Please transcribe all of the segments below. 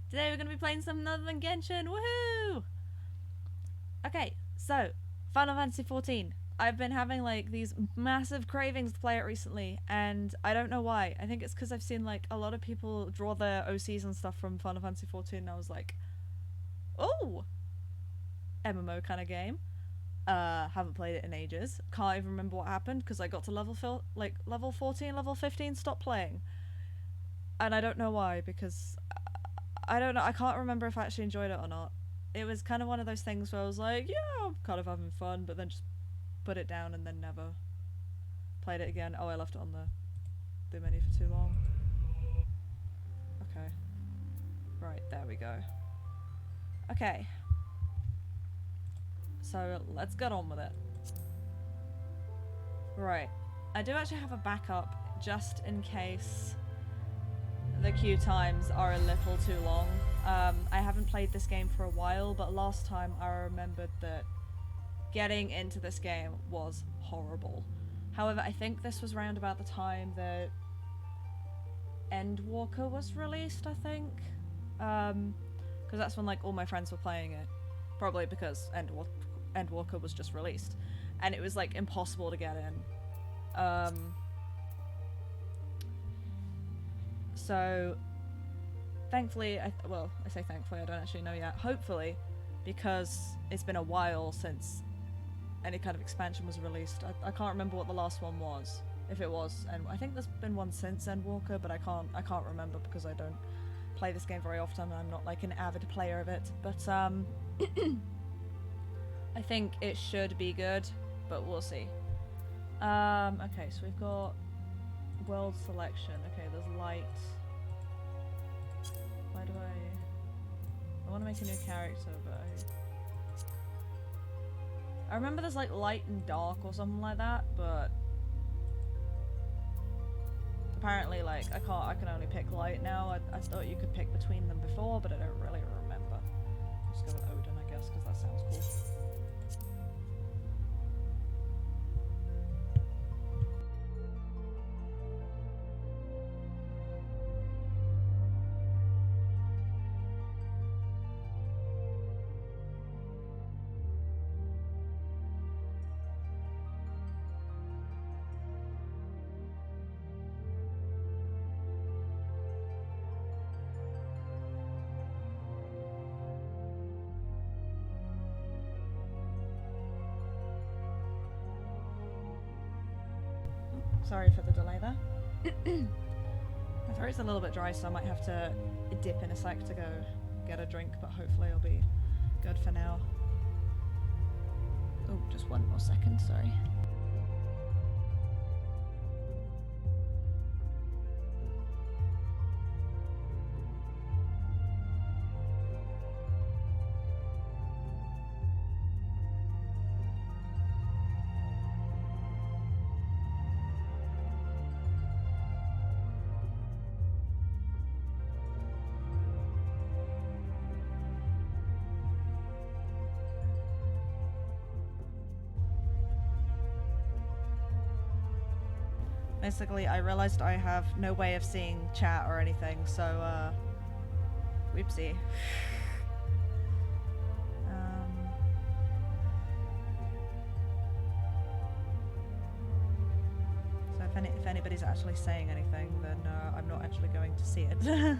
Today we're going to be playing something other than Genshin. Woohoo! Okay, so Final Fantasy XIV. I've been having like these massive cravings to play it recently, and I don't know why. I think it's because I've seen like a lot of people draw their OCs and stuff from Final Fantasy XIV, and I was like, oh, MMO kind of game. Haven't played it in ages. Can't even remember what happened because I got to level 14, level 15, stopped playing, and I don't know why because I don't know. I can't remember if I actually enjoyed it or not. It was kind of one of those things where I was like, yeah, I'm kind of having fun, but then just put it down and then never played it again. Oh, I left it on the menu for too long. Okay. Right, there we go. Okay. So, let's get on with it. Right. I do actually have a backup just in case the queue times are a little too long. I haven't played this game for a while, but last time I remembered that getting into this game was horrible. However, I think this was around about the time that Endwalker was released, I think. Because that's when like all my friends were playing it. Probably because Endwalker was just released. And it was like impossible to get in. So, thankfully, I say thankfully, I don't actually know yet. Hopefully, because it's been a while since any kind of expansion was released. I can't remember what the last one was. If it was, and I think there's been one since Endwalker, but I can't remember because I don't play this game very often and I'm not like an avid player of it. But I think it should be good, but we'll see. Okay, so we've got world selection. Okay, there's light. Why do I want to make a new character, but I remember there's like light and dark or something like that, but apparently like I can only pick light now. I thought you could pick between them before, but I don't really remember. I'll just go with Odin, I guess, because that sounds cool. Sorry for the delay there. My throat's a little bit dry, so I might have to dip in a sec to go get a drink, but hopefully I'll be good for now. Oh, just one more second, sorry. Basically, I realized I have no way of seeing chat or anything, so, whoopsie. So if anybody's actually saying anything, then I'm not actually going to see it. So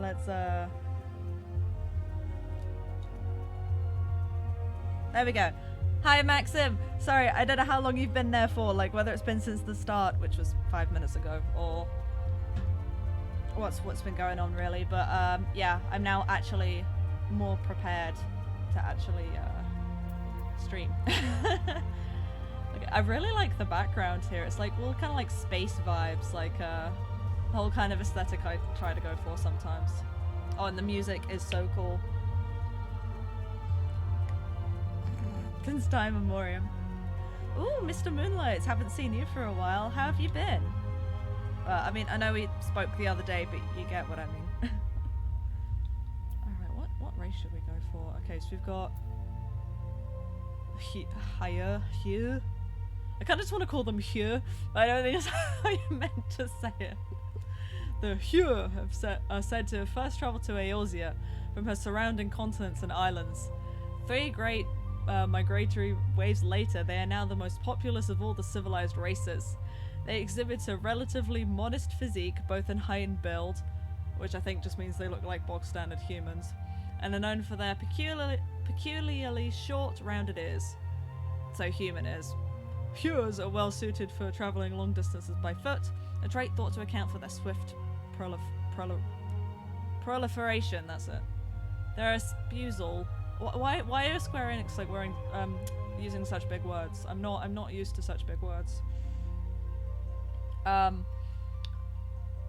let's, there we go. Hi Maxim! Sorry, I don't know how long you've been there for, like whether it's been since the start, which was 5 minutes ago, or what's been going on really, but yeah, I'm now actually more prepared to actually stream. Like, I really like the background here. It's like all kind of like space vibes, like the whole kind of aesthetic I try to go for sometimes. Oh, and the music is so cool. Since time memoriam. Ooh, Mr. Moonlights, haven't seen you for a while. How have you been? I mean, I know we spoke the other day, but you get what I mean. Alright, what race should we go for? Okay, so we've got Hugh. I kind of just want to call them Hugh, but I don't think that's how you meant to say it. The Hyur are said to have first travelled to Eorzea from her surrounding continents and islands. 3 great migratory waves later, they are now the most populous of all the civilized races. They exhibit a relatively modest physique, both in height and build, which I think just means they look like bog standard humans, and are known for their peculiarly short, rounded ears. So human ears. Hyurs are well suited for travelling long distances by foot, a trait thought to account for their swift proliferation. That's it. They're a spusal. Why are Square Enix like wearing using such big words? I'm not used to such big words.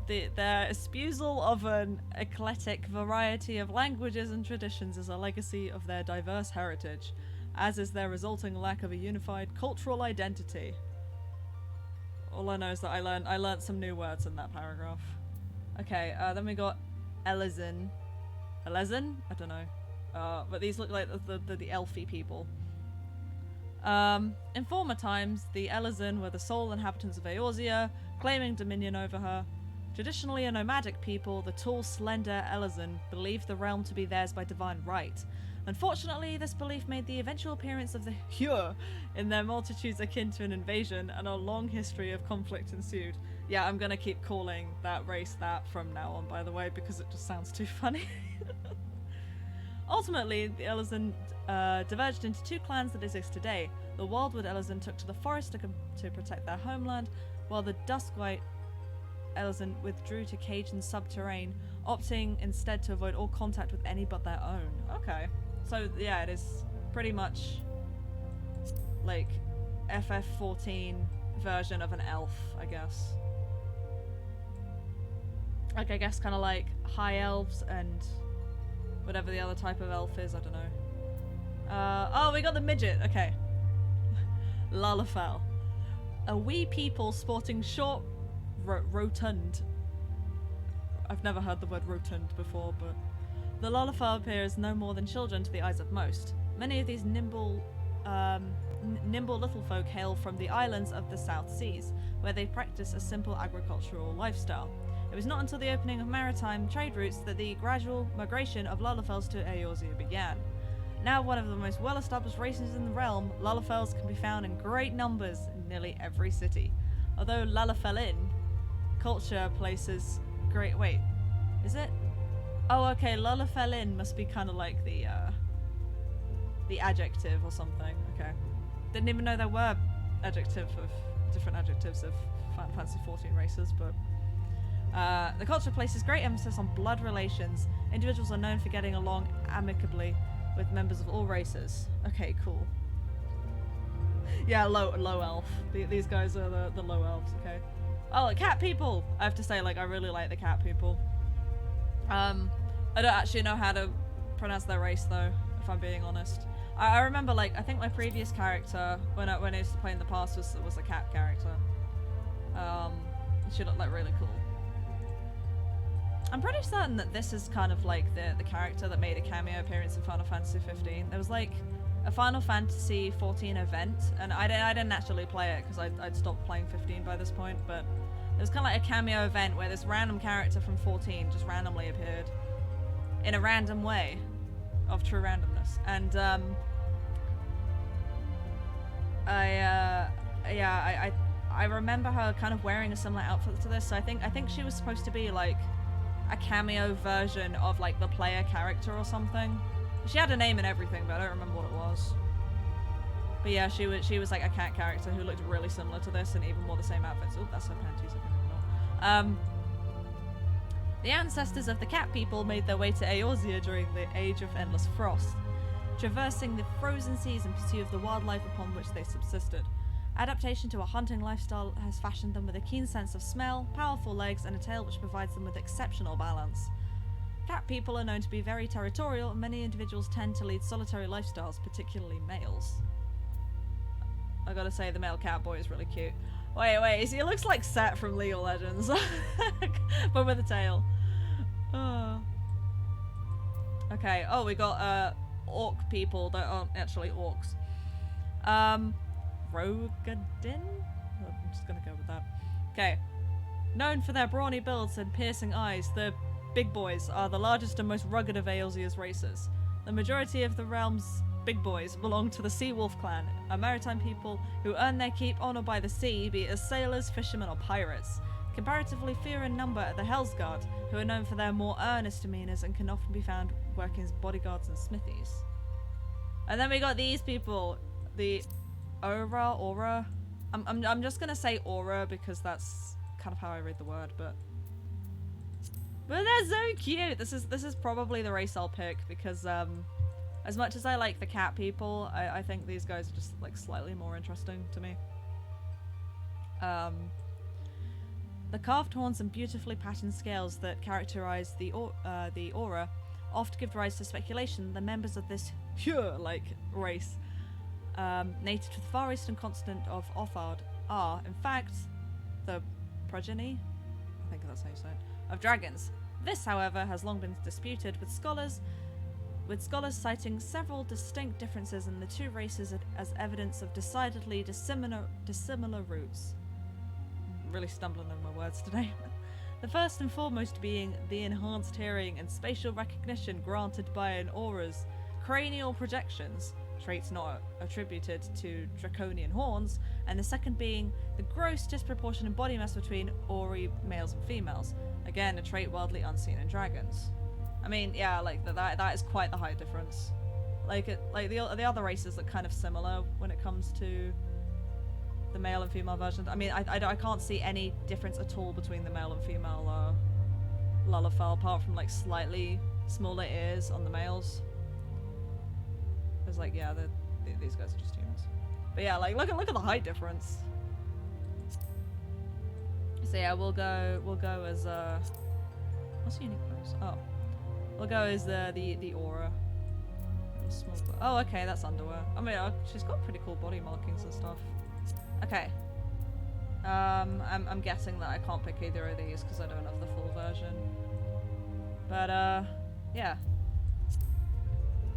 Their espousal of an eclectic variety of languages and traditions is a legacy of their diverse heritage, as is their resulting lack of a unified cultural identity. All I know is that I learned some new words in that paragraph. Okay, then we got Elezen. Elezen? I don't know. But these look like the elfy people. In former times, the Elezen were the sole inhabitants of Eorzea, claiming dominion over her. Traditionally a nomadic people, the tall, slender Elezen believed the realm to be theirs by divine right. Unfortunately, this belief made the eventual appearance of the Hyur in their multitudes akin to an invasion, and a long history of conflict ensued. Yeah, I'm gonna keep calling that race that from now on, by the way, because it just sounds too funny. Ultimately, the Elezen diverged into 2 clans that exist today. The Wildwood Elezen took to the forest to protect their homeland, while the Duskwhite Elezen withdrew to Cajun subterrane, opting instead to avoid all contact with any but their own. Okay. So, yeah, it is pretty much like FF14 version of an elf, I guess. Like, I guess kind of like high elves and whatever the other type of elf is, I don't know. Oh, we got the midget. Okay. Lalafell. A wee people sporting short, rotund. I've never heard the word rotund before, but the Lalafell appear as no more than children to the eyes of most. Many of these nimble little folk hail from the islands of the South Seas, where they practice a simple agricultural lifestyle. It was not until the opening of maritime trade routes that the gradual migration of Lalafells to Eorzea began. Now one of the most well-established races in the realm, Lalafells can be found in great numbers in nearly every city. Although Lalafellin culture places great... Wait, is it? Oh, okay, Lalafellin must be kind of like the adjective or something. Okay. Didn't even know there were different adjectives of Final Fantasy XIV races, but... the culture places great emphasis on blood relations. Individuals are known for getting along amicably with members of all races. Okay, cool. Yeah, low elf. These guys are the low elves, okay. Oh, cat people! I have to say, like, I really like the cat people. I don't actually know how to pronounce their race, though, if I'm being honest. I remember, like, I think my previous character, when I used to play in the past, was a cat character. She looked, like, really cool. I'm pretty certain that this is kind of like the character that made a cameo appearance in Final Fantasy XV. There was like a Final Fantasy XIV event, and I didn't actually play it because I'd stopped playing 15 by this point, but it was kind of like a cameo event where this random character from 14 just randomly appeared in a random way of true randomness. And I remember her kind of wearing a similar outfit to this, so I think she was supposed to be like a cameo version of like the player character or something. She had a name and everything, but I don't remember what it was. But yeah, she was like a cat character who looked really similar to this and even wore the same outfits. Oh, that's her panties, I think not. The ancestors of the cat people made their way to Eorzea during the Age of Endless Frost, traversing the frozen seas in pursuit of the wildlife upon which they subsisted. Adaptation to a hunting lifestyle has fashioned them with a keen sense of smell, powerful legs, and a tail which provides them with exceptional balance. Cat people are known to be very territorial, and many individuals tend to lead solitary lifestyles, particularly males. I gotta say, the male cat boy is really cute. Wait, he looks like Set from League of Legends, but with a tail. Oh. Okay, oh, we got orc people that aren't actually orcs. Rogadin? I'm just gonna go with that. Okay. Known for their brawny builds and piercing eyes, the Big Boys are the largest and most rugged of Eosia's races. The majority of the realm's Big Boys belong to the Sea Wolf clan, a maritime people who earn their keep honor by the sea, be it as sailors, fishermen, or pirates. Comparatively fewer in number are the Hells Guard, who are known for their more earnest demeanors and can often be found working as bodyguards and smithies. And then we got these people, the Aura. I'm just gonna say Aura because that's kind of how I read the word, but they're so cute. This is probably the race I'll pick because as much as I like the cat people, I think these guys are just like slightly more interesting to me. The carved horns and beautifully patterned scales that characterize the aura oft give rise to speculation the members of this pure-like race, native to the far eastern continent of Othard, are, in fact, the progeny, I think that's how you say it, of dragons. This, however, has long been disputed, with scholars citing several distinct differences in the two races as evidence of decidedly dissimilar roots. I'm really stumbling on my words today. The first and foremost being the enhanced hearing and spatial recognition granted by an aura's cranial projections, traits not attributed to draconian horns, and the second being the gross disproportion in body mass between auri males and females, again a trait wildly unseen in dragons. I mean, yeah, like that is quite the height difference. Like the other races look kind of similar when it comes to the male and female versions. I mean, I can't see any difference at all between the male and female Lullafell, apart from like slightly smaller ears on the males. It's like, yeah, these guys are just humans. But yeah, like look at the height difference. So yeah, we'll go as what's the unique pose? Oh, we'll go as the aura. Oh, okay, that's underwear. I mean, she's got pretty cool body markings and stuff. Okay. I'm guessing that I can't pick either of these because I don't have the full version. But yeah.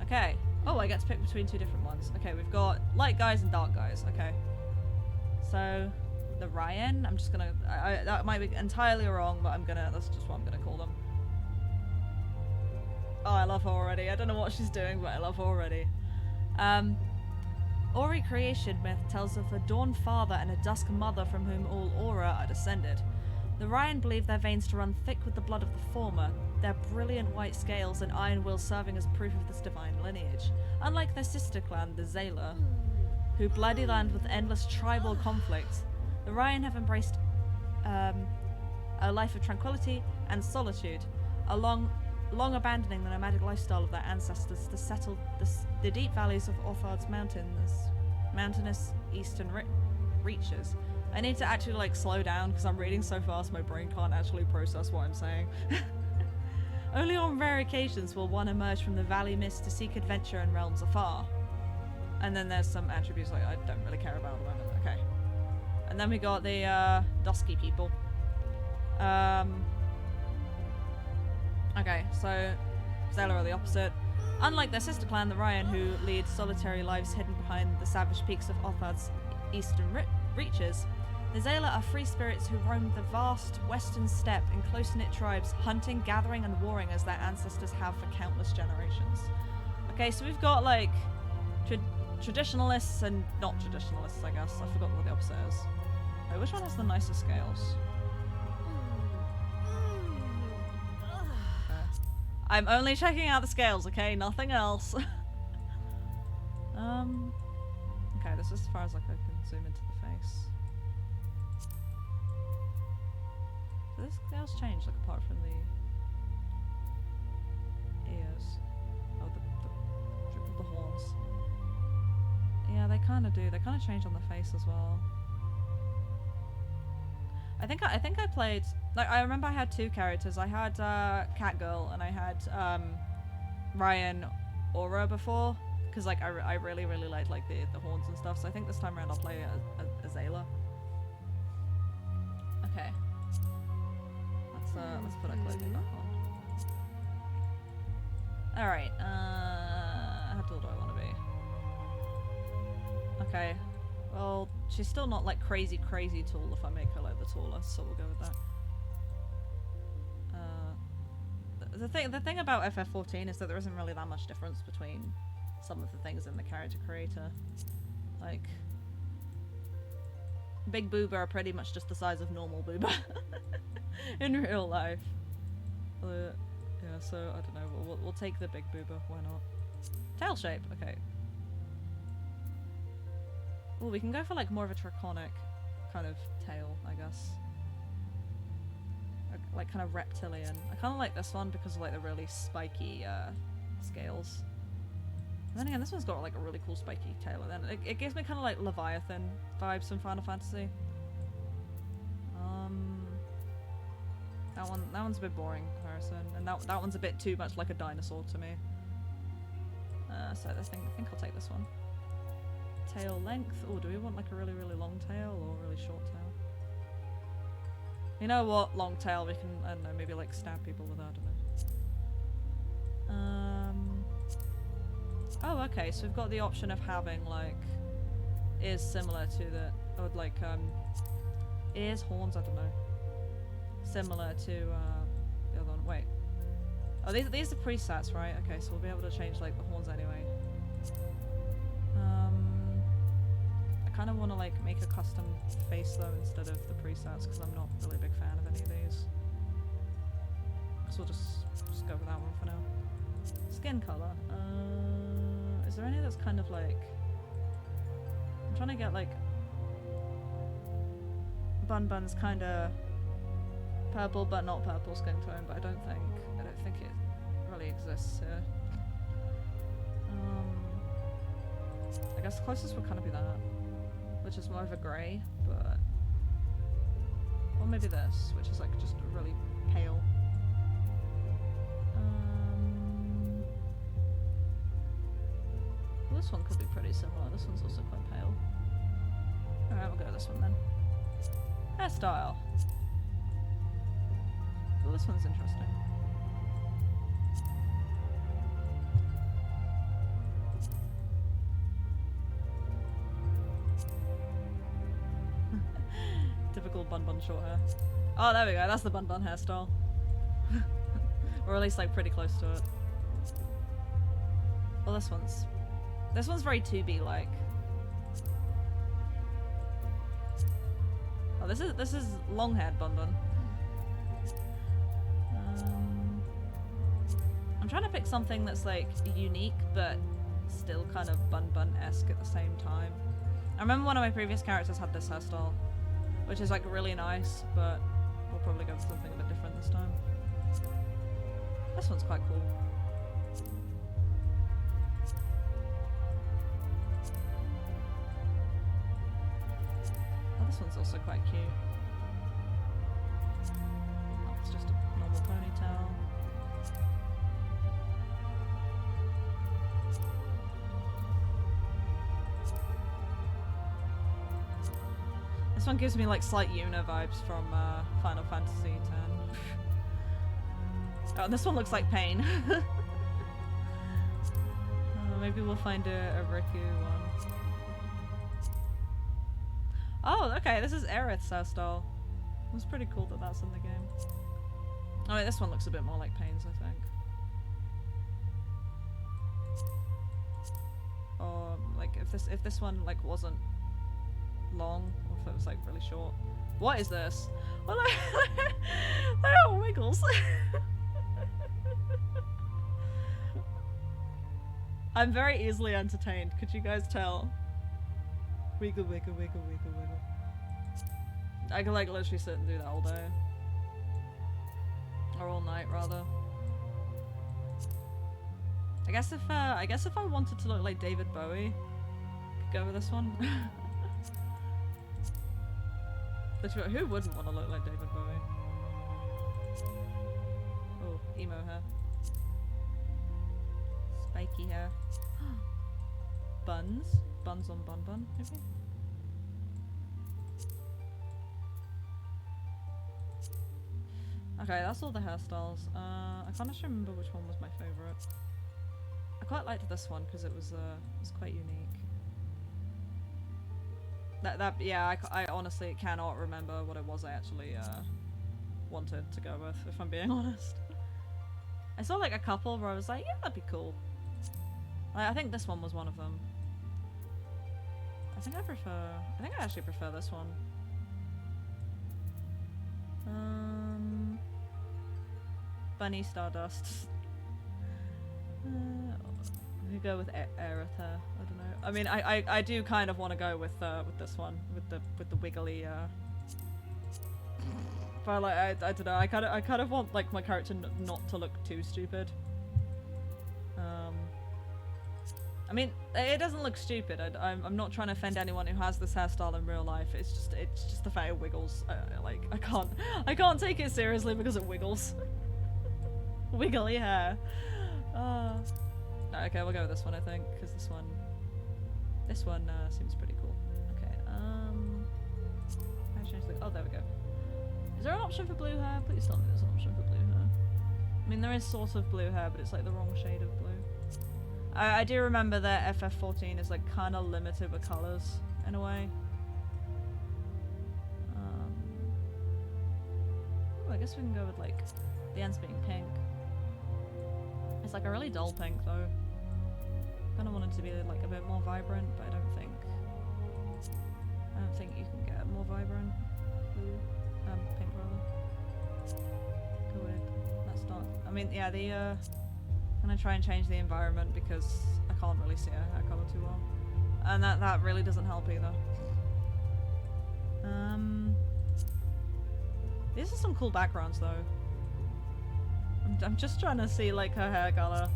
Okay. Oh, I get to pick between two different ones. Okay, we've got light guys and dark guys. Okay. So the Ryan, I'm just gonna. That might be entirely wrong, but that's just what I'm gonna call them. Oh, I love her already. I don't know what she's doing, but I love her already. Ori creation myth tells of a dawn father and a dusk mother from whom all Aura are descended. The Ryan believe their veins to run thick with the blood of the former, their brilliant white scales and iron will serving as proof of this divine lineage. Unlike their sister clan, the Xaela, who bloody land with endless tribal conflicts, the Ryan have embraced a life of tranquility and solitude, long abandoning the nomadic lifestyle of their ancestors to settle the deep valleys of Othard's mountainous eastern reaches. I need to actually like slow down because I'm reading so fast my brain can't actually process what I'm saying. Only on rare occasions will one emerge from the valley mist to seek adventure in realms afar. And then there's some attributes like I don't really care about at the moment. Okay. And then we got the dusky people. Okay, so Xaela are the opposite. Unlike their sister clan, the Ryan, who lead solitary lives hidden behind the savage peaks of Othard's eastern reaches, the Xaela are free spirits who roam the vast western steppe in close-knit tribes, hunting, gathering, and warring as their ancestors have for countless generations. Okay, so we've got like traditionalists and not traditionalists, I guess. I forgot what the opposite is. Wait, which one has the nicer scales? I'm only checking out the scales, okay? Nothing else. Okay, this is as far as like I can zoom into the face. So the scales change, like apart from the ears. Oh, the droop of the horns. Yeah, they kind of do. They kind of change on the face as well. I think I played, like, I remember I had two characters. I had Catgirl and I had Ryan Aura before, because like I really liked like the horns and stuff. So I think this time around I'll play a Xaela. Okay. Let's put our clothing back on. All right. How tall do I want to be? Okay. Well, she's still not like crazy tall if I make her like the tallest, so we'll go with that. the thing about FF14 is that there isn't really that much difference between some of the things in the character creator. Like, big booba are pretty much just the size of normal booba in real life. Yeah, so I don't know. We'll take the big booba. Why not? Tail shape. Okay. Oh, we can go for like more of a draconic kind of tail, I guess. Like kind of reptilian. I kind of like this one because of like the really spiky scales. And then again, this one's got like a really cool spiky tail. And then it gives me kind of like Leviathan vibes from Final Fantasy. That one's a bit boring in comparison, and that one's a bit too much like a dinosaur to me. So I think I'll take this one. Tail length. Oh, do we want like a really long tail or a really short tail? You know what? Long tail. We can, I don't know, maybe like stab people with that. I don't know. Oh, okay. So we've got the option of having like ears similar to the, or like ears, horns. I don't know. Similar to the other one. Wait. Oh, these are presets, right? Okay, so we'll be able to change like the horns anyway. I kind of want to like make a custom face though instead of the presets because I'm not really a big fan of any of these. So we'll just go with that one for now. Skin color. Is there any that's kind of like? I'm trying to get like Bunbun's kind of purple but not purple skin tone, but I don't think it really exists here. I guess the closest would kind of be that, which is more of a grey, but or maybe this, which is like just really pale. Well, this one could be pretty similar. This one's also quite pale. Alright, we'll go with this one then. Hairstyle. Well, this one's interesting. Typical Bunbun short hair. Oh, there we go. That's the Bunbun hairstyle. Or at least like pretty close to it. Well, this one's very 2B like. Oh, this is long-haired Bunbun. I'm trying to pick something that's like unique but still kind of Bunbun-esque at the same time. I remember one of my previous characters had this hairstyle, which is like really nice, but we'll probably go for something a bit different this time. This one's quite cool. Oh, this one's also quite cute. Oh, it's just a normal ponytail. This one gives me like slight Yuna vibes from Final Fantasy X. Oh, and this one looks like Pain. Maybe we'll find a Riku one. Oh, okay, this is Aerith's hairstyle. It's pretty cool that that's in the game. Oh, wait, this one looks a bit more like Pain's, I think. Or like if this one like wasn't long, or if it was like really short. What is this? Well, they are wiggles. I'm very easily entertained. Could you guys tell? Wiggle, wiggle, wiggle, wiggle, wiggle. I could like literally sit and do that all day, or all night rather. I guess if I wanted to look like David Bowie, could go with this one. But who wouldn't want to look like David Bowie? Oh, emo hair. Spiky hair. Buns? Buns on Bunbun, maybe? Okay, that's all the hairstyles. I can't actually remember which one was my favourite. I quite liked this one because it was quite unique. Yeah, I honestly cannot remember what it was I actually wanted to go with, if I'm being honest. I saw like a couple where I was like, yeah, that'd be cool. Like, I think this one was one of them. I think I actually prefer this one. Bunny Stardust. We could go with Aether. I don't know. I mean, I do kind of want to go with this one with the wiggly. But like I don't know. I kind of want like my character not to look too stupid. I mean, it doesn't look stupid. I'm not trying to offend anyone who has this hairstyle in real life. It's just the fact it wiggles. Like I can't take it seriously because it wiggles. Wiggly hair. No, okay, we'll go with this one I think, because this one seems pretty cool. Okay. I changed the. Oh, there we go. Is there an option for blue hair? Please tell me there's an option for blue hair. I mean, there is sort of blue hair, but it's like the wrong shade of blue. I do remember that FF14 is like kind of limited with colors in a way. Ooh, I guess we can go with like the ends being pink. It's like a really dull pink though. I kind of want it to be like a bit more vibrant, but I don't think you can get more vibrant blue, pink rather. Go with that's dark. I mean, yeah, I'm gonna try and change the environment because I can't really see her hair color too well, and that really doesn't help either. These are some cool backgrounds though. I'm just trying to see like her hair color.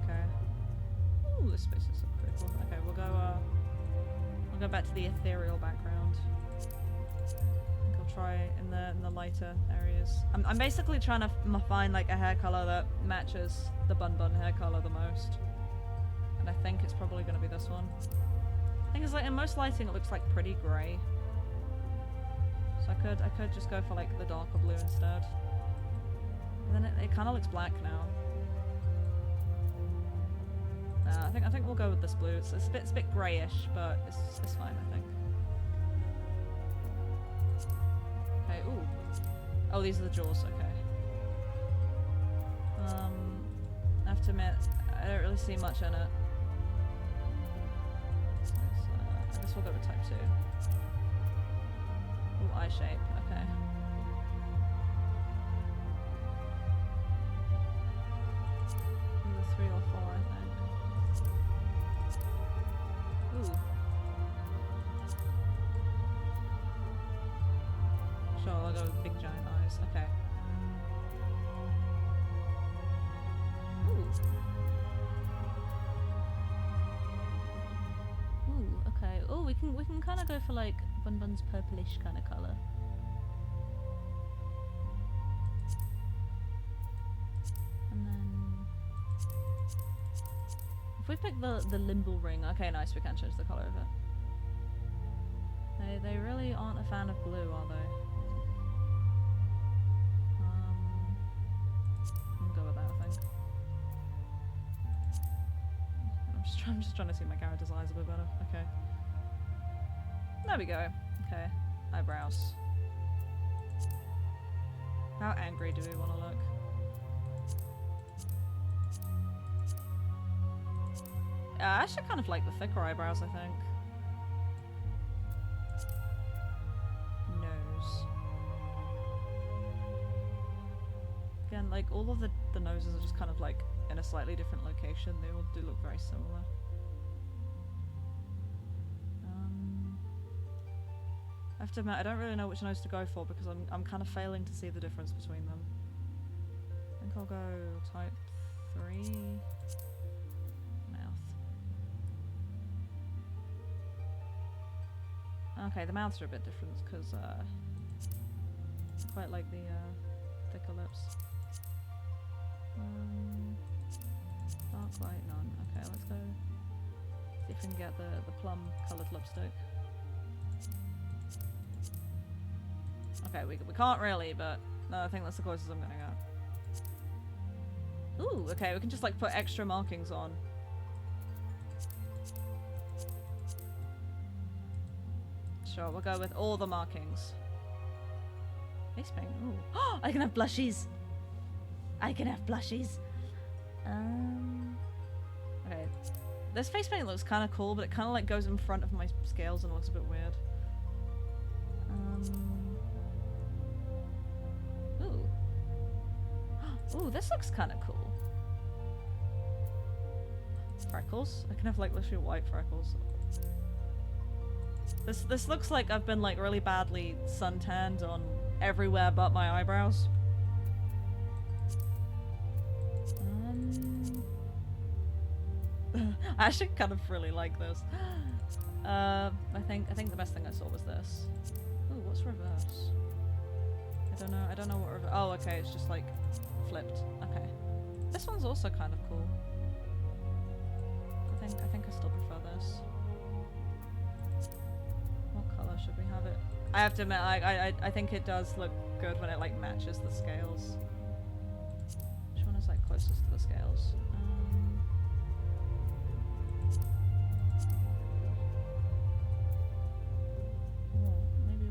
Okay. Ooh, this space is pretty cool. Okay, we'll go back to the ethereal background. I think I'll try in the lighter areas. I'm basically trying to find like a hair color that matches the Bunbun hair color the most, and I think it's probably going to be this one. I think it's like in most lighting it looks like pretty grey, so I could just go for like the darker blue instead. And then it kind of looks black now. I think we'll go with this blue. It's a bit greyish, but it's fine, I think. Okay, ooh. Oh, these are the jaws, okay. I have to admit, I don't really see much in it. So, I guess we'll go with type 2. Ooh, eye shape, okay. Either 3 or 4, I think. Ooh. Sure, I'll go with big giant eyes. Okay. Ooh. Ooh, okay. Oh, we can kind of go for like Bunbun's purplish kind of color. And then if we pick the Limble ring, okay, nice, we can change the colour of it. They really aren't a fan of blue, are they? I'll go with that, I think. I'm just trying to see my character's eyes a bit better. Okay. There we go. Okay. Eyebrows. How angry do we want to look? I actually kind of like the thicker eyebrows, I think. Nose. Again, like, all of the noses are just kind of like in a slightly different location. They all do look very similar. I have to admit, I don't really know which nose to go for because I'm kind of failing to see the difference between them. I think I'll go type 3. Okay, the mouths are a bit different because I quite like the thicker lips. Dark light, none. Okay, let's go see if we can get the plum coloured lipstick. Okay, we can't really, but no, I think that's the closest I'm gonna go. Ooh, okay, we can just like put extra markings on. Sure, we'll go with all the markings. Face paint. Ooh. I can have blushies. I can have blushies. Okay. This face paint looks kind of cool, but it kind of like goes in front of my scales and looks a bit weird. Ooh. Ooh, this looks kind of cool. Freckles. I can have like literally white freckles. This looks like I've been like really badly suntanned on everywhere but my eyebrows. I actually kind of really like this. I think the best thing I saw was this. Ooh, what's reverse? I don't know what reverse. Oh, okay, it's just like flipped. Okay. This one's also kind of cool. I think I still prefer this. What color should we have it? I have to admit, I think it does look good when it like matches the scales. Which one is like closest to the scales? Maybe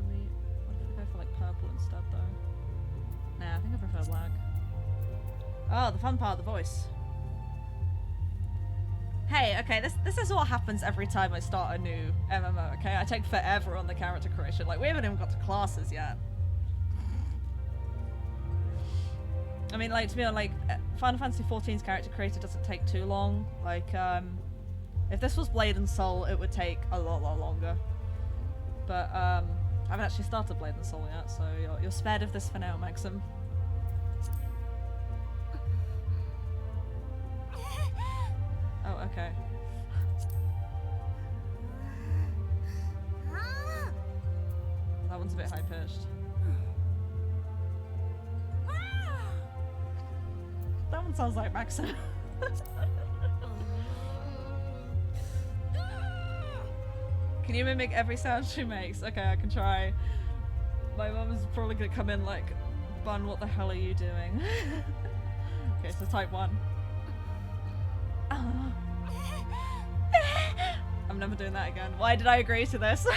what if we go for like purple instead though? Nah, I think I prefer black. Oh, the fun part of the voice. Hey, okay, this is what happens every time I start a new MMO, okay? I take forever on the character creation. Like, we haven't even got to classes yet. I mean, like, to be honest, like, Final Fantasy XIV's character creator doesn't take too long. Like, if this was Blade and Soul, it would take a lot longer. But, I haven't actually started Blade and Soul yet, so you're spared of this for now, Maxim. Oh, okay. That one's a bit high-pitched. That one sounds like Maxim. Can you mimic every sound she makes? Okay, I can try. My mum is probably gonna come in like, Bun, what the hell are you doing? Okay, so type 1. I'm never doing that again. Why did I agree to this?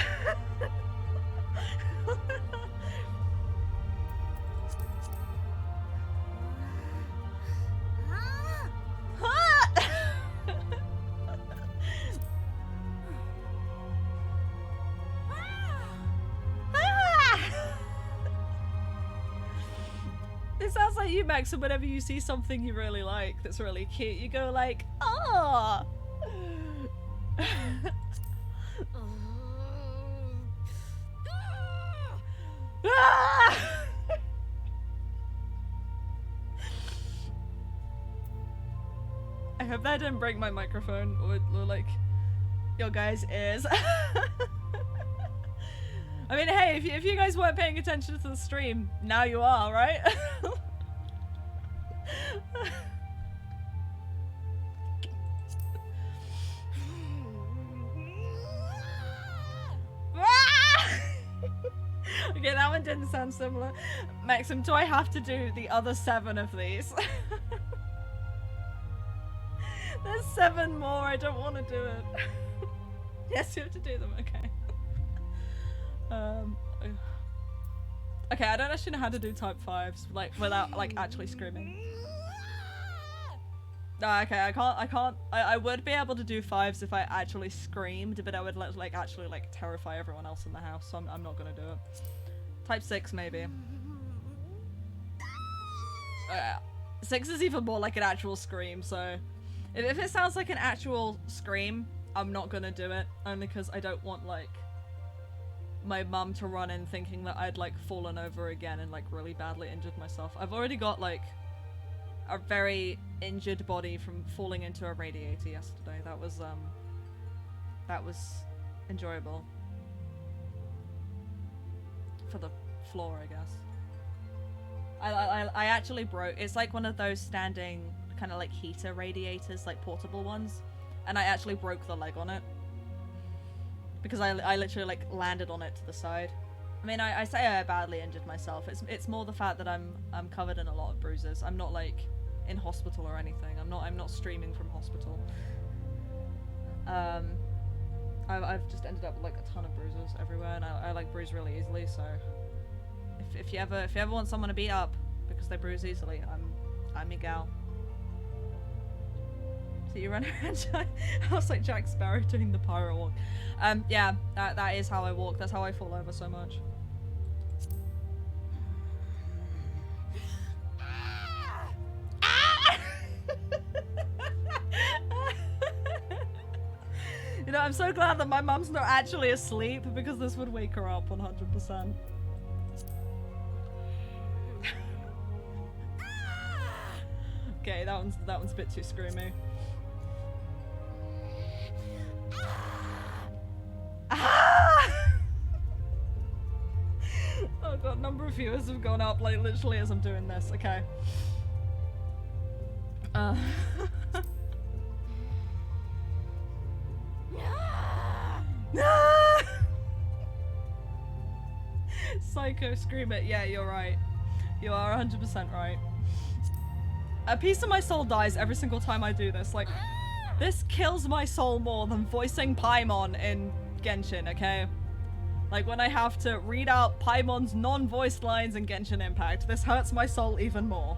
It sounds like you, Max, and whenever you see something you really like that's really cute, you go like, "Ah!" I hope that didn't break my microphone or like your guys' ears. I mean, hey, if you guys weren't paying attention to the stream, now you are, right? Okay, that one didn't sound similar. Maxim, do I have to do the other 7 of these? There's 7 more, I don't want to do it. Yes, you have to do them, okay. Okay, I don't actually know how to do type 5s, like, without, like, actually screaming. No, okay, I would be able to do 5s if I actually screamed, but I would, like, actually, like, terrify everyone else in the house, so I'm not gonna do it. Type 6, maybe. 6 is even more like an actual scream, so... If it sounds like an actual scream, I'm not gonna do it, only because I don't want, like, my mum to run in thinking that I'd, like, fallen over again and, like, really badly injured myself. I've already got, like, a very injured body from falling into a radiator yesterday. That was enjoyable. For the floor, I guess. I actually broke, it's like one of those standing kind of like heater radiators, like portable ones, and I actually broke the leg on it. Because I literally like landed on it to the side. I mean, I say I badly injured myself. It's more the fact that I'm covered in a lot of bruises. I'm not like in hospital or anything. I'm not streaming from hospital. I've just ended up with like a ton of bruises everywhere, and I like bruise really easily, so if you ever want someone to beat up because they bruise easily, I'm your gal. So you run around. I was like Jack Sparrow doing the pyro walk. Yeah, that is how I walk. That's how I fall over so much. You know, I'm so glad that my mum's not actually asleep because this would wake her up 100%. Okay, that one's a bit too screamy. Oh god, number of viewers have gone up like literally as I'm doing this. Okay. Psycho scream it. Yeah, you're right. You are 100% right. A piece of my soul dies every single time I do this. Like, this kills my soul more than voicing Paimon in Genshin, okay? Like, when I have to read out Paimon's non-voiced lines in Genshin Impact, this hurts my soul even more.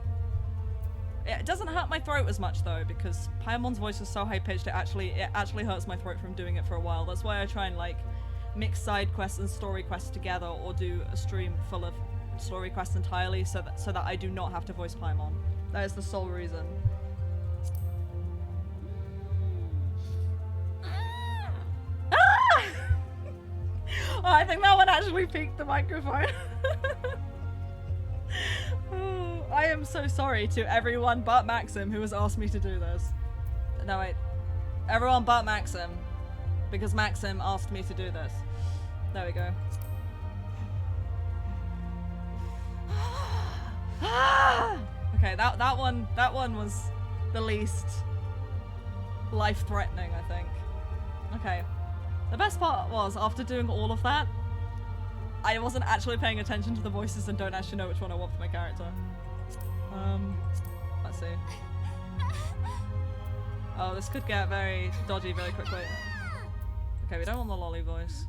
It doesn't hurt my throat as much, though, because Paimon's voice is so high-pitched, it actually hurts my throat from doing it for a while. That's why I try and, like, mix side quests and story quests together, or do a stream full of story quests entirely, so that I do not have to voice Paimon. That is the sole reason. Ah! Oh, I think that one actually peaked the microphone. Oh, I am so sorry to everyone but Maxim who has asked me to do this. No, wait. Everyone but Maxim. Because Maxim asked me to do this. There we go. Okay, that one was the least life-threatening, I think. Okay. The best part was, after doing all of that, I wasn't actually paying attention to the voices and don't actually know which one I want for my character. Let's see. Oh, this could get very dodgy very quickly. Okay, we don't want the lolly voice.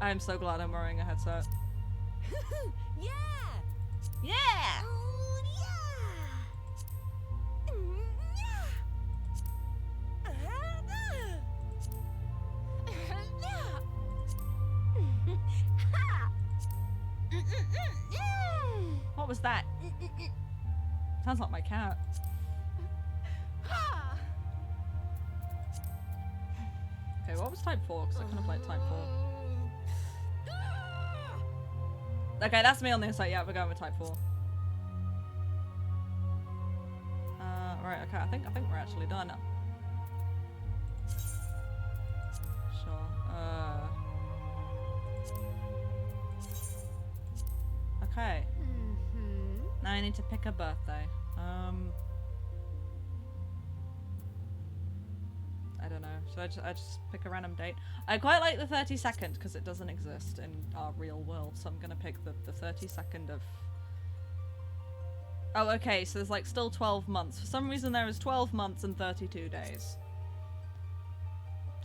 I'm so glad I'm wearing a headset. Yeah! Yeah! Oh, What was that? Sounds like my cat. Okay, what was type 4? Because I kind of played type 4. Okay, that's me on the inside. Yeah, we're going with type 4. Right, okay, I think we're actually done now. Sure. Okay. Now I need to pick a birthday. I don't know. Should I just pick a random date? I quite like the 32nd because it doesn't exist in our real world, so I'm gonna pick the 32nd of... Oh, okay, so there's like still 12 months. For some reason there is 12 months and 32 days.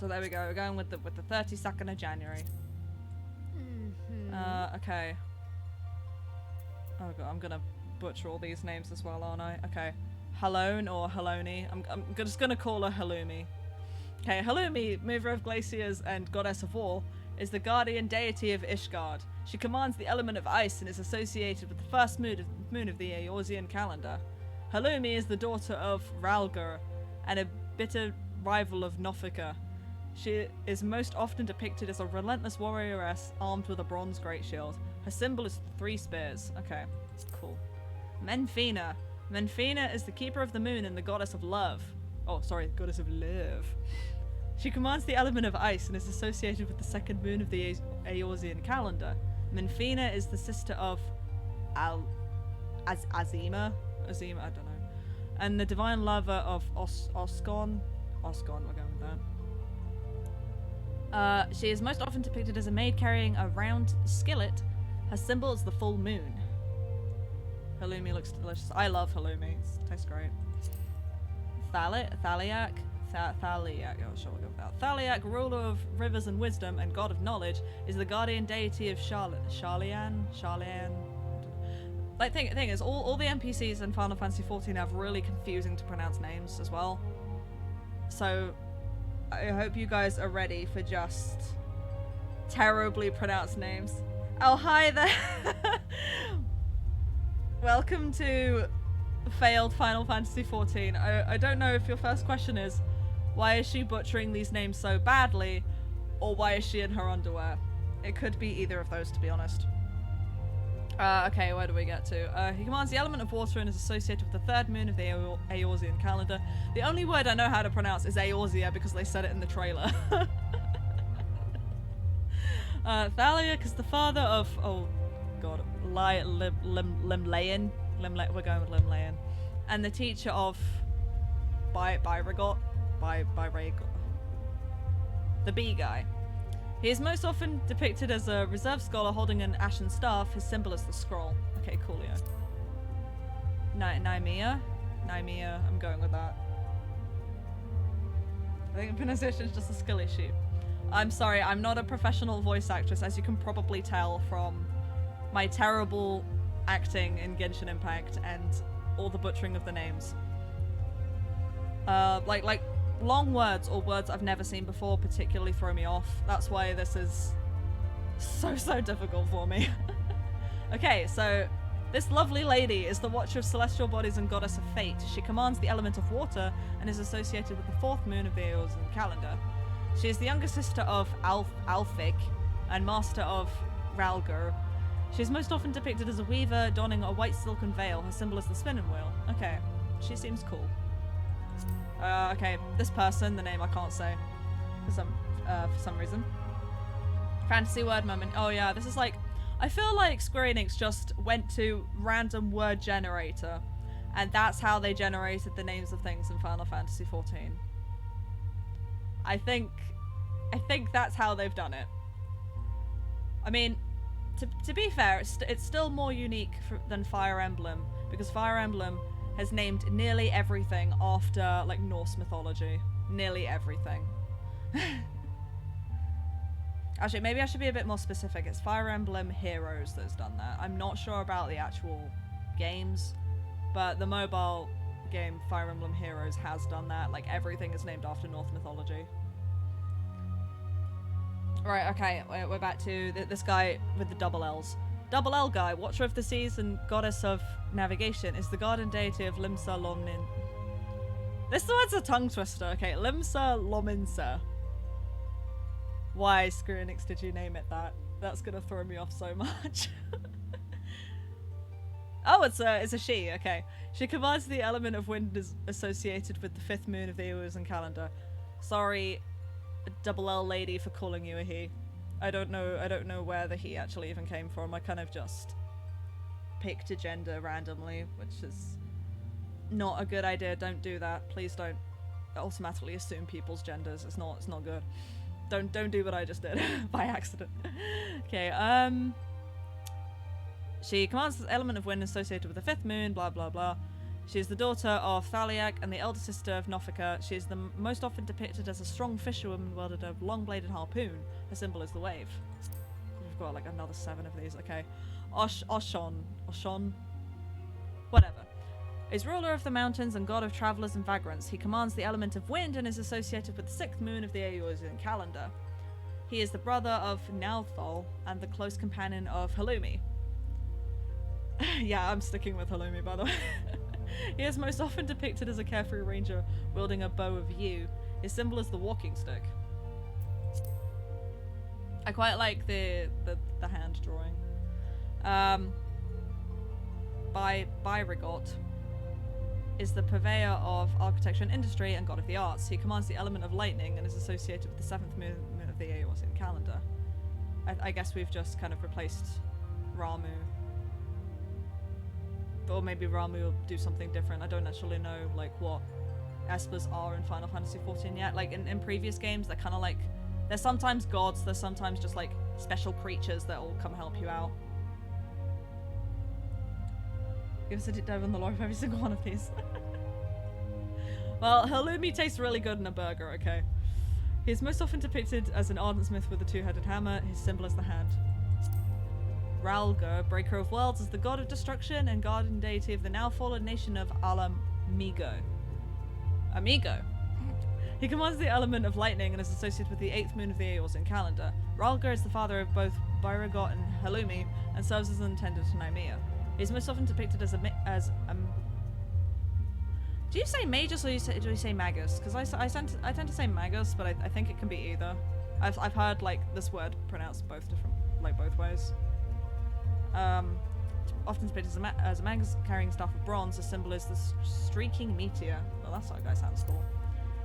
So there we go, we're going with the 32nd of January. Okay. Oh god, I'm gonna butcher all these names as well, aren't I? Okay. Halone or Haloni. I'm just gonna call her Halumi. Okay, Halumi, mover of glaciers and goddess of war, is the guardian deity of Ishgard. She commands the element of ice and is associated with the first moon of the Eorzean calendar. Halumi is the daughter of Ralgur and a bitter rival of Nofika. She is most often depicted as a relentless warrioress armed with a bronze great shield. Her symbol is 3 spears. Okay, cool. Menfina. Menfina is the keeper of the moon and the goddess of love. Oh, sorry, goddess of love. She commands the element of ice and is associated with the second moon of the Eorzean calendar. Menfina is the sister of Azima, I don't know, and the divine lover of Oscon, we're going with that. She is most often depicted as a maid carrying a round skillet. Her symbol is the full moon. Halloumi looks delicious. I love halloumi. It tastes great. Thaliak. Thaliak, oh sure, we'll go with that. Thaliak, ruler of rivers and wisdom and god of knowledge, is the guardian deity of Sharlayan. Like, thing is, all the NPCs in Final Fantasy XIV have really confusing to pronounce names as well. So, I hope you guys are ready for just terribly pronounced names. Oh, hi there! Welcome to failed Final Fantasy XIV. I don't know if your first question is, why is she butchering these names so badly, or why is she in her underwear? It could be either of those, to be honest. Okay, where do we get to? He commands the element of water and is associated with the third moon of the Eorzean calendar. The only word I know how to pronounce is Eorzea because they said it in the trailer. Thaliak is the father of, oh god, Limlayan. We're going with Limlayan. And the teacher of Byragot. The bee guy. He is most often depicted as a reserved scholar holding an ashen staff. His symbol is the scroll. Okay, coolio. Nymea, I'm going with that. I think the pronunciation is just a skill issue. I'm sorry, I'm not a professional voice actress, as you can probably tell from my terrible acting in Genshin Impact and all the butchering of the names. Like long words or words I've never seen before particularly throw me off. That's why this is so difficult for me. Okay, so this lovely lady is the watcher of celestial bodies and goddess of fate. She commands the element of water and is associated with the fourth moon of the Eorzean calendar. She is the younger sister of Alfik and master of Ralgur. She is most often depicted as a weaver donning a white silken veil. Her symbol is the spinning wheel. Okay, she seems cool. Okay, this person, the name I can't say for some reason. Fantasy word moment. Oh yeah, this is like, I feel like Square Enix just went to random word generator, and that's how they generated the names of things in Final Fantasy XIV. I think that's how they've done it. I mean, to be fair, it's still more unique than Fire Emblem, because Fire Emblem has named nearly everything after, like, Norse mythology. Nearly everything. Actually, maybe I should be a bit more specific. It's Fire Emblem Heroes that's done that. I'm not sure about the actual games, but the mobile game Fire Emblem Heroes has done that. Like, everything is named after Norse mythology. Right, okay, we're back to this guy with the double L's. Double L guy, Watcher of the Seas and Goddess of Navigation, is the guardian deity of Limsa Lomnin. This one's a tongue twister. Okay, Limsa Lominsa. Why, Square Enix, did you name it that? That's gonna throw me off so much. Oh, it's a she. Okay, she commands the element of wind is associated with the fifth moon of the Eorzean calendar. Sorry, double L lady, for calling you a he. I don't know where the he actually even came from. I kind of just picked a gender randomly, which is not a good idea. Don't do that. Please don't automatically assume people's genders. It's not good. Don't do what I just did by accident. Okay, she commands the element of wind associated with the fifth moon, blah blah blah. She is the daughter of Thaliak and the elder sister of Nofika. She is the most often depicted as a strong fisherwoman wielded a long-bladed harpoon. Her symbol is the wave. We've got like another 7 of these. Okay. Oshon, whatever, is ruler of the mountains and god of travelers and vagrants. He commands the element of wind and is associated with the 6th moon of the Eorzean calendar. He is the brother of Nalthal and the close companion of Halloumi. Yeah, I'm sticking with Halloumi, by the way. He is most often depicted as a carefree ranger wielding a bow of yew. His symbol is the walking stick. I quite like the hand drawing. Byragot is the purveyor of architecture and industry and god of the arts. He commands the element of lightning and is associated with the 7th moon of the Eorzean calendar. I guess we've just kind of replaced Ramu. Or maybe Ramu will do something different. I don't actually know like what Espers are in Final Fantasy XIV yet. Like in previous games, they're kind of like, they're sometimes gods, they're sometimes just like special creatures that will come help you out. Give us a deep dive on the lore of every single one of these. Well, halloumi tastes really good in a burger, okay? He is most often depicted as an ardent smith with a two-headed hammer. His symbol is the hand. Ralga, breaker of worlds, is the god of destruction and guardian deity of the now fallen nation of Alamigo. Amigo. He commands the element of lightning and is associated with the 8th moon of the Eorzean calendar. Ralga is the father of both Byragot and Halloumi and serves as an attendant to Nymea. He is most often depicted as do you say magus or do you say magus? Because I tend to say magus, but I think it can be either. I've heard like this word pronounced both ways. Often depicted as a magus carrying a staff of bronze. The symbol is the streaking meteor. Well, that's what a guy sounds cool.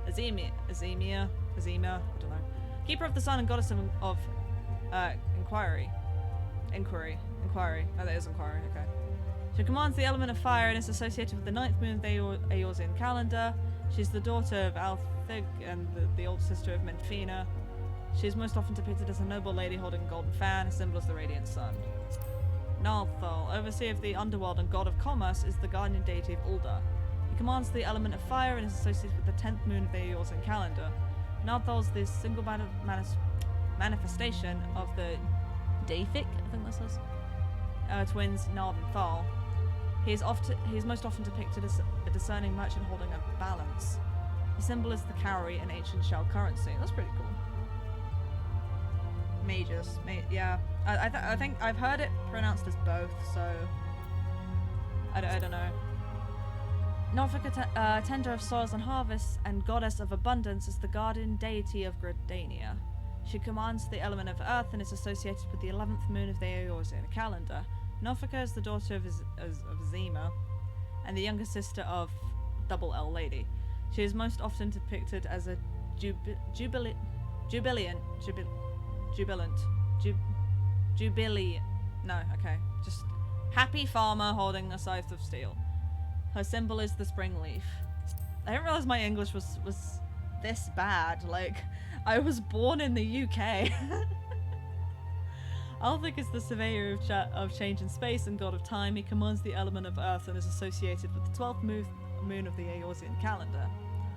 Azemia, I don't know. Keeper of the sun and goddess of inquiry. Oh, that is inquiry. Okay. She commands the element of fire and is associated with the 9th moon of the Eorzean calendar. She's the daughter of Althig and the older sister of Menfina. She is most often depicted as a noble lady holding a golden fan. Her symbol is the radiant sun. Nalthal, overseer of the underworld and god of commerce, is the guardian deity of Ul'dah. He commands the element of fire and is associated with the 10th moon of the Eorzean calendar. Nalthal is the single manifestation of the Deific, I think that says, twins Nard and Thal. He is most often depicted as a discerning merchant holding a balance. His symbol is the cowrie, an ancient shell currency. That's pretty cool. Mages. Yeah. I think I've heard it pronounced as both, so I don't know. Norfolka, tender of soils and harvests and goddess of abundance, is the guardian deity of Gridania. She commands the element of earth and is associated with the 11th moon of the Eorzean calendar. Norfolka is the daughter of Zema and the younger sister of Double L Lady. She is most often depicted as a jubilant. No, okay. Just happy farmer holding a scythe of steel. Her symbol is the spring leaf. I didn't realize my English was this bad. Like, I was born in the UK. Althig is the surveyor of change in space and god of time. He commands the element of earth and is associated with the 12th moon of the Eorzean calendar.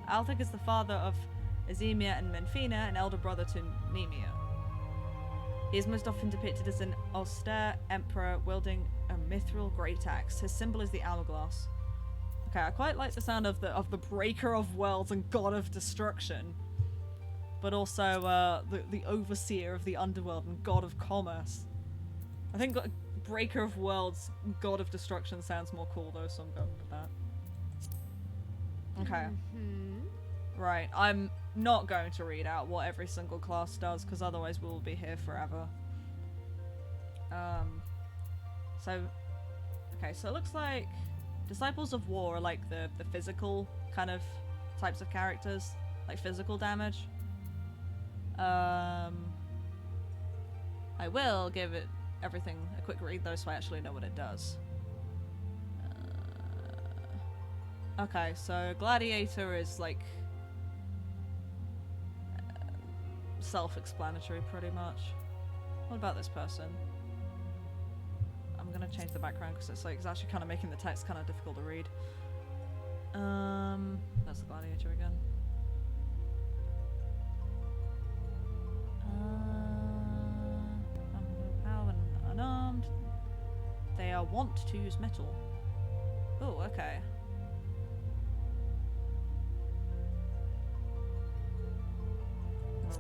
Althig is the father of Azemia and Menfina, an elder brother to Nemea. He is most often depicted as an austere emperor wielding a mithril great axe. His symbol is the hourglass. Okay, I quite like the sound of the breaker of worlds and god of destruction, but also the overseer of the underworld and god of commerce. I think breaker of worlds, god of destruction sounds more cool though, so I'm going with that. Okay. Right, I'm not going to read out what every single class does, because otherwise we'll be here forever. So it looks like Disciples of War are like the physical kind of types of characters, like physical damage. I will give it everything a quick read though, so I actually know what it does. Okay, so Gladiator is like self-explanatory pretty much. What about this person? I'm gonna change the background because it's actually kind of making the text kind of difficult to read. That's the Gladiator again. Power and unarmed. They are wont to use metal. Oh, okay.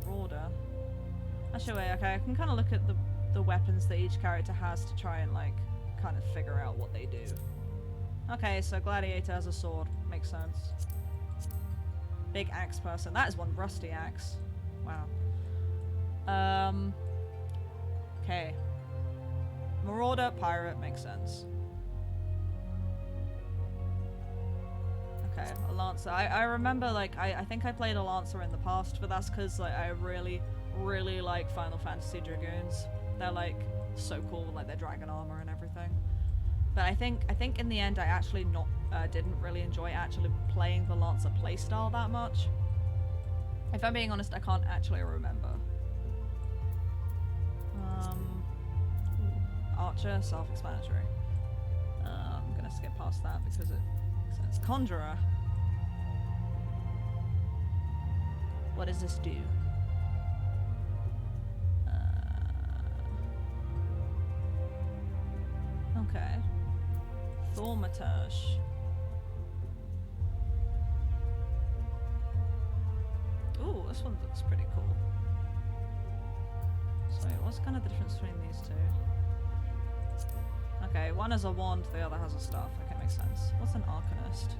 Marauder. Actually, wait, okay, I can kind of look at the weapons that each character has to try and, like, kind of figure out what they do. Okay, so Gladiator has a sword. Makes sense. Big axe person. That is one rusty axe. Wow. Okay. Marauder, pirate, makes sense. Okay, a Lancer. I remember, like, I think I played a Lancer in the past, but that's because, like, I really like Final Fantasy Dragoons. They're, like, so cool, like, their dragon armor and everything. But I think in the end I actually didn't really enjoy actually playing the Lancer playstyle that much. If I'm being honest, I can't actually remember. Archer, self-explanatory. I'm gonna skip past that because it makes sense. Conjurer. What does this do? Okay. Thaumaturge. Ooh, this one looks pretty cool. So, what's kind of the difference between these two? Okay, one has a wand, the other has a staff. Okay, makes sense. What's an arcanist?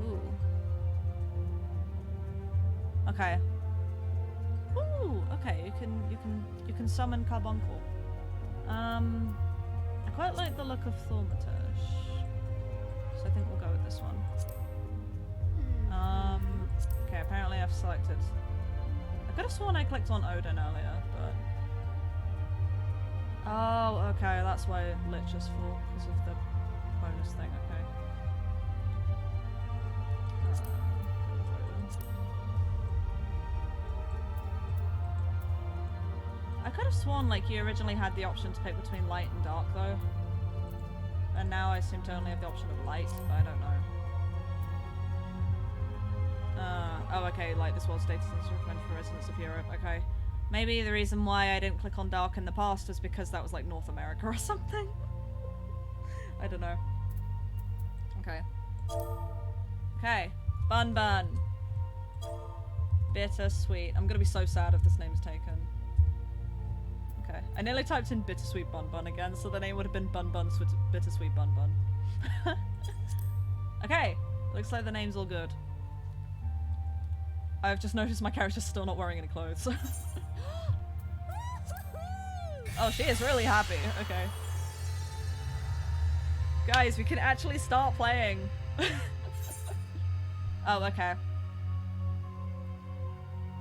Ooh. Okay. Ooh, okay, you can summon Carbuncle. I quite like the look of Thaumaturge. So I think we'll go with this one. Okay, apparently I've selected. I could have sworn I clicked on Odin earlier, but. Oh, okay, that's why Lich is full, because of the bonus thing, okay. I could have sworn like you originally had the option to pick between light and dark though. And now I seem to only have the option of light, but I don't know. Oh okay, like this world's data is recommended for residents of Europe, okay. Maybe the reason why I didn't click on dark in the past is because that was like North America or something. I don't know. Okay. Okay. Bunbun. Bittersweet. I'm gonna be so sad if this name's taken. Okay. I nearly typed in Bittersweet Bunbun again, so the name would have been Bunbun Bittersweet Bunbun. Okay. Looks like the name's all good. I've just noticed my character's still not wearing any clothes. Oh, she is really happy. Okay. Guys, we can actually start playing. Oh, okay.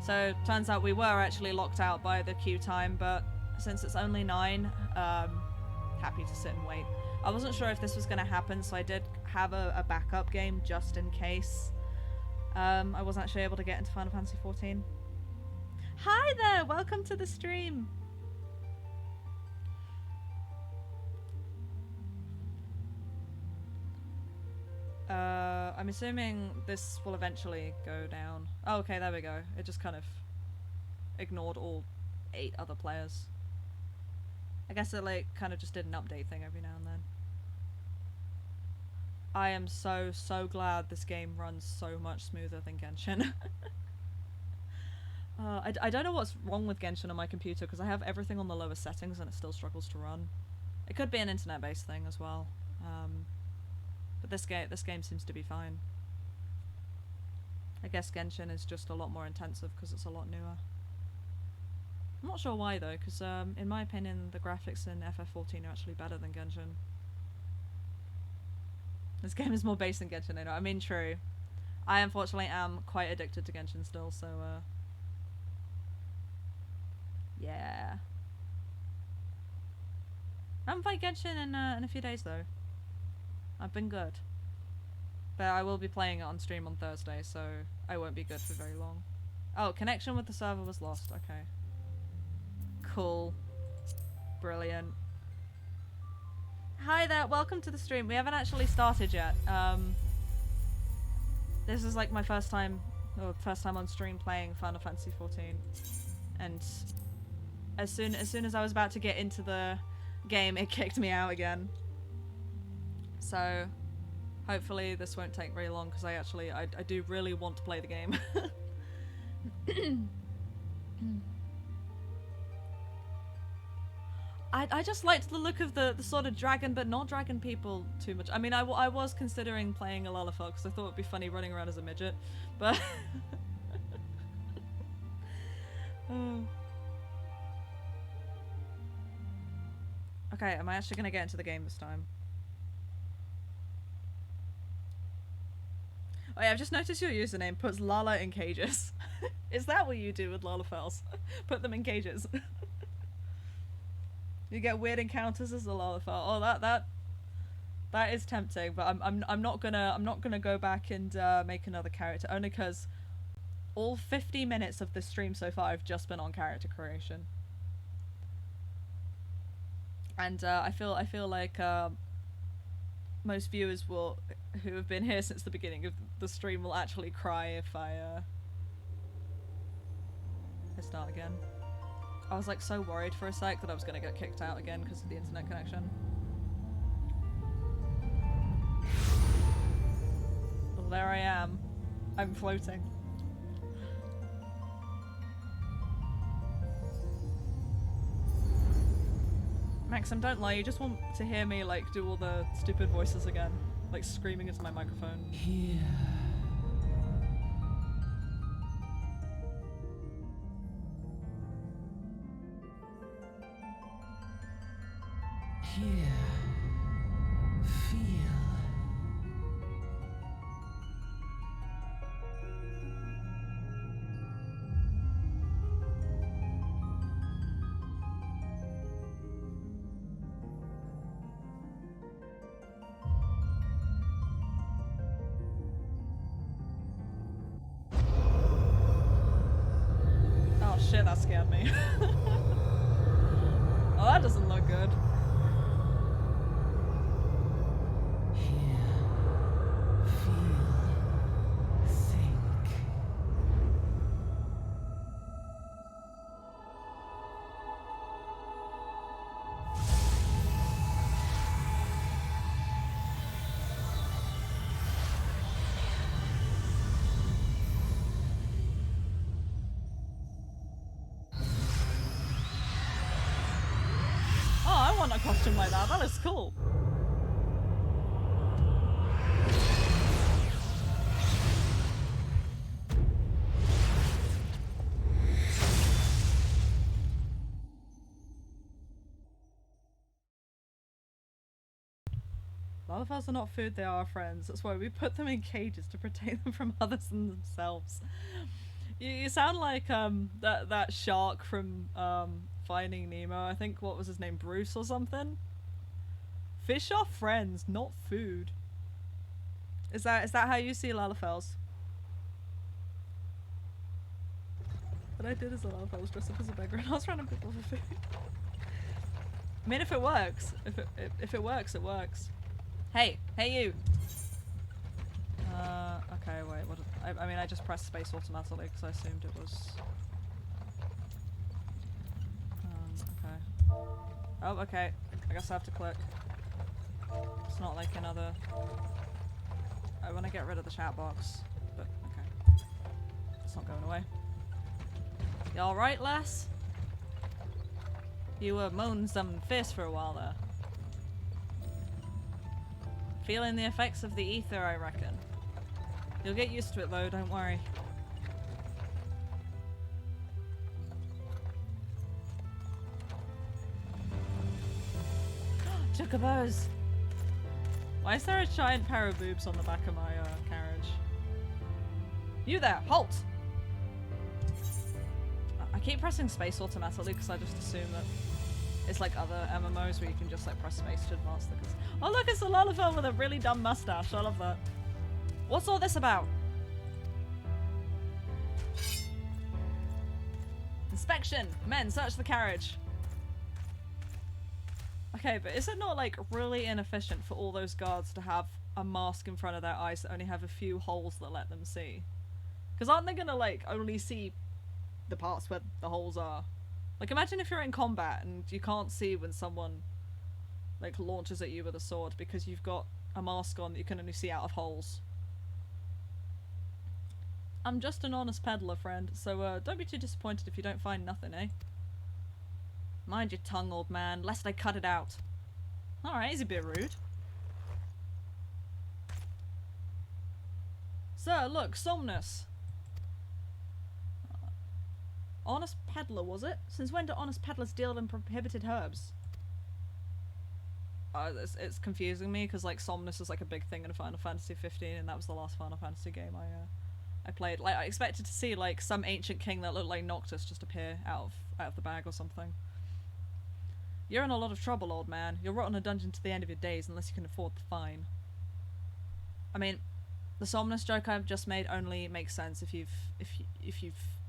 So, turns out we were actually locked out by the queue time, but since it's only 9, happy to sit and wait. I wasn't sure if this was going to happen, so I did have a backup game just in case. I wasn't actually able to get into Final Fantasy XIV. Hi there! Welcome to the stream! I'm assuming this will eventually go down. Oh, okay, there we go. It just kind of ignored all 8 other players. I guess it like kind of just did an update thing every now and then. I am so glad this game runs so much smoother than Genshin. I don't know what's wrong with Genshin on my computer because I have everything on the lowest settings and it still struggles to run. It could be an internet-based thing as well. But this game seems to be fine. I guess Genshin is just a lot more intensive because it's a lot newer. I'm not sure why though, because in my opinion the graphics in FF14 are actually better than Genshin. This game is more based in Genshin, I know. I mean, true. I unfortunately am quite addicted to Genshin still, so yeah. I haven't played Genshin in a few days though. I've been good. But I will be playing it on stream on Thursday, so I won't be good for very long. Oh, connection with the server was lost. Okay. Cool. Brilliant. Hi there, welcome to the stream. We haven't actually started yet. This is like my first time on stream playing Final Fantasy XIV. And as soon as I was about to get into the game, it kicked me out again. So hopefully this won't take very long because I do really want to play the game. I just liked the look of the sort of dragon but not dragon people too much. I mean, I was considering playing a Lalafell because I thought it'd be funny running around as a midget, but Okay, am I actually gonna get into the game this time? Oh yeah, I've just noticed your username puts Lala in cages. Is that what you do with Lalafells? Put them in cages. You get weird encounters as a Lalafell. Oh, that is tempting, but I'm not gonna go back and make another character only because all 50 minutes of this stream so far I've just been on character creation, and I feel like most viewers will, who have been here since the beginning of the stream, will actually cry if I start again. I was like so worried for a sec that I was gonna get kicked out again because of the internet connection. Well, there I am. I'm floating. Maxim, don't lie, you just want to hear me like do all the stupid voices again. Like screaming into my microphone. Here. Here. Feel. Oh shit, that scared me. Oh, that doesn't look good. Here. Feel. Think. Oh, I want a costume like that. That looks cool. Lalafels are not food, they are our friends. That's why we put them in cages to protect them from others and themselves. You sound like that shark from Finding Nemo. I think, what was his name, Bruce or something? Fish are friends, not food. Is that how you see Lalafels? What I did as a Lalafels was dress up as a beggar and I was trying to people for food. I mean, if it works, if it works, it works. Hey you. Okay, wait. What? I mean, I just pressed space automatically because I assumed it was. Okay. Oh, okay. I guess I have to click. It's not like another. I want to get rid of the chat box, but okay. It's not going away. You all right, lass? You were moaning some fierce for a while there. Feeling the effects of the ether, I reckon. You'll get used to it though, don't worry. Chocobos! Why is there a giant pair of boobs on the back of my carriage? You there, halt! I keep pressing space automatically because I just assume that it's like other MMOs where you can just like press space to advance the. Oh look, it's a Lalafell with a really dumb mustache. I love that. What's all this about? Inspection! Men, search the carriage. Okay, but is it not like really inefficient for all those guards to have a mask in front of their eyes that only have a few holes that let them see? Because aren't they gonna like only see the parts where the holes are? Like imagine if you're in combat and you can't see when someone like launches at you with a sword because you've got a mask on that you can only see out of holes. I'm just an honest peddler, friend, so don't be too disappointed if you don't find nothing, eh? Mind your tongue, old man, lest I cut it out. Alright, he's a bit rude. Sir, look, Somnus. Honest peddler, was it? Since when do honest peddlers deal in prohibited herbs? It's confusing me because like Somnus is like a big thing in Final Fantasy 15 and that was the last Final Fantasy game I played. Like I expected to see like some ancient king that looked like Noctis just appear out of the bag or something. You're in a lot of trouble, old man. You'll rot in a dungeon to the end of your days unless you can afford the fine. I mean, the Somnus joke I've just made only makes sense if you've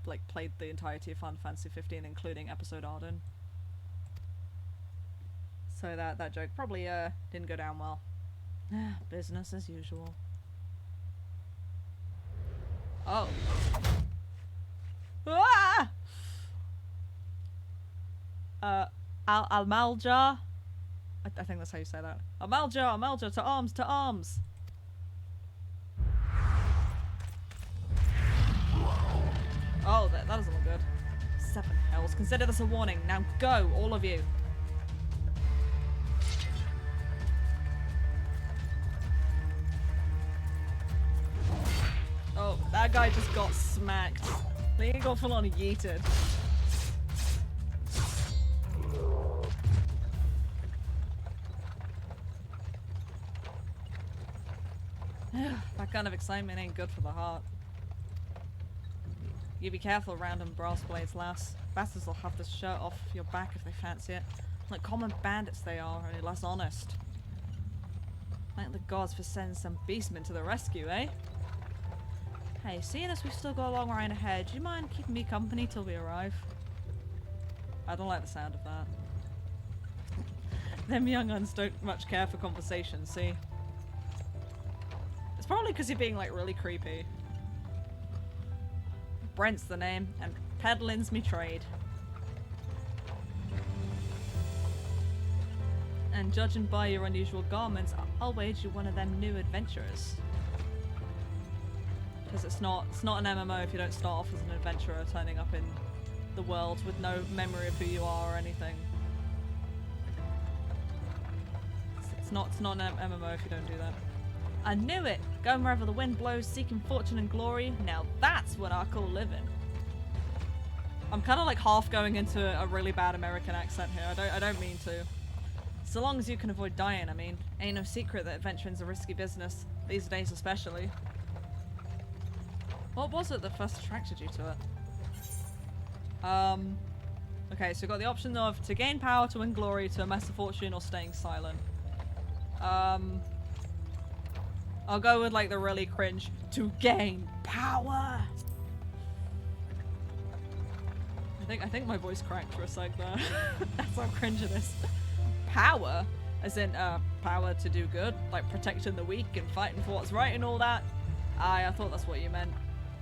like played the entirety of Final Fantasy 15, including episode Arden. So that joke probably didn't go down well. Business as usual. Oh. Ah! Almalja. I think that's how you say that. Almalja, to arms, to arms. Oh, that doesn't look good. 7 hells. Consider this a warning. Now go, all of you. Oh, that guy just got smacked. He got full on yeeted. That kind of excitement ain't good for the heart. You be careful around them brass blades, lass. Bastards will have the shirt off your back if they fancy it. Like common bandits they are, only less honest. Thank the gods for sending some beastmen to the rescue, eh? Hey, seeing as we've still got a long ride ahead, do you mind keeping me company till we arrive? I don't like the sound of that. Them young uns don't much care for conversation, see? It's probably because you're being like really creepy. Brent's the name, and peddling's me trade. And judging by your unusual garments, I'll wager you're one of them new adventurers. Because it's not an MMO if you don't start off as an adventurer turning up in the world with no memory of who you are or anything. It's not an MMO if you don't do that. I knew it! Going wherever the wind blows, seeking fortune and glory. Now that's what I call living. I'm kind of like half going into a really bad American accent here. I don't mean to. So long as you can avoid dying, I mean. Ain't no secret that adventuring's a risky business. These days especially. What was it that first attracted you to it? Okay, so we've got the option of to gain power, to win glory, to amass a fortune, or staying silent. I'll go with like the really cringe to gain power. I think my voice cracked for a sec there. That's how cringe it is. Power, as in power to do good, like protecting the weak and fighting for what's right and all that. I thought that's what you meant.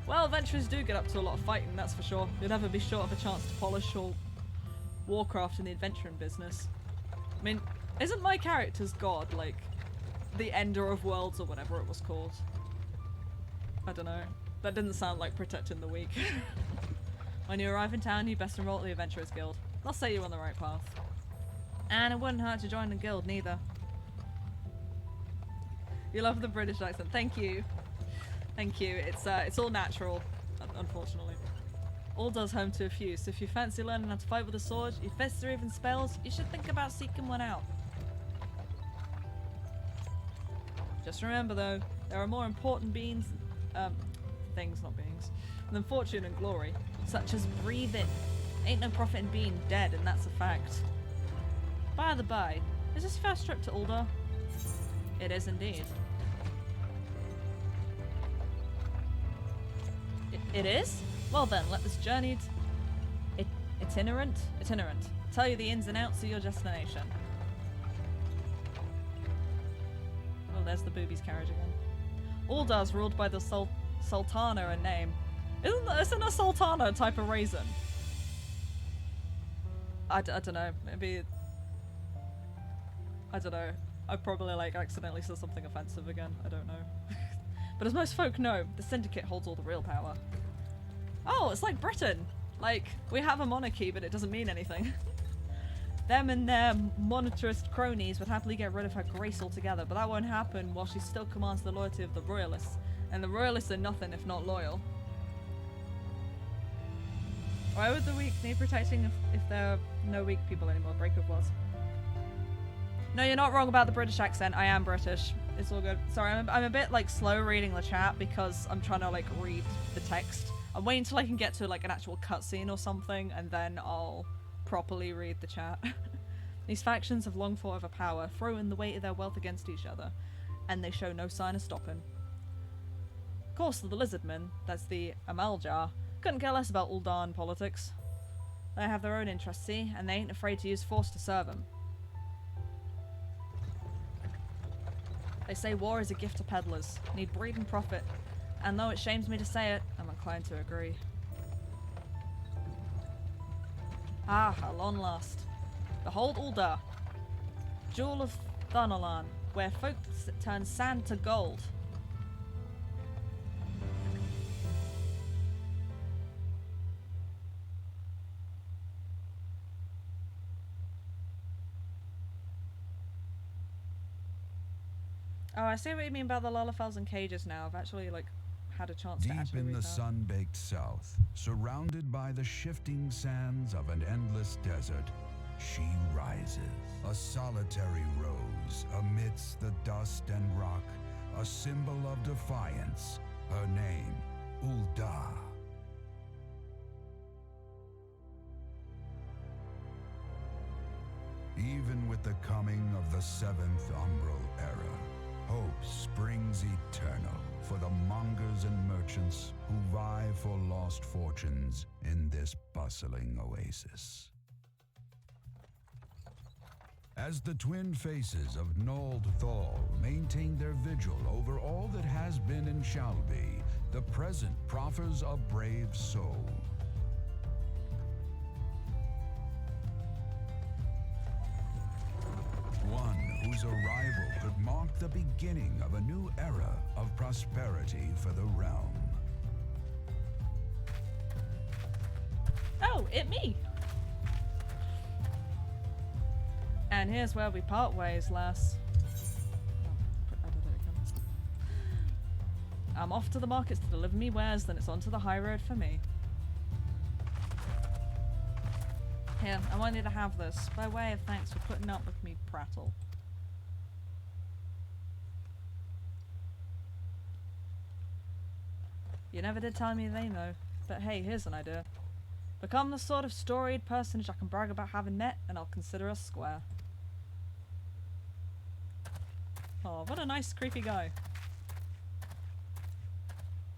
Well, adventurers do get up to a lot of fighting, that's for sure. You'll never be short of a chance to polish or warcraft in the adventuring business. I mean, isn't my character's god like the Ender of Worlds or whatever it was called? I don't know. That didn't sound like protecting the weak. When you arrive in town, you best enroll at the Adventurers Guild. They'll say you're on the right path. And it wouldn't hurt to join the guild, neither. You love the British accent. Thank you. Thank you. It's all natural, unfortunately. Ul'dah's home to a few, so if you fancy learning how to fight with a sword, your fists or even spells, you should think about seeking one out. Just remember though, there are more important things, not beings, than fortune and glory, such as breathing. Ain't no profit in being dead, and that's a fact. By the by, is this your first trip to Ul'dah? It is indeed. It is? Well then, let this journey itinerant tell you the ins and outs of your destination. Well, there's the boobies carriage again. Ul'dah's ruled by the Sultana in name. Isn't a Sultana a type of raisin? I don't know. Maybe... I don't know. I probably like accidentally said something offensive again. I don't know. But as most folk know, the Syndicate holds all the real power. Oh, it's like Britain! Like, we have a monarchy, but it doesn't mean anything. Them and their monetarist cronies would happily get rid of her grace altogether, but that won't happen while she still commands the loyalty of the royalists. And the royalists are nothing if not loyal. Why would the weak need protecting if there are no weak people anymore? Breakup was. No, you're not wrong about the British accent. I am British. It's all good. Sorry, I'm a bit like slow reading the chat because I'm trying to like read the text. I'm waiting till I can get to like an actual cutscene or something, and then I'll properly read the chat. These factions have long fought over power, throwing the weight of their wealth against each other, and they show no sign of stopping. Of course, the Lizardmen, that's the Amalja, couldn't care less about Ul'dah and politics. They have their own interests, see, and they ain't afraid to use force to serve them. They say war is a gift to peddlers. Need breed and profit. And though it shames me to say it, I'm inclined to agree. Ah, at long last. Behold Ul'dah, jewel of Thaumaturge, where folk turn sand to gold. Oh, I see what you mean by the Lullafels and cages now. I've actually, like, had a chance to Deep actually in read the that. sun-baked south, surrounded by the shifting sands of an endless desert, she rises. A solitary rose amidst the dust and rock, a symbol of defiance. Her name, Ul'dah. Even with the coming of the seventh umbral era, hope springs eternal for the mongers and merchants who vie for lost fortunes in this bustling oasis. As the twin faces of Ul'dah maintain their vigil over all that has been and shall be, the present proffers a brave soul. One whose arrival could mark the beginning of a new era of prosperity for the realm. Oh, it me! And here's where we part ways, lass. I'm off to the markets to deliver me wares, then it's on to the high road for me. Here, I want you to have this, by way of thanks for putting up with me prattle. You never did tell me they know, but hey, here's an idea. Become the sort of storied personage I can brag about having met, and I'll consider us square. Oh, what a nice, creepy guy.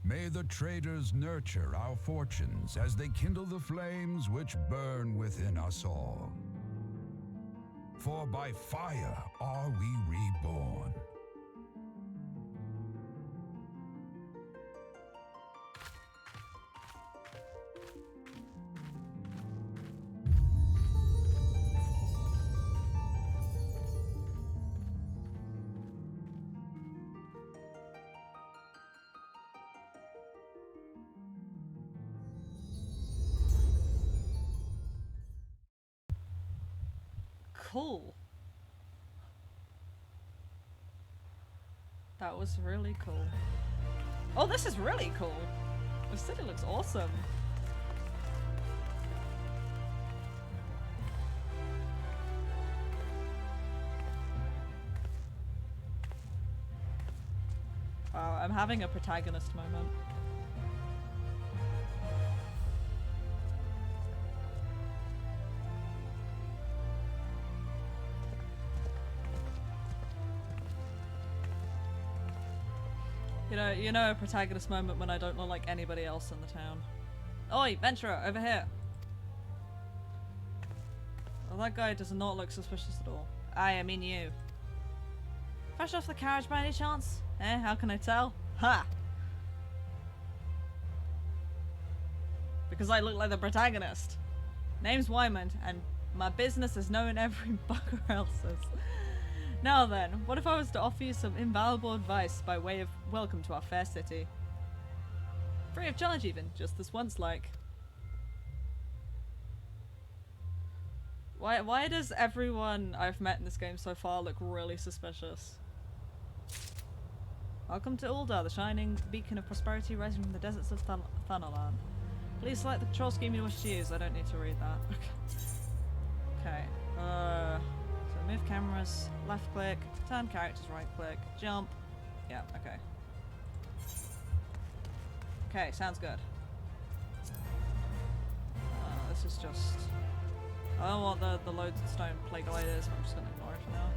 May the traders nurture our fortunes as they kindle the flames which burn within us all. For by fire are we reborn. Cool. That was really cool. Oh, this is really cool. The city looks awesome. Wow, I'm having a protagonist moment. You know a protagonist moment when I don't look like anybody else in the town. Oi, venturer, over here. Well, that guy does not look suspicious at all. I mean you. Fresh off the carriage by any chance? Eh, how can I tell? Ha! Because I look like the protagonist. Name's Wyman, and my business is known every bugger else's. Now then, what if I was to offer you some invaluable advice by way of welcome to our fair city? Free of charge even, just this once like. Why does everyone I've met in this game so far look really suspicious? Welcome to Ul'dah, the shining beacon of prosperity rising from the deserts of Thaumaturge. Please select the control scheme you wish to use. I don't need to read that. Okay. So move cameras, left click, turn characters, right click, jump. Yeah, okay. Okay, sounds good. This is just... I don't want the lodestone plague gliders, I'm just gonna ignore it for now.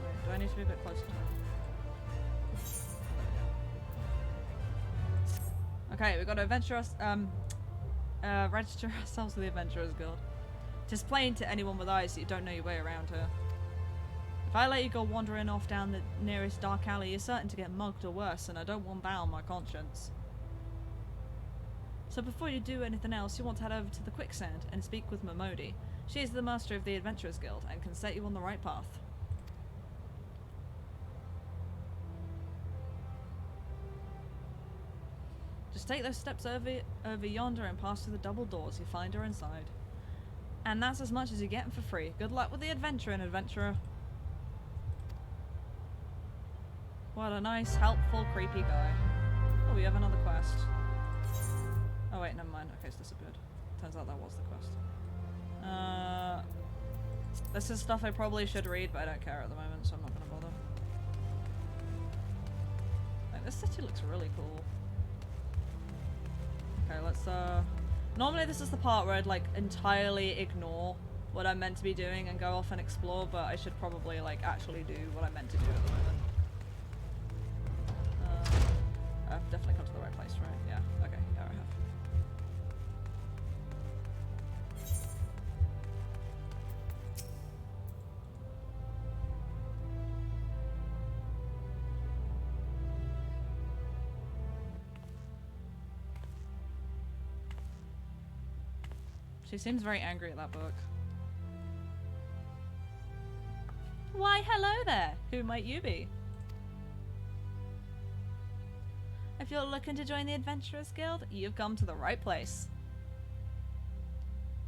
Wait, do I need to be a bit closer to it? Okay, we've got to register ourselves with the Adventurers Guild. 'Tis plain to anyone with eyes that you don't know your way around here. If I let you go wandering off down the nearest dark alley, you're certain to get mugged or worse, and I don't want that on my conscience. So before you do anything else, you want to head over to the quicksand and speak with Momodi. She is the master of the Adventurers Guild and can set you on the right path. Just take those steps over yonder and pass through the double doors. You find her inside. And that's as much as you're getting for free. Good luck with the adventure and adventurer. What a nice, helpful, creepy guy. Oh, we have another quest. Oh wait, never mind. Okay, it's disappeared. Turns out that was the quest. This is stuff I probably should read, but I don't care at the moment, so I'm not gonna bother. Like, this city looks really cool. Okay, let's normally this is the part where I'd like entirely ignore what I'm meant to be doing and go off and explore, but I should probably like actually do what I'm meant to do at the moment. I've definitely come to the right place, right? Yeah, okay, yeah I have. She seems very angry at that book. Why, hello there! Who might you be? If you're looking to join the Adventurers Guild, you've come to the right place.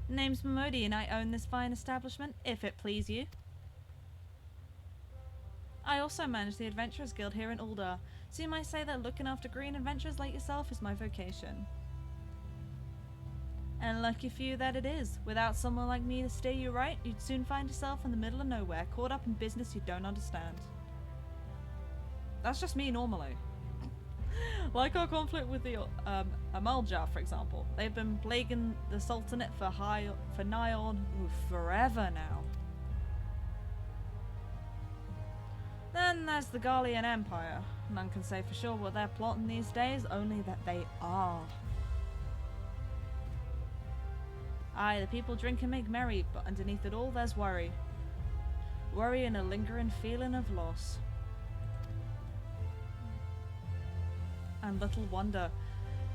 Name's Momodi and I own this fine establishment, if it please you. I also manage the Adventurers Guild here in Ul'dah, so you might say that looking after green adventurers like yourself is my vocation. And lucky for you that it is. Without someone like me to steer you right, you'd soon find yourself in the middle of nowhere, caught up in business you don't understand. That's just me normally. Like our conflict with the Ul'dah, for example. They've been plaguing the Sultanate for nigh on forever now. Then there's the Garlean Empire. None can say for sure what they're plotting these days, only that they are. Aye, the people drink and make merry, but underneath it all there's worry. Worry and a lingering feeling of loss. And little wonder.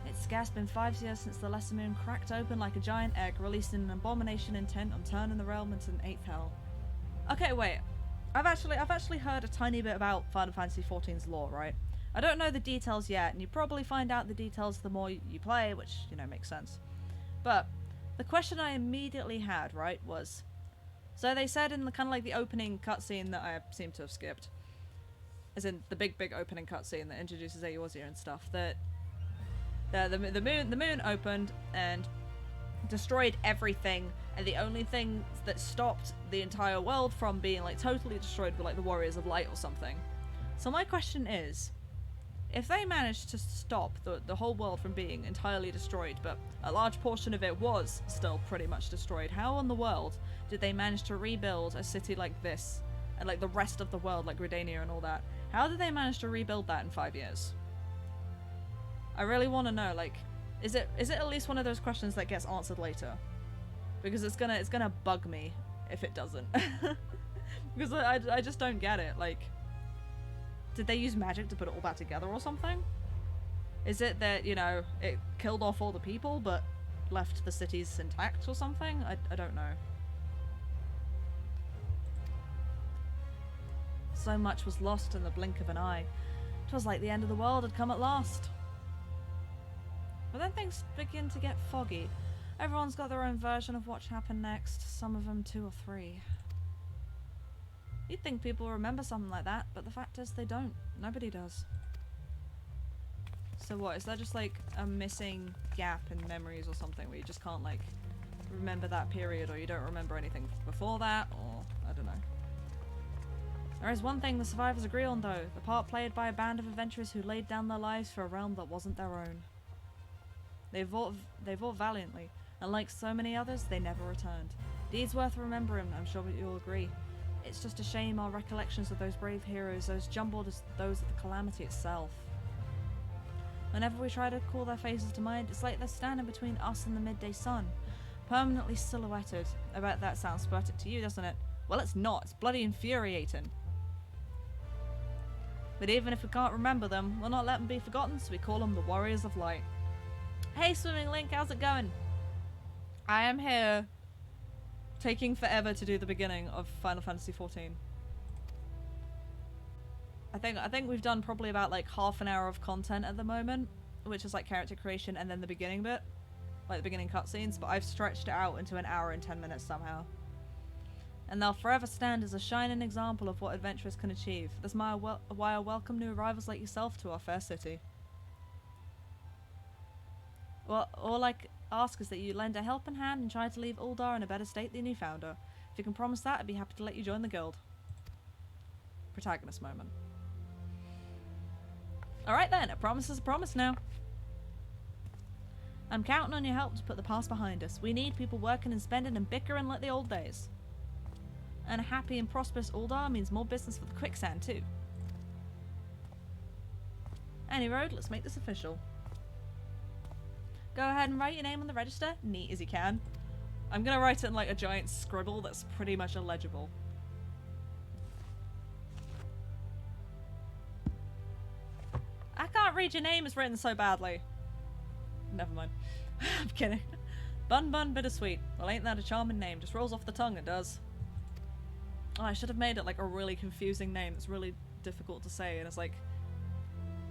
It's scarce been 5 years since the Lesser Moon cracked open like a giant egg, releasing an abomination intent on turning the realm into an 8th hell. Okay, wait. I've actually heard a tiny bit about Final Fantasy XIV's lore, right? I don't know the details yet, and you probably find out the details the more you play, which, you know, makes sense. But the question I immediately had, right, was... So they said in the kind of like the opening cutscene that I seem to have skipped, as in the big opening cutscene that introduces Eorzea and stuff, that the moon opened and destroyed everything, and the only thing that stopped the entire world from being like totally destroyed were like the Warriors of Light or something. So my question is, if they managed to stop the whole world from being entirely destroyed, but a large portion of it was still pretty much destroyed, how in the world did they manage to rebuild a city like this, and like the rest of the world, like Redania and all that? How did they manage to rebuild that in 5 years? I really want to know, like, is it at least one of those questions that gets answered later? Because it's gonna bug me if it doesn't. Because I just don't get it, like... Did they use magic to put it all back together or something? Is it that, you know, it killed off all the people but left the cities intact or something? I don't know. So much was lost in the blink of an eye. 'Twas like the end of the world had come at last. But then things begin to get foggy. Everyone's got their own version of what happened next, some of them 2 or 3. You'd think people remember something like that, but the fact is they don't. Nobody does. So what, is that just like a missing gap in memories or something where you just can't like remember that period, or you don't remember anything before that, or I don't know. There is one thing the survivors agree on though, the part played by a band of adventurers who laid down their lives for a realm that wasn't their own. They fought valiantly, and like so many others, they never returned. Deeds worth remembering, I'm sure you'll agree. It's just a shame our recollections of those brave heroes are as jumbled as those of the calamity itself. Whenever we try to call their faces to mind, it's like they're standing between us and the midday sun. Permanently silhouetted. I bet that sounds poetic to you, doesn't it? Well, it's not. It's bloody infuriating. But even if we can't remember them, we'll not let them be forgotten, so we call them the Warriors of Light. Hey, Swimming Link, how's it going? I am here, taking forever to do the beginning of Final Fantasy XIV. I think we've done probably about like half an hour of content at the moment, which is like character creation and then the beginning bit, like the beginning cutscenes, but I've stretched it out into an hour and 10 minutes somehow. And they'll forever stand as a shining example of what adventurers can achieve. That's why I welcome new arrivals like yourself to our fair city. Well, all I ask is that you lend a helping hand and try to leave Ul'dah in a better state than you found her. If you can promise that, I'd be happy to let you join the guild. Protagonist moment. Alright then, a promise is a promise now. I'm counting on your help to put the past behind us. We need people working and spending and bickering like the old days. And a happy and prosperous Ul'dah means more business for the quicksand too. Any road, let's make this official. Go ahead and write your name on the register, neat as you can. I'm gonna write it in like a giant scribble that's pretty much illegible. I can't read your name, it's written so badly. Never mind. I'm kidding. Bunbun Bittersweet. Well, ain't that a charming name? Just rolls off the tongue, it does. Oh, I should have made it like a really confusing name that's really difficult to say, and it's like,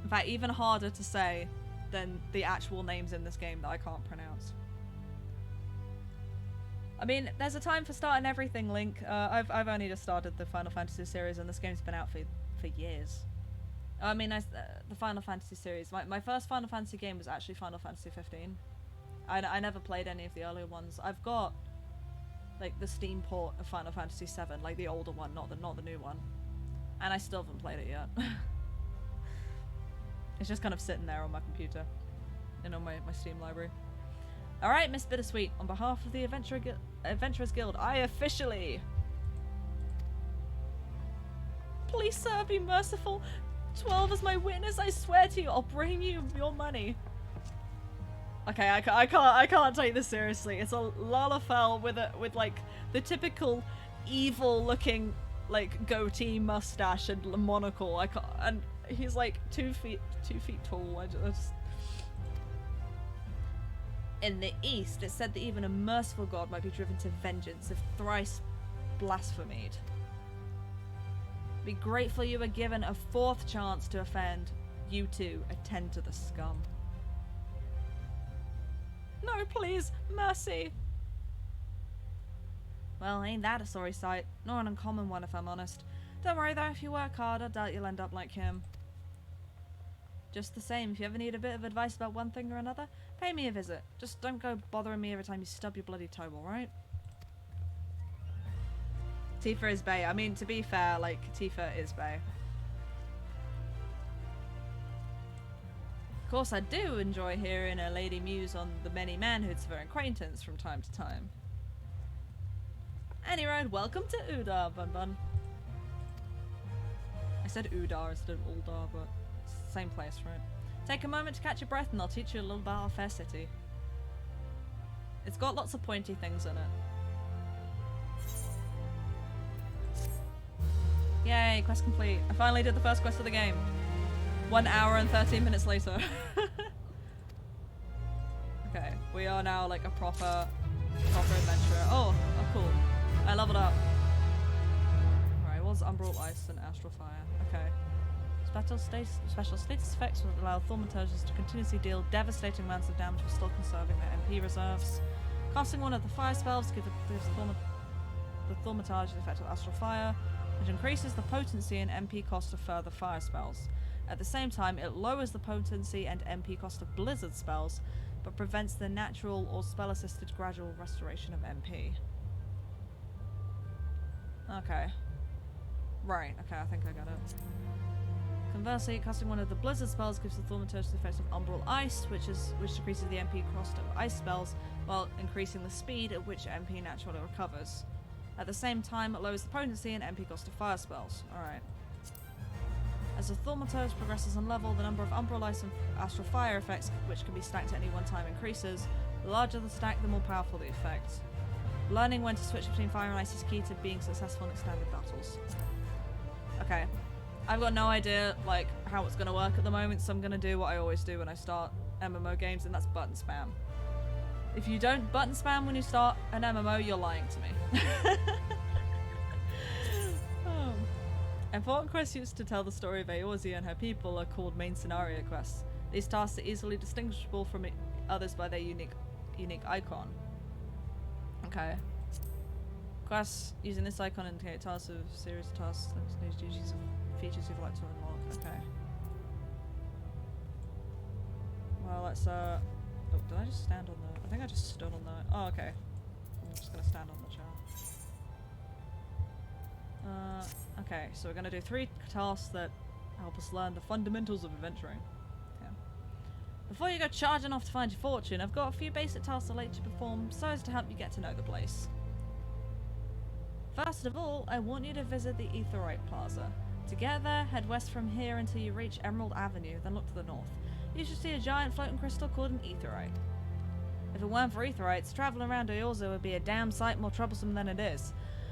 in fact, even harder to say than the actual names in this game that I can't pronounce. I mean, there's a time for starting everything, Link. I've only just started the Final Fantasy series, and this game's been out for years. I mean, the Final Fantasy series. My first Final Fantasy game was actually Final Fantasy 15. I never played any of the earlier ones. I've got like the Steam port of Final Fantasy 7, like the older one, not the new one, and I still haven't played it yet. It's just kind of sitting there on my computer, and on my Steam library. All right, Miss Bittersweet, on behalf of the Adventurers Guild, I officially. Please, sir, be merciful. 12 as my witness, I swear to you, I'll bring you your money. Okay, I can't take this seriously. It's a Lalafell with like the typical evil-looking like goatee mustache and monocle. And he's like 2 feet tall. I just. In the east, it said that even a merciful god might be driven to vengeance if thrice blasphemed. Be grateful you were given a 4th chance to offend. You too, attend to the scum. No, please, mercy. Well, ain't that a sorry sight? Nor an uncommon one, if I'm honest. Don't worry though, if you work hard, I doubt you'll end up like him. Just the same, if you ever need a bit of advice about one thing or another, pay me a visit. Just don't go bothering me every time you stub your bloody toe, alright? Tifa is bae. I mean, to be fair, like, Tifa is bae. Of course, I do enjoy hearing a lady muse on the many manhoods of her acquaintance from time to time. Anyway, welcome to Ul'dah, Bunbun. I said Ul'dah instead of Ul'dah, but it's the same place, right? Take a moment to catch your breath and I'll teach you a little about our fair city. It's got lots of pointy things in it. Yay, quest complete. I finally did the first quest of the game. 1 hour and 13 minutes later. Okay, we are now like a proper adventurer. Oh, cool. I leveled up. Alright, what's Umbral Ice and Astral Fire? Okay. Special status effects will allow thaumaturges to continuously deal devastating amounts of damage while still conserving their MP reserves. Casting one of the fire spells gives the thaumaturge the effect of Astral Fire, which increases the potency and MP cost of further fire spells. At the same time, it lowers the potency and MP cost of blizzard spells, but prevents the natural or spell-assisted gradual restoration of MP. Okay. Right, okay, I think I got it. Conversely, casting one of the blizzard spells gives the thaumaturge the effect of Umbral Ice, which decreases the MP cost of ice spells, while increasing the speed at which MP naturally recovers. At the same time, it lowers the potency and MP cost of fire spells. Alright. As the thaumaturge progresses on level, the number of umbral ice and astral fire effects which can be stacked at any one time increases. The larger the stack, the more powerful the effect. Learning when to switch between fire and ice is key to being successful in extended battles. Okay. I've got no idea like how it's gonna work at the moment, so I'm gonna do what I always do when I start MMO games, and that's button spam. If you don't button spam when you start an MMO, you're lying to me. Oh. Important quests used to tell the story of Eorzea and her people are called main scenario quests. These tasks are easily distinguishable from others by their unique icon. Okay. Quests using this icon indicate tasks of series of tasks, news, duties, and features you'd like to unlock. Okay. Well, let's oh, did I just stand on the? I think I just stood on the. Oh, okay. I'm just gonna stand on the chair. Okay, so we're gonna do 3 tasks that help us learn the fundamentals of adventuring. Yeah. Before you go charging off to find your fortune, I've got a few basic tasks I'd like you to perform so as to help you get to know the place. First of all, I want you to visit the Aetherite Plaza. To get there, head west from here until you reach Emerald Avenue, then look to the north. You should see a giant floating crystal called an Aetherite. If it weren't for Aetherites, traveling around Eorzea would be a damn sight more troublesome than it is.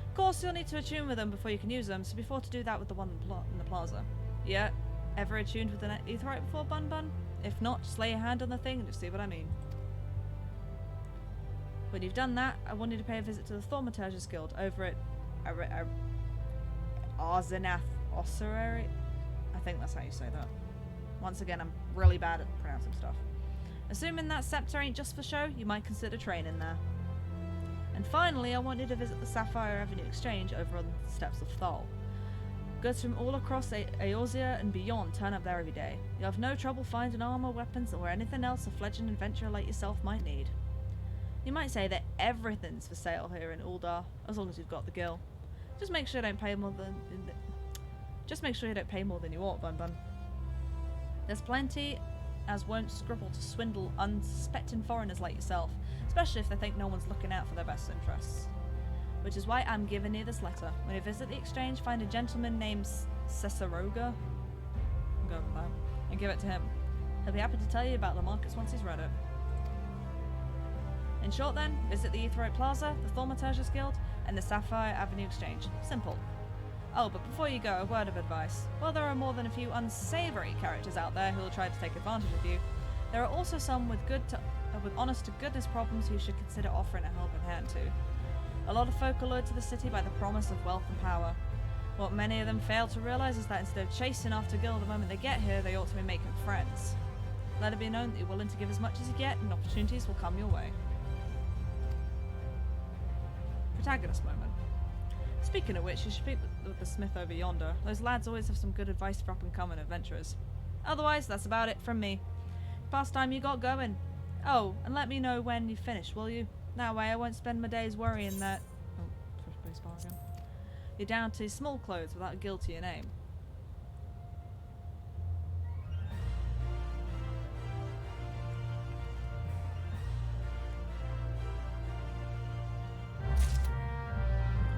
Of course, you'll need to attune with them before you can use them, so be sure to do that with the one in the plaza. Yeah, ever attuned with an Aetherite before, Bunbun? If not, just lay your hand on the thing and you'll see what I mean. When you've done that, I want you to pay a visit to the Thaumaturge's Guild over at Arzenath Ossuary. I think that's how you say that. Once again, I'm really bad at pronouncing stuff. Assuming that scepter ain't just for show, you might consider training there. And finally, I want you to visit the Sapphire Avenue Exchange over on the steps of Thal. Goods from all across Eorzea and beyond turn up there every day. You'll have no trouble finding armor, weapons, or anything else a fledgling adventurer like yourself might need. You might say that everything's for sale here in Ul'dah, as long as you've got the gil. Just make sure you don't pay more than you ought, Bunbun. There's plenty as won't scruple to swindle unsuspecting foreigners like yourself, especially if they think no one's looking out for their best interests. Which is why I'm giving you this letter. When you visit the exchange, find a gentleman named Cesaroga, I'm going with that, and give it to him. He'll be happy to tell you about the markets once he's read it. In short then, visit the Aetherite Plaza, the Thaumaturge's Guild, and the Sapphire Avenue Exchange. Simple. Oh, but before you go, a word of advice. While there are more than a few unsavory characters out there who will try to take advantage of you, there are also some with honest-to-goodness problems who you should consider offering a helping hand to. A lot of folk are lured to the city by the promise of wealth and power. What many of them fail to realise is that instead of chasing after gil the moment they get here, they ought to be making friends. Let it be known that you're willing to give as much as you get, and opportunities will come your way. Protagonist moment. Speaking of which, you should speak with the smith over yonder. Those lads always have some good advice for up-and-coming adventurers. Otherwise, that's about it from me. Past time you got going. Oh, and let me know when you finish, will you? That way I won't spend my days worrying that... Oh, push spacebar again. You're down to small clothes without a guild to your name.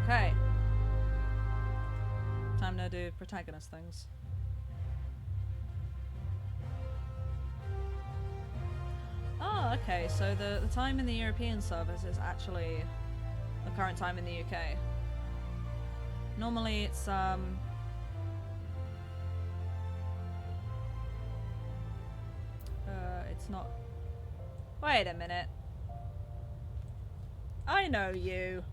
Okay. Time to do protagonist things. Oh, okay, so the time in the European servers is actually the current time in the UK. Normally it's not... Wait a minute. I know you.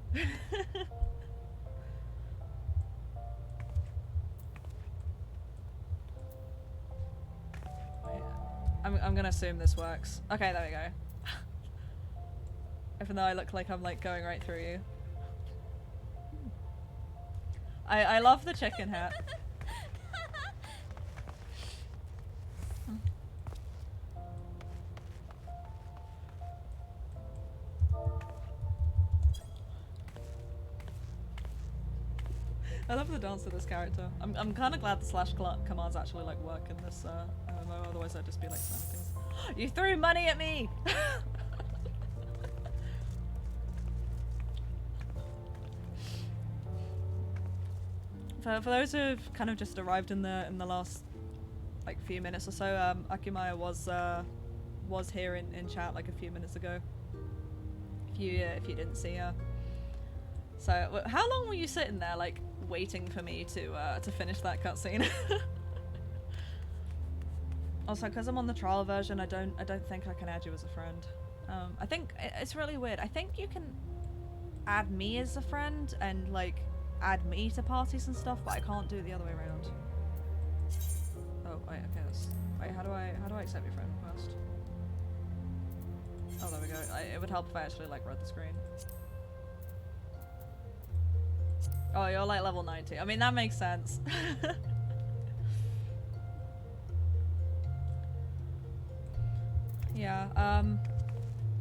I'm gonna assume this works. Okay, there we go. Even though I look like I'm like going right through you. I love the chicken hat. I love the dance of this character. I'm kind of glad the slash commands actually like work in this MMO, otherwise I'd just be like spamming things. You threw money at me! For those who've kind of just arrived in the last like few minutes or so. Akimaya was here in chat like a few minutes ago. If you didn't see her. So how long were you sitting there like waiting for me to finish that cutscene? Also, because I'm on the trial version, I don't think I can add you as a friend. I think it's really weird. I think you can add me as a friend and like add me to parties and stuff, but I can't do it the other way around. Oh wait, okay. Wait, how do I accept your friend request? Oh, there we go. It would help if I actually like read the screen. Oh, you're like level 90. I mean, that makes sense. Yeah, I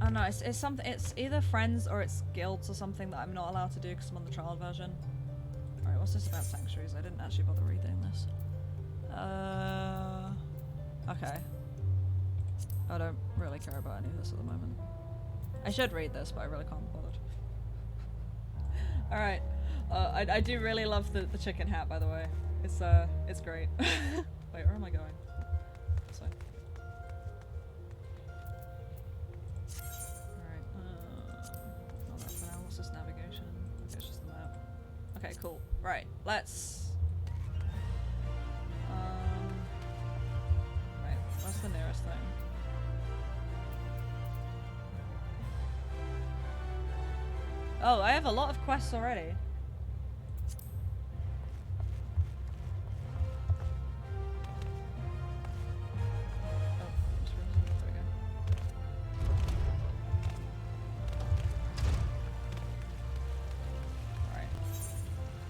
don't know, it's something, it's either friends or it's guilds or something that I'm not allowed to do because I'm on the trial version. Alright, what's this about sanctuaries? I didn't actually bother reading this. Okay. I don't really care about any of this at the moment. I should read this, but I really can't be bothered. Alright, I do really love the chicken hat, by the way. It's great. Wait, where am I going? This way. What's this navigation? Okay, it's just the map. Okay, cool. Right, let's... Right, what's the nearest thing? Oh, I have a lot of quests already.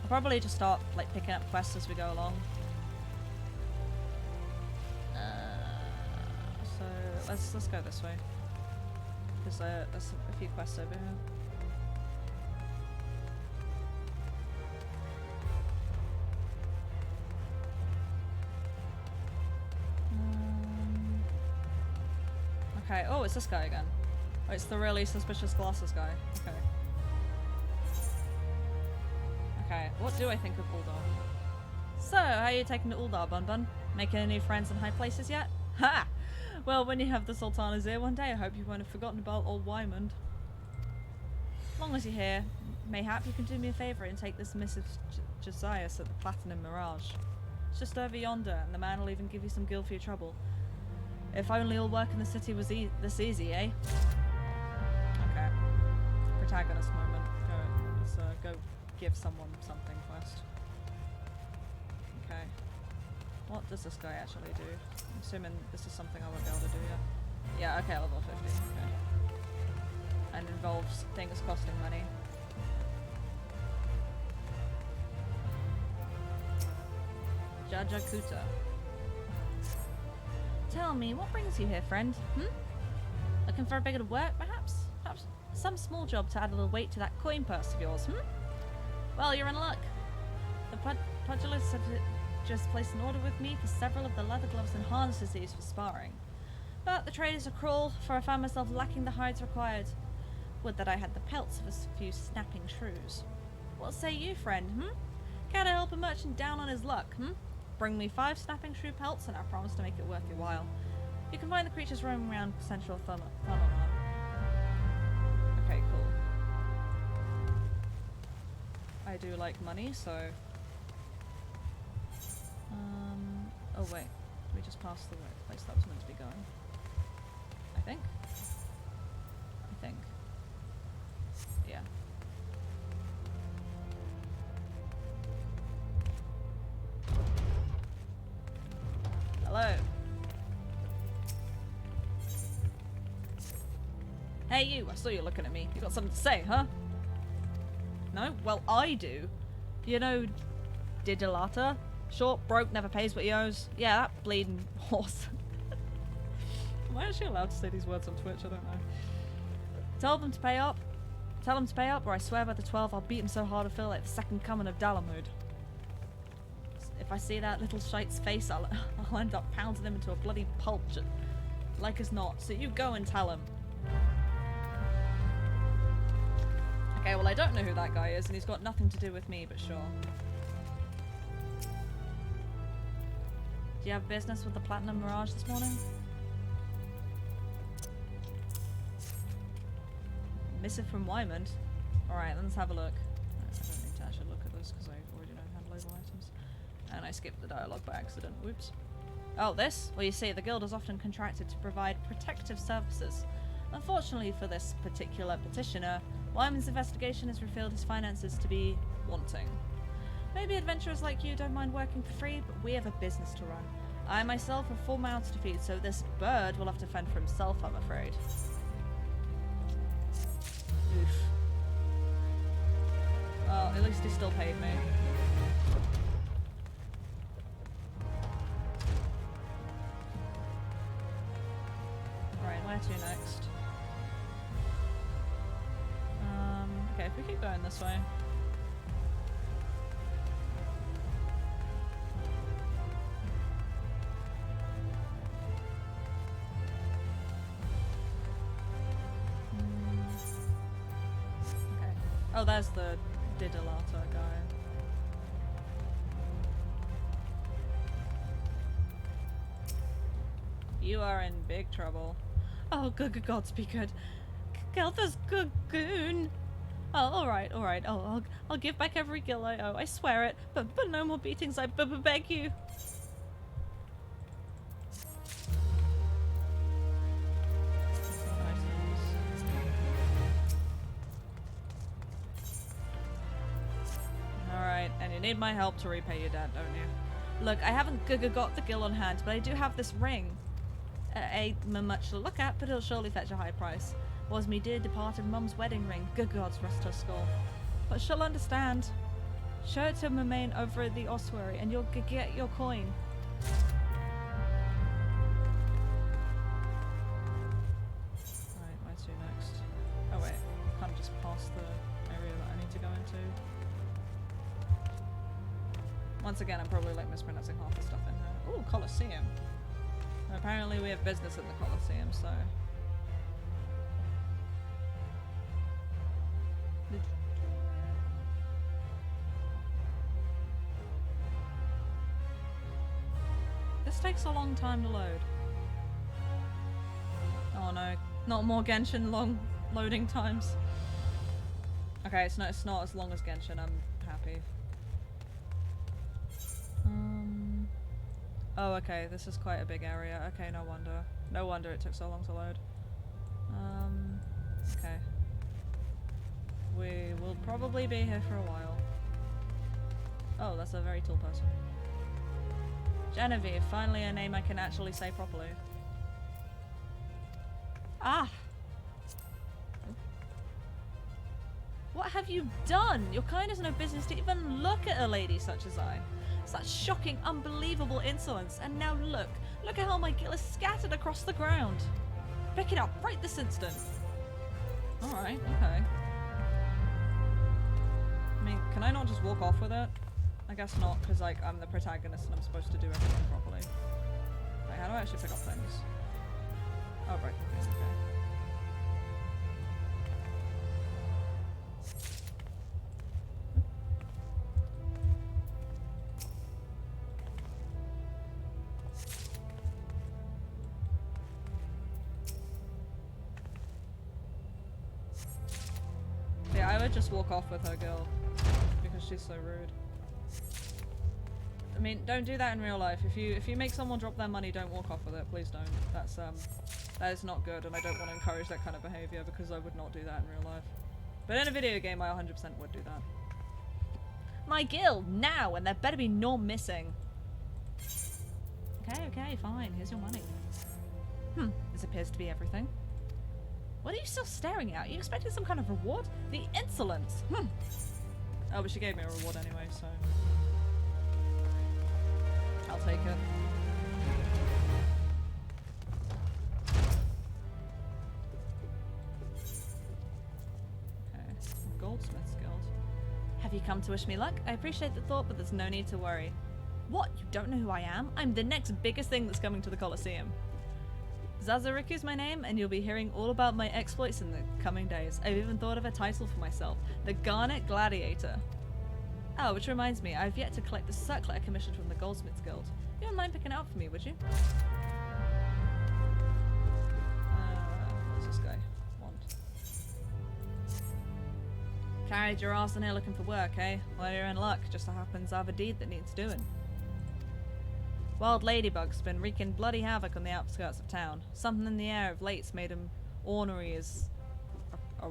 I'll probably just start like picking up quests as we go along. So let's go this way. Because there's a few quests over here. Okay. Oh, it's this guy again. Oh, it's the really suspicious glasses guy. Okay. Okay, what do I think of Ul'dah? So, how are you taking to Ul'dah, Bunbun? Making any friends in high places yet? Ha! Well, when you have the Sultana's ear one day, I hope you won't have forgotten about old Wymond. As long as you're here, mayhap you can do me a favour and take this missive Josias at the Platinum Mirage. It's just over yonder, and the man will even give you some gil for your trouble. If only all work in the city was this easy, eh? Okay. Protagonist moment. Let's go give someone something first. Okay. What does this guy actually do? I'm assuming this is something I won't be able to do yet. Yeah, okay, level 50. Okay. And involves things costing money. Jajakuta. Tell me, what brings you here, friend? Looking for a bit of work, perhaps? Perhaps some small job to add a little weight to that coin purse of yours, Well, you're in luck. The pugilists have just placed an order with me for several of the leather gloves and harnesses they use for sparring. But the traders are cruel, for I found myself lacking the hides required. Would that I had the pelts of a few snapping shrews. What say you, friend, Can I help a merchant down on his luck, Bring me 5 snapping shrew pelts and I promise to make it worth your while. You can find the creatures roaming around Central Thaumaturge. Okay, cool. I do like money, so... oh wait, we just passed the place that was meant to be going. I think? Yeah. Hello. Hey you, I saw you looking at me. You got something to say, huh? No? Well, I do. You know Digilata? Short, broke, never pays what he owes. Yeah, that bleeding horse. Am I actually allowed to say these words on Twitch? I don't know. Tell them to pay up. Tell them to pay up, or I swear by the 12 I'll beat him so hard I feel like the second coming of Dalamud. If I see that little shite's face, I'll end up pounding him into a bloody pulp, like as not. So you go and tell him. Okay, well I don't know who that guy is, and he's got nothing to do with me, but sure. Do you have business with the Platinum Mirage this morning? Missive from Wymond. Alright, let's have a look. I don't need to actually look at this because I already know how to label items. And I skipped the dialogue by accident. Whoops. Oh, this? Well, you see, the guild is often contracted to provide protective services. Unfortunately for this particular petitioner, Wymond's investigation has revealed his finances to be wanting. Maybe adventurers like you don't mind working for free, but we have a business to run. I myself have 4 mouths to feed, so this bird will have to fend for himself, I'm afraid. Oof. Well, at least he still paid me. Alright, where to next? Okay, if we keep going this way. Okay. Oh, there's the Didalata guy. You are in big trouble. Oh, good gods be good. Geltha's good goon. Oh, alright. I'll give back every gil I owe. I swear it. But no more beatings, I beg you. Alright, and you need my help to repay your debt, don't you? Look, I haven't got the gil on hand, but I do have this ring. Ain't much to look at, but it'll surely fetch a high price. Was me dear departed mum's wedding ring. Good gods rest her skull. But she'll understand. Show it to Mermain over at the ossuary and you'll get your coin. Right, where to next? Oh wait, kind of just past the area that I need to go into. Once again, I'm probably like mispronouncing half the stuff in here. Ooh, Colosseum. Apparently we have business at the Colosseum, so... This takes a long time to load. Oh no, not more Genshin long loading times. Okay, it's not as long as Genshin, I'm happy. Oh, okay, this is quite a big area. Okay, no wonder. No wonder it took so long to load. Okay. We will probably be here for a while. Oh, that's a very tall person. Genevieve, finally a name I can actually say properly. Ah! What have you done? Your kind has no business to even look at a lady such as I. Such shocking, unbelievable insolence. And now look at how my gil is scattered across the ground. Pick it up right this instant. Alright, okay. I mean, can I not just walk off with it? I guess not, because like I'm the protagonist and I'm supposed to do everything properly. Wait, how do I actually pick up things? Oh, right, okay. Yeah, I would just walk off with her girl because she's so rude. I mean, don't do that in real life. If you make someone drop their money, don't walk off with it. Please don't. That is not good, and I don't want to encourage that kind of behavior because I would not do that in real life. But in a video game, I 100% would do that. My gil now, and there better be no missing. Okay, fine. Here's your money. This appears to be everything. What are you still staring at? Are you expecting some kind of reward? The insolence! Oh, but she gave me a reward anyway, so... I'll take it. Okay. Goldsmith's Guild. Have you come to wish me luck? I appreciate the thought, but there's no need to worry. What? You don't know who I am? I'm the next biggest thing that's coming to the Colosseum. Zazariku's my name, and you'll be hearing all about my exploits in the coming days. I've even thought of a title for myself, the Garnet Gladiator. Oh, which reminds me, I've yet to collect the circlet I commissioned from the Goldsmiths Guild. You wouldn't mind picking it up for me, would you? What's this guy want? Carried your ass in here looking for work, eh? Well, you're in luck. Just so happens I have a deed that needs doing. Wild ladybug's been wreaking bloody havoc on the outskirts of town. Something in the air of late's made him ornery as a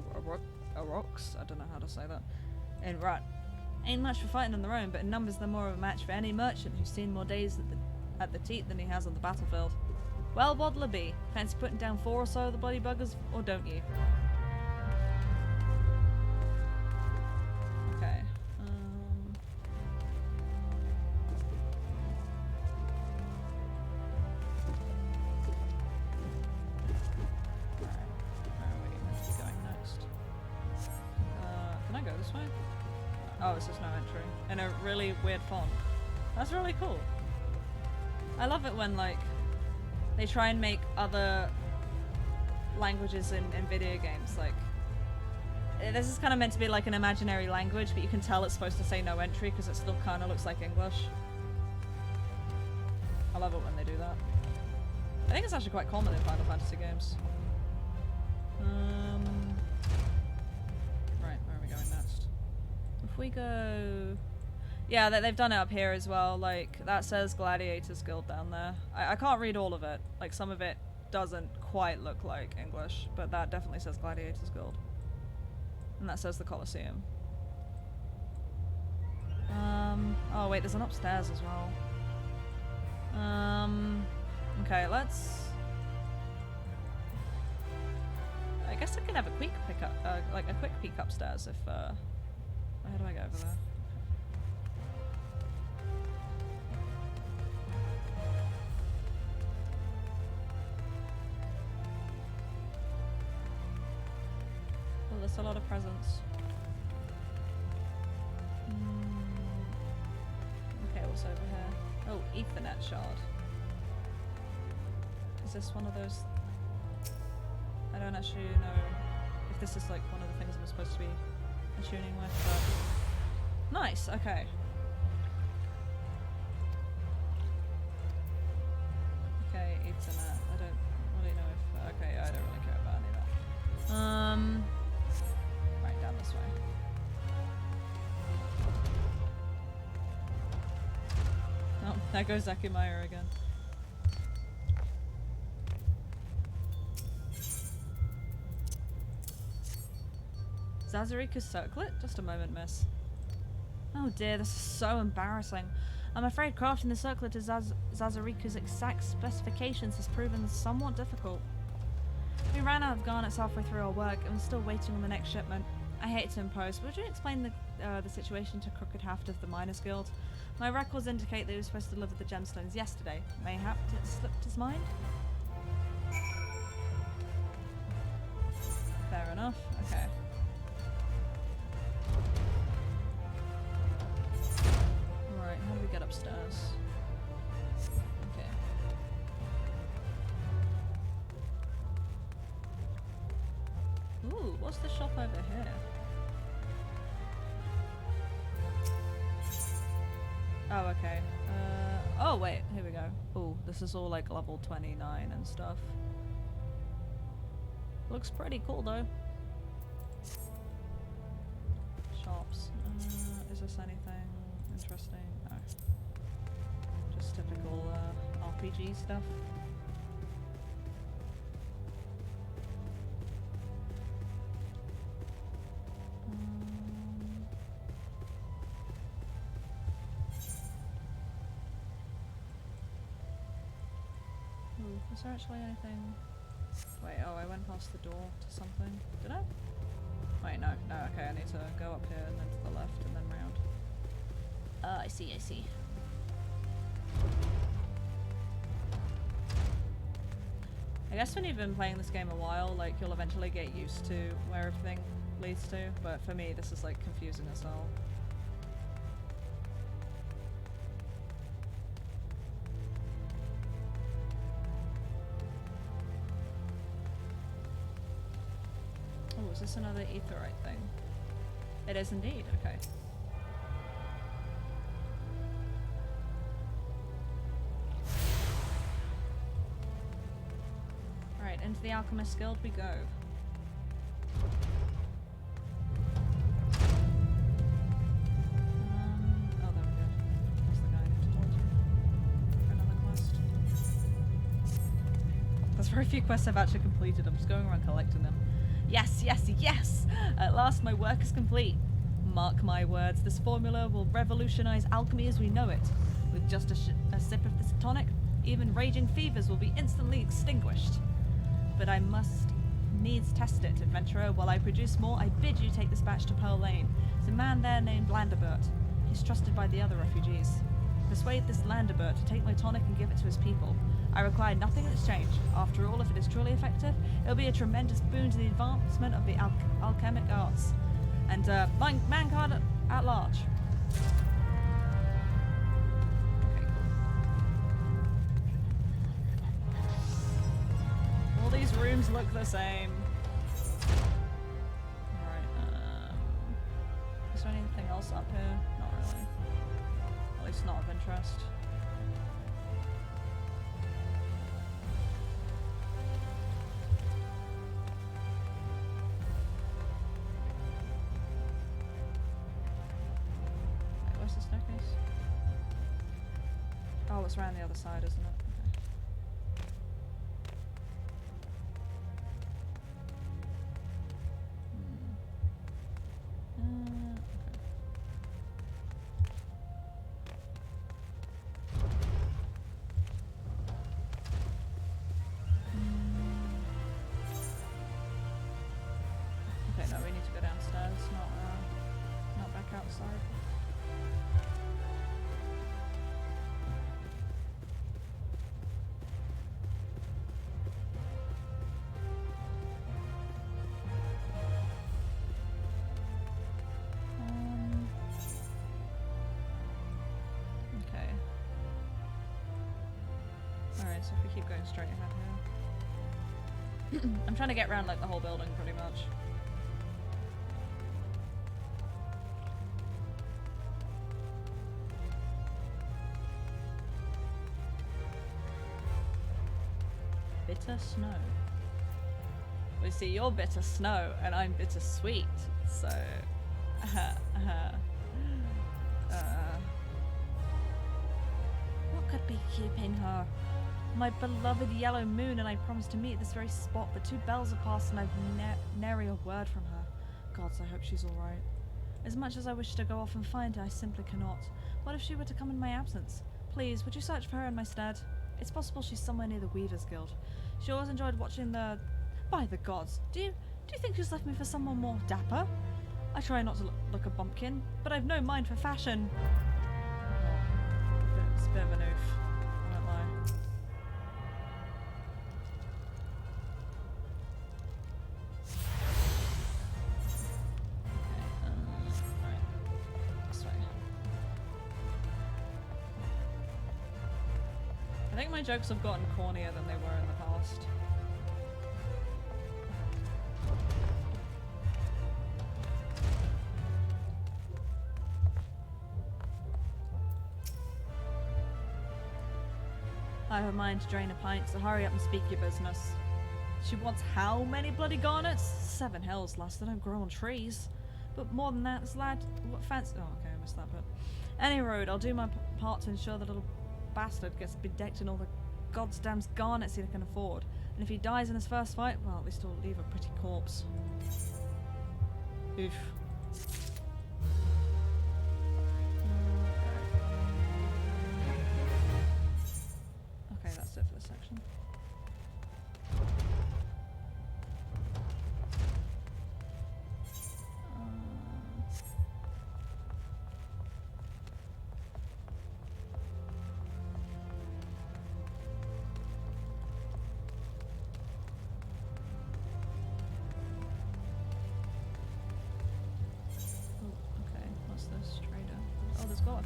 rocks? I don't know how to say that. In rut. Ain't much for fighting on their own, but in numbers they're more of a match for any merchant who's seen more days at the teat than he has on the battlefield. Well, what'll it be? Fancy putting down 4 or so of the bloody buggers, or don't you? Okay. Alright. Where are we meant to be going next? Can I go this way? Oh, it's just no entry. In a really weird font. That's really cool. I love it when, like, they try and make other languages in video games. Like, this is kind of meant to be like an imaginary language, but you can tell it's supposed to say no entry because it still kind of looks like English. I love it when they do that. I think it's actually quite common in Final Fantasy games. Right, where are we going next? If we go... Yeah, they've done it up here as well. Like, that says Gladiators Guild down there. I can't read all of it. Like, some of it doesn't quite look like English, but that definitely says Gladiators Guild. And that says the Colosseum. Oh wait, there's an upstairs as well. Okay, let's... I guess I can have a quick pick up, like a quick peek upstairs if, how do I go over there? Oh, there's a lot of presents. Okay, what's over here? Oh, Ethernet shard. Is this one of those? I don't actually know if this is like one of the things I'm supposed to be attuning with, but... Nice, okay. Okay, Ethernet. I don't really know if... Okay, I don't really care about any of that. Right, down this way. Oh, there goes Akimaya again. Zazarika's circlet? Just a moment, miss. Oh dear, this is so embarrassing. I'm afraid crafting the circlet to Zazarika's exact specifications has proven somewhat difficult. We ran out of garnets halfway through our work and we're still waiting on the next shipment. I hate to impose, but would you explain the situation to Crooked Haft of the Miners Guild? My records indicate that he was supposed to deliver the gemstones yesterday. Mayhap it slipped his mind? Fair enough. Okay. Right, how do we get upstairs? Okay. Ooh, what's the shop over here? Oh, okay. Oh, wait, here we go. Ooh, this is all like level 29 and stuff. Looks pretty cool though. Shops. Is this anything interesting? No. Just typical RPG stuff. Is there actually anything? Wait, oh, I went past the door to something. Did I? Wait, no, okay, I need to go up here and then to the left and then round. I see. I guess when you've been playing this game a while, like, you'll eventually get used to where everything leads to, but for me, this is, like, confusing as hell. Oh, is this another aetherite thing? It is indeed, okay. into the Alchemist Guild we go. Oh, there we go. That's the guy I need to talk to for another quest. There's very few quests I've actually completed. I'm just going around collecting them. Yes, yes, yes! At last my work is complete. Mark my words, this formula will revolutionize alchemy as we know it. With just a sip of this tonic, even raging fevers will be instantly extinguished. But I must needs test it, adventurer. While I produce more, I bid you take this batch to Pearl Lane. There's a man there named Landebert. He's trusted by the other refugees. Persuade this Landebert to take my tonic and give it to his people. I require nothing in exchange. After all, if it is truly effective, it'll be a tremendous boon to the advancement of the alchemic arts. And mankind at large. Okay, cool. All these rooms look the same. Alright, is there anything else up here? Not really. At least not of interest. Where's the staircase? Oh, it's around the other side, isn't it? Okay, no, we need to go downstairs, not back outside. Okay. Alright, so if we keep going straight ahead here. I'm trying to get around like the whole building pretty much. Bitter snow. We see, you're bitter snow and I'm bitter sweet, so what could be keeping her? My beloved yellow moon, and I promised to meet at this very spot, but 2 bells have passed and I've nary a word from her. Gods, I hope she's alright. As much as I wish to go off and find her, I simply cannot. What if she were to come in my absence? Please, would you search for her in my stead? It's possible she's somewhere near the Weavers Guild. She always enjoyed watching the... By the gods, do you think she's left me for someone more dapper? I try not to look a bumpkin, but I've no mind for fashion. It's a bit of an oof, I won't lie. Alright. This way. I think my jokes have gotten cornier than they were in the past. I have a mind to drain a pint, so hurry up and speak your business. She wants how many bloody garnets? 7 hells, lass, they don't grow on trees. But more than that, this lad... What fancy... Oh, okay, I missed that bit. Any road, I'll do my part to ensure the little bastard gets bedecked in all the goddamn garnets he can afford. And if he dies in his first fight, well, at least he'll leave a pretty corpse. Oof. Okay, that's it for this section.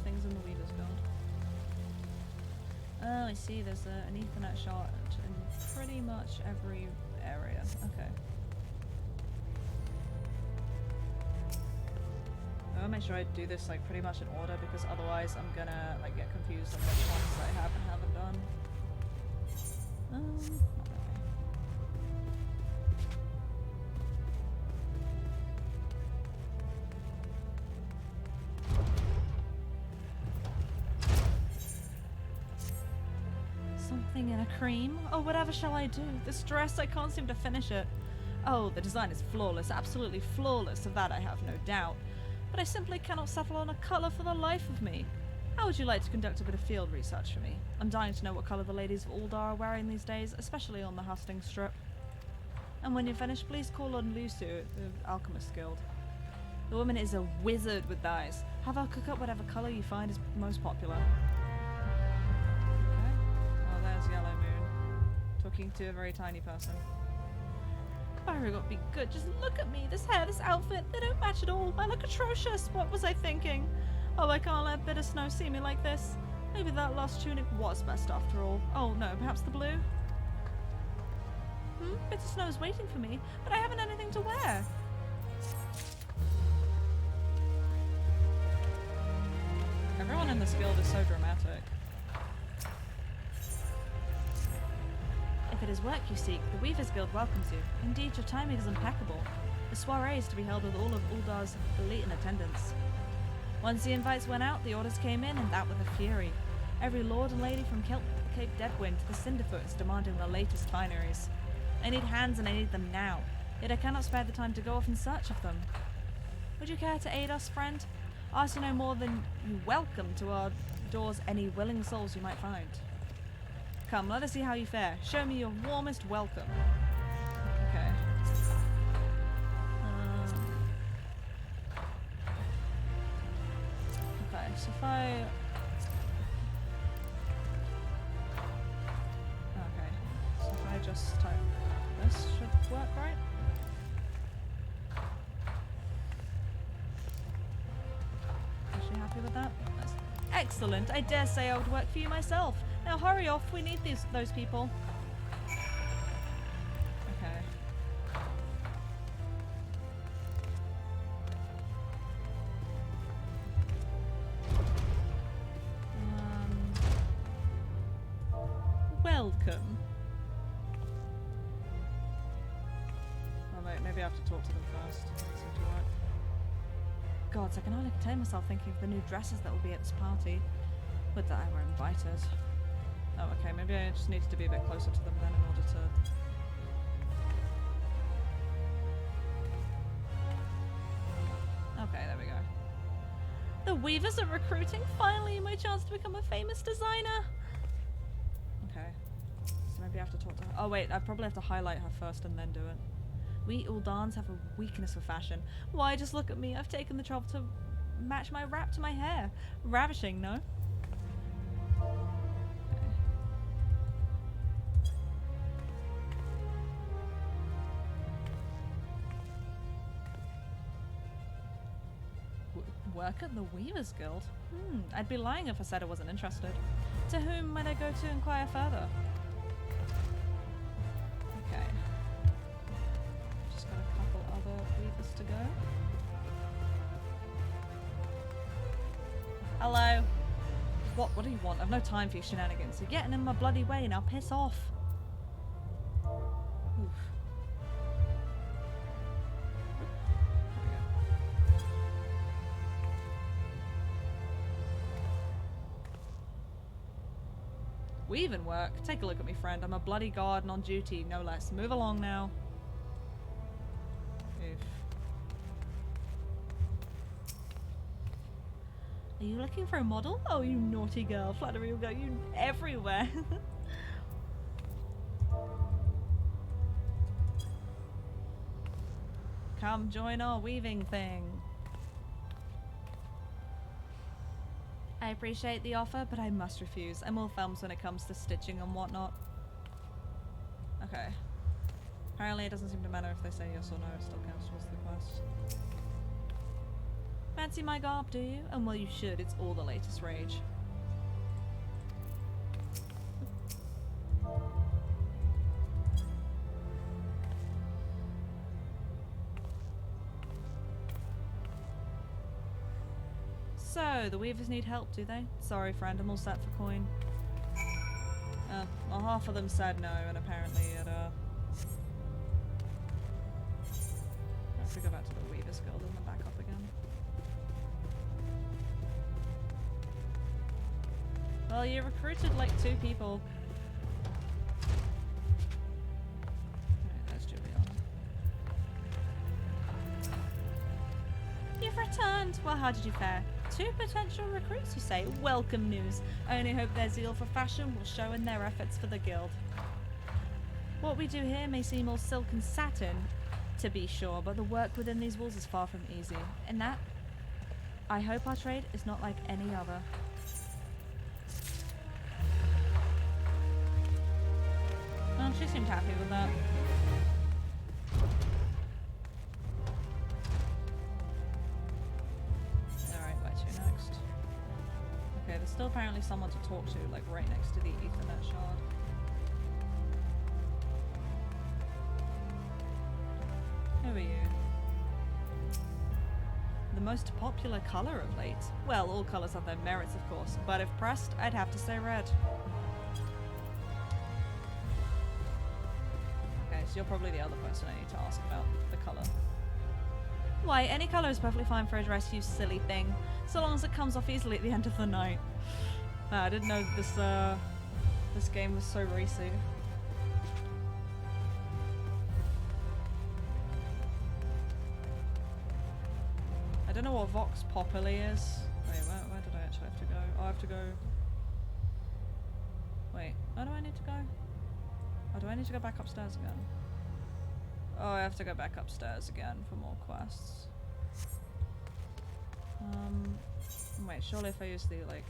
Things in the Weavers Guild. Oh, I see. There's an Ethernet shot in pretty much every area. Okay. I want to make sure I do this like pretty much in order, because otherwise I'm gonna like get confused on which ones I have and haven't done. Okay. something in a cream? Or whatever shall I do? This dress, I can't seem to finish it. Oh, the design is flawless, absolutely flawless, of that I have no doubt. But I simply cannot settle on a colour for the life of me. How would you like to conduct a bit of field research for me? I'm dying to know what colour the ladies of Ul'dah are wearing these days, especially on the hustings strip. And when you're finished, please call on Lucy at the Alchemist Guild. The woman is a wizard with dyes. Have her cook up whatever colour you find is most popular. Okay. Oh, there's Yellow Moon. Talking to a very tiny person. Very got be good. Just look at me. This hair, this outfit, they don't match at all. I look atrocious. What was I thinking? Oh, I can't let Bitter Snow see me like this. Maybe that last tunic was best after all. Oh no, perhaps the blue? Bitter Snow is waiting for me, but I haven't anything to wear. Everyone in this guild is so dramatic. If it is work you seek, the Weavers Guild welcomes you. Indeed, your timing is impeccable. The soiree is to be held with all of Ul'dah's elite in attendance. Once the invites went out, the orders came in, and that with a fury. Every lord and lady from Cape Deadwind to the Cinderfoot is demanding the latest fineries. I need hands, and I need them now. Yet I cannot spare the time to go off in search of them. Would you care to aid us, friend? Ask you no more than you welcome to our doors any willing souls you might find. Come, let us see how you fare. Show me your warmest welcome. Okay. Okay, so if I... Okay, so if I just type this, should work, right? Is she happy with that? Nice. Excellent, I dare say I would work for you myself. Now hurry off, we need those people. Okay. Welcome. Oh wait, maybe I have to talk to them first. Doesn't seem to work. Gods, I can hardly contain myself thinking of the new dresses that will be at this party. Would that I were invited. Oh, okay, maybe I just needed to be a bit closer to them then in order to... Okay, there we go. The Weavers are recruiting! Finally, my chance to become a famous designer! Okay. So maybe I have to talk to her. Oh wait, I probably have to highlight her first and then do it. We Ul'dahns have a weakness for fashion. Why, just look at me. I've taken the trouble to match my wrap to my hair. Ravishing, no? Work at the Weavers Guild? I'd be lying if I said I wasn't interested. To whom might I go to inquire further? Okay. Just got a couple other Weavers to go. Hello? What do you want? I've no time for your shenanigans. You're getting in my bloody way, now piss off. Oof. Weaving work? Take a look at me, friend. I'm a bloody guard on duty, no less. Move along now. Oof. Are you looking for a model? Oh, you naughty girl. Flattery will go you everywhere. Come join our weaving thing. I appreciate the offer, but I must refuse. I'm all thumbs when it comes to stitching and whatnot. Okay. Apparently it doesn't seem to matter if they say yes or no, it still counts towards the quest. Fancy my garb, do you? And well, you should, it's all the latest rage. So, the Weavers need help, do they? Sorry, friend, I'm all set for coin. Well, half of them said no, and apparently it, I have to go back to the Weavers Guild and then back up again. Well, you recruited like 2 people. returned! Well, how did you fare? 2 potential recruits, you say? Welcome news. I only hope their zeal for fashion will show in their efforts for the guild. What we do here may seem all silk and satin, to be sure, but the work within these walls is far from easy. In that, I hope our trade is not like any other. Well, she seemed happy with that. Alright, where to next? Okay, there's still apparently someone to talk to, like right next to the Ethernet shard. Who are you? The most popular colour of late. Well, all colours have their merits, of course, but if pressed, I'd have to say red. Okay, so you're probably the other person I need to ask about the colour. Why, any colour is perfectly fine for a dress, you silly thing, so long as it comes off easily at the end of the night. I didn't know this game was so racy. I don't know what Vox Populi is. Wait, where did I actually have to go? Oh, I have to go... Wait, where do I need to go? Oh, do I need to go back upstairs again? Oh, I have to go back upstairs again for more quests. Wait, surely if I use the, like,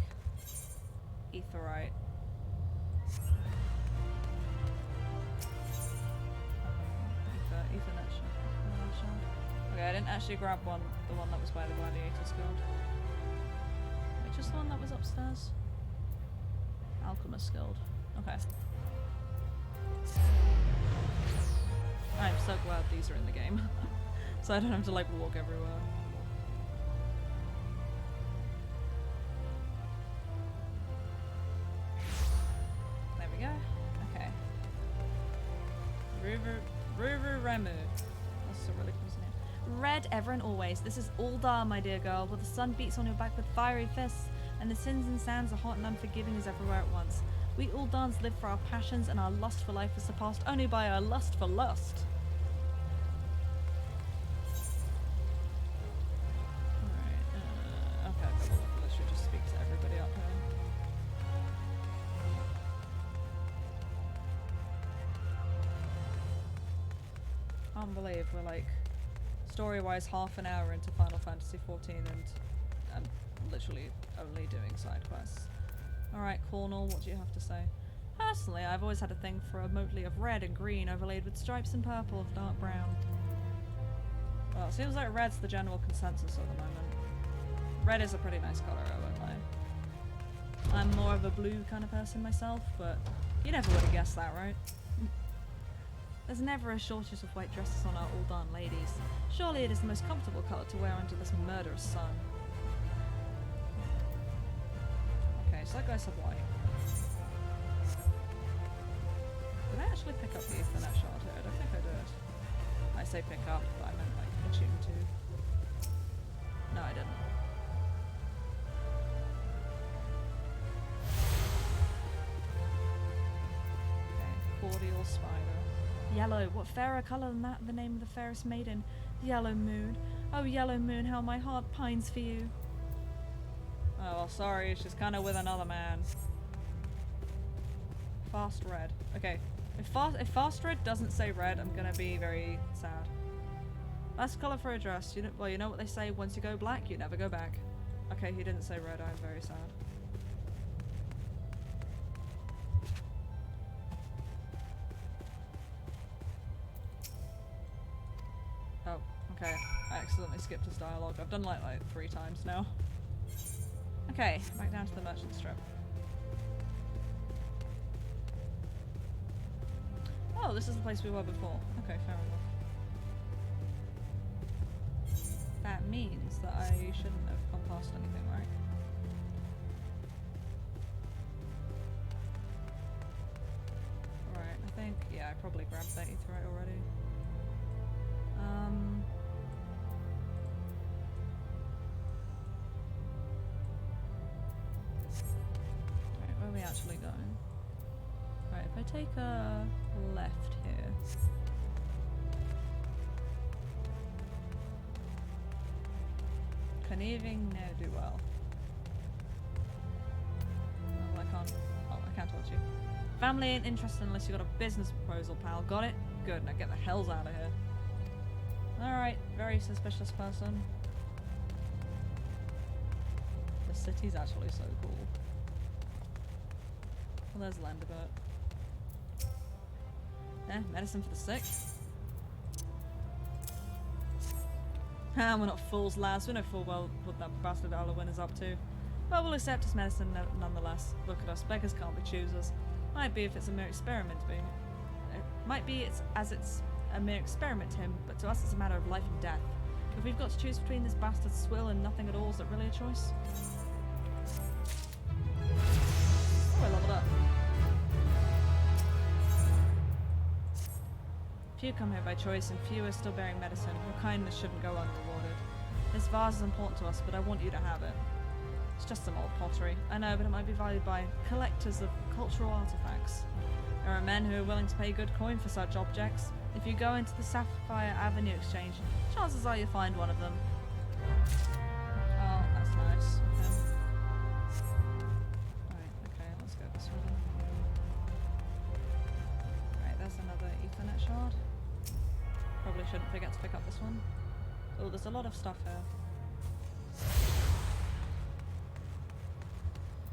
Aetherite... Ethernet shard. Okay, I didn't actually grab the one that was by the Gladiators Guild. Wait, just the one that was upstairs? Alchemist Guild. Okay. I'm so glad these are in the game. So I don't have to like walk everywhere. There we go. Okay. Ruvu Remu. That's a really cool name. Red ever and always. This is Ul'dah, my dear girl, where the sun beats on your back with fiery fists, and the sins and sands are hot and unforgiving as everywhere at once. We Ul'dahs live for our passions, and our lust for life is surpassed only by our lust for lust. Alright, okay, I literally just speak to everybody up here. Can't believe we're like, story-wise, half an hour into Final Fantasy XIV, and I'm literally only doing side quests. Alright, Cornel, what do you have to say? Personally, I've always had a thing for a motley of red and green overlaid with stripes and purple of dark brown. Well, it seems like red's the general consensus at the moment. Red is a pretty nice colour, I won't lie. I'm more of a blue kind of person myself, but you never would have guessed that, right? There's never a shortage of white dresses on our Ul'dah ladies. Surely it is the most comfortable colour to wear under this murderous sun. Okay, so that guy said white. Did I actually pick up the Ethernet shard here? I don't think I did. I say pick up, but I meant like attune to. No, I didn't. Okay, cordial spider. Yellow, what fairer colour than that, the name of the fairest maiden? Yellow moon. Oh, yellow moon, how my heart pines for you. Oh, well, sorry, she's kind of with another man. Fast red. Okay, if fast red doesn't say red, I'm gonna be very sad. That's colour for a dress. You know, well, you know what they say, once you go black, you never go back. Okay, he didn't say red, I'm very sad. Oh, okay. I accidentally skipped his dialogue. I've done like 3 times now. Okay, back down to the merchant strip. Oh, this is the place we were before. Okay, fair enough. That means that I shouldn't have gone past anything, right? Right, I think, yeah, I probably grabbed that Aetherite already. Right, where are we actually going? Right, if I take a left here. Conniving ne'er-do-well. Oh, I can't. Oh, I can't talk to you. Family ain't interested unless you got a business proposal, pal. Got it? Good. Now get the hells out of here. Alright. Very suspicious person. The city's actually so cool. Well, there's Landabert. Medicine for the sick. Ah, we're not fools, lads. We know full well what that bastard Alwyn is up to. But we'll accept his medicine nonetheless. Look at us, beggars can't be choosers. Might be if it's a mere experiment to be. It might be it's a mere experiment to him, but to us it's a matter of life and death. If we've got to choose between this bastard swill and nothing at all, is it really a choice? Oh, I leveled up. Few come here by choice, and few are still bearing medicine. Your kindness shouldn't go unrewarded. This vase is important to us, but I want you to have it. It's just some old pottery. I know, but it might be valued by collectors of cultural artifacts. There are men who are willing to pay good coin for such objects. If you go into the Sapphire Avenue exchange, chances are you'll find one of them. Oh, that's nice of him. Right, okay, let's go this way then. Right, there's another Ethernet shard. Probably shouldn't forget to pick up this one. Oh, there's a lot of stuff here.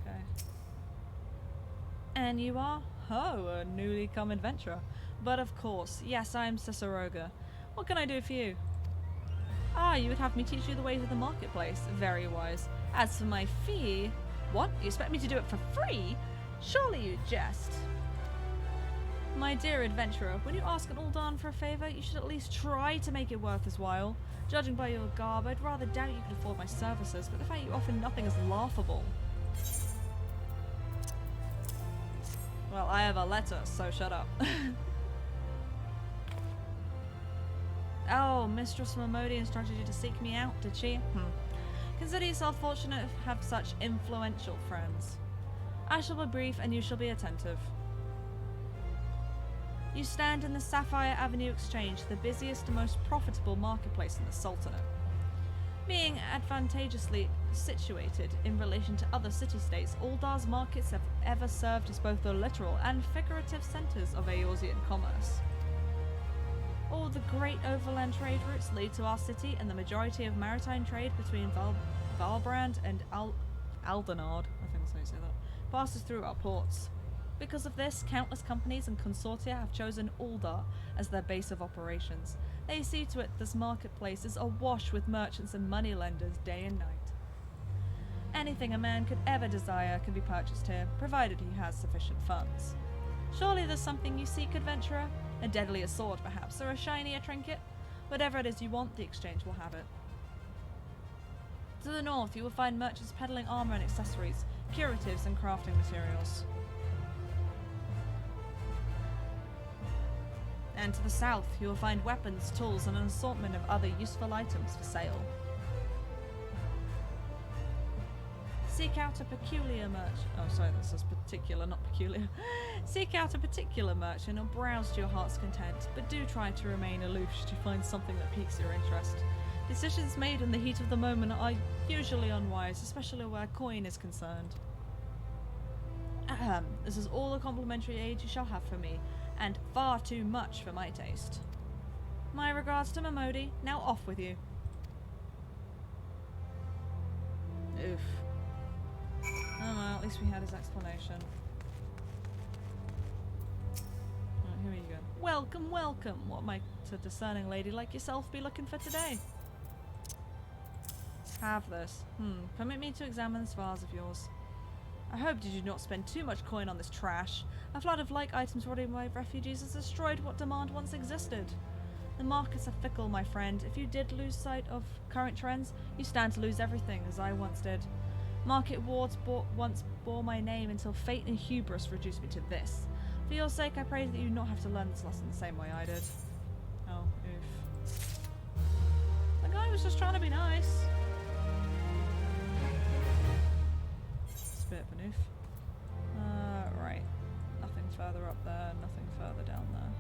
Okay. And you are? Oh, a newly come adventurer. But of course, yes, I am Ciceroga. What can I do for you? Ah, you would have me teach you the ways of the marketplace. Very wise. As for my fee... What? You expect me to do it for free? Surely you jest. My dear adventurer, when you ask an Ul'dah for a favour, you should at least try to make it worth his while. Judging by your garb, I'd rather doubt you could afford my services, but the fact you offer nothing is laughable. Well, I have a letter, so shut up. Oh, Mistress Momodi instructed you to seek me out, did she? Consider yourself fortunate to have such influential friends. I shall be brief and you shall be attentive. You stand in the Sapphire Avenue Exchange, the busiest and most profitable marketplace in the Sultanate. Being advantageously situated in relation to other city-states, Ul'dah's markets have ever served as both the literal and figurative centres of Eorzean commerce. All the great overland trade routes lead to our city, and the majority of maritime trade between Valbrand and Aldenard, I think that's how you say that, passes through our ports. Because of this, countless companies and consortia have chosen Ul'dah as their base of operations. They see to it this marketplace is awash with merchants and moneylenders day and night. Anything a man could ever desire can be purchased here, provided he has sufficient funds. Surely there's something you seek, adventurer? A deadlier sword, perhaps, or a shinier trinket? Whatever it is you want, the exchange will have it. To the north, you will find merchants peddling armor and accessories, curatives and crafting materials. And to the south, you will find weapons, tools, and an assortment of other useful items for sale. Seek out a peculiar merchant. Oh, sorry, that says particular, not peculiar. Seek out a particular merchant or browse to your heart's content, but do try to remain aloof should you find something that piques your interest. Decisions made in the heat of the moment are usually unwise, especially where coin is concerned. Ahem. This is all the complimentary aid you shall have for me, and far too much for my taste. My regards to Momodi. Now off with you. Oof. Oh well, at least we had his explanation. Right, here you go. Welcome, welcome. What might a discerning lady like yourself be looking for today? Have this. Permit me to examine this vase of yours. I hope you do not spend too much coin on this trash. A flood of like items brought in by refugees has destroyed what demand once existed. The markets are fickle, my friend. If you did lose sight of current trends, you stand to lose everything, as I once did. Market wards once bore my name until fate and hubris reduced me to this. For your sake, I pray that you not have to learn this lesson the same way I did. Oh, oof. The guy was just trying to be nice. It's a bit of an oof. Right. Nothing further up there, nothing further down there.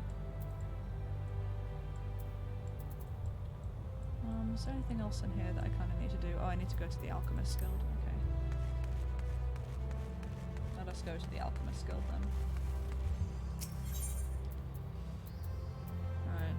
Is there anything else in here that I kind of need to do? Oh, I need to go to the Alchemist Guild. Okay. Let us go to the Alchemist Guild then. Right.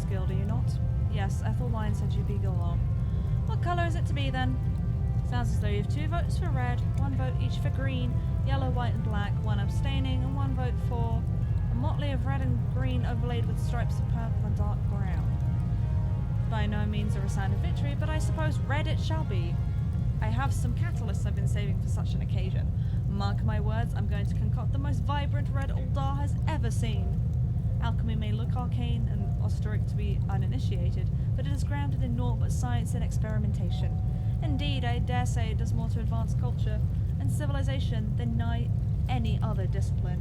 Guild, are you not? Yes, Ethel Wine said you'd be along. What colour is it to be then? Sounds as though you have 2 votes for red, 1 vote each for green, yellow, white and black, 1 abstaining, and 1 vote for a motley of red and green overlaid with stripes of purple and dark brown. By no means a resounding victory, but I suppose red it shall be. I have some catalysts I've been saving for such an occasion. Mark my words, I'm going to concoct the most vibrant red Ul'dah has ever seen. Alchemy may look arcane and austeric to be uninitiated, but it is grounded in naught but science and experimentation. Indeed, I dare say it does more to advance culture and civilization than nigh any other discipline.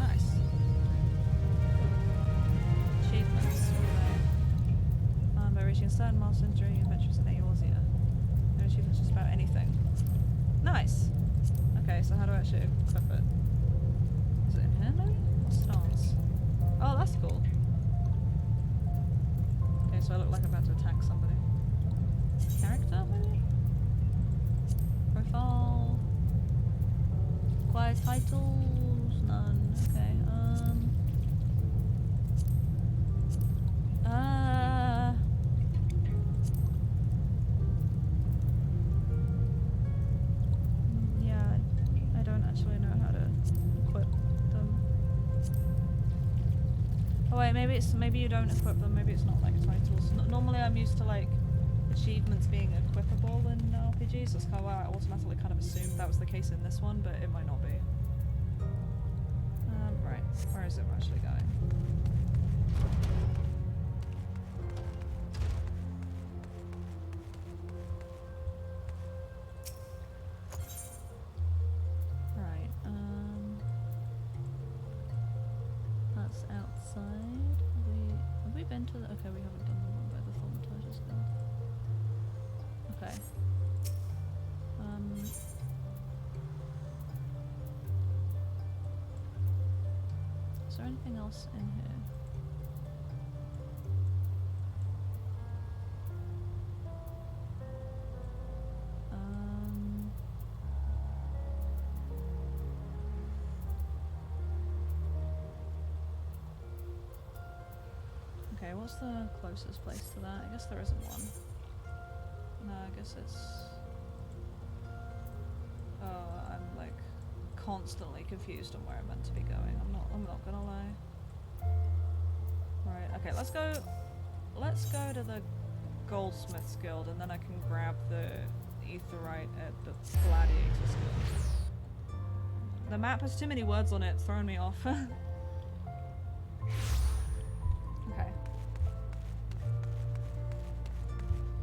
Nice. Achievements. By reaching a certain milestone during your adventures in Eorzea. No achievements just about anything. Nice. Okay, so how do I actually equip it? Is it in here maybe? Or stance? Oh, that's cool. Okay, so I look like I'm about to attack somebody. Character maybe? Profile. Acquire titles? None. Okay, maybe you don't equip them, maybe it's not like titles. Normally I'm used to like achievements being equipable in RPGs, that's kind of why I automatically kind of assumed that was the case in this one, but it might not be. Right, where is it we're actually going? Right, that's outside. Have we been to the... Okay, we haven't done the one by the thaumaturge still. Okay. Is there anything else in here? Okay, what's the closest place to that? I guess there isn't one. No, I guess it's... Oh, I'm like constantly confused on where I'm meant to be going. I'm not gonna lie. Right, okay, let's go to the Goldsmiths Guild and then I can grab the Aetherite at the Gladiators Guild. The map has too many words on it, it's throwing me off. Okay.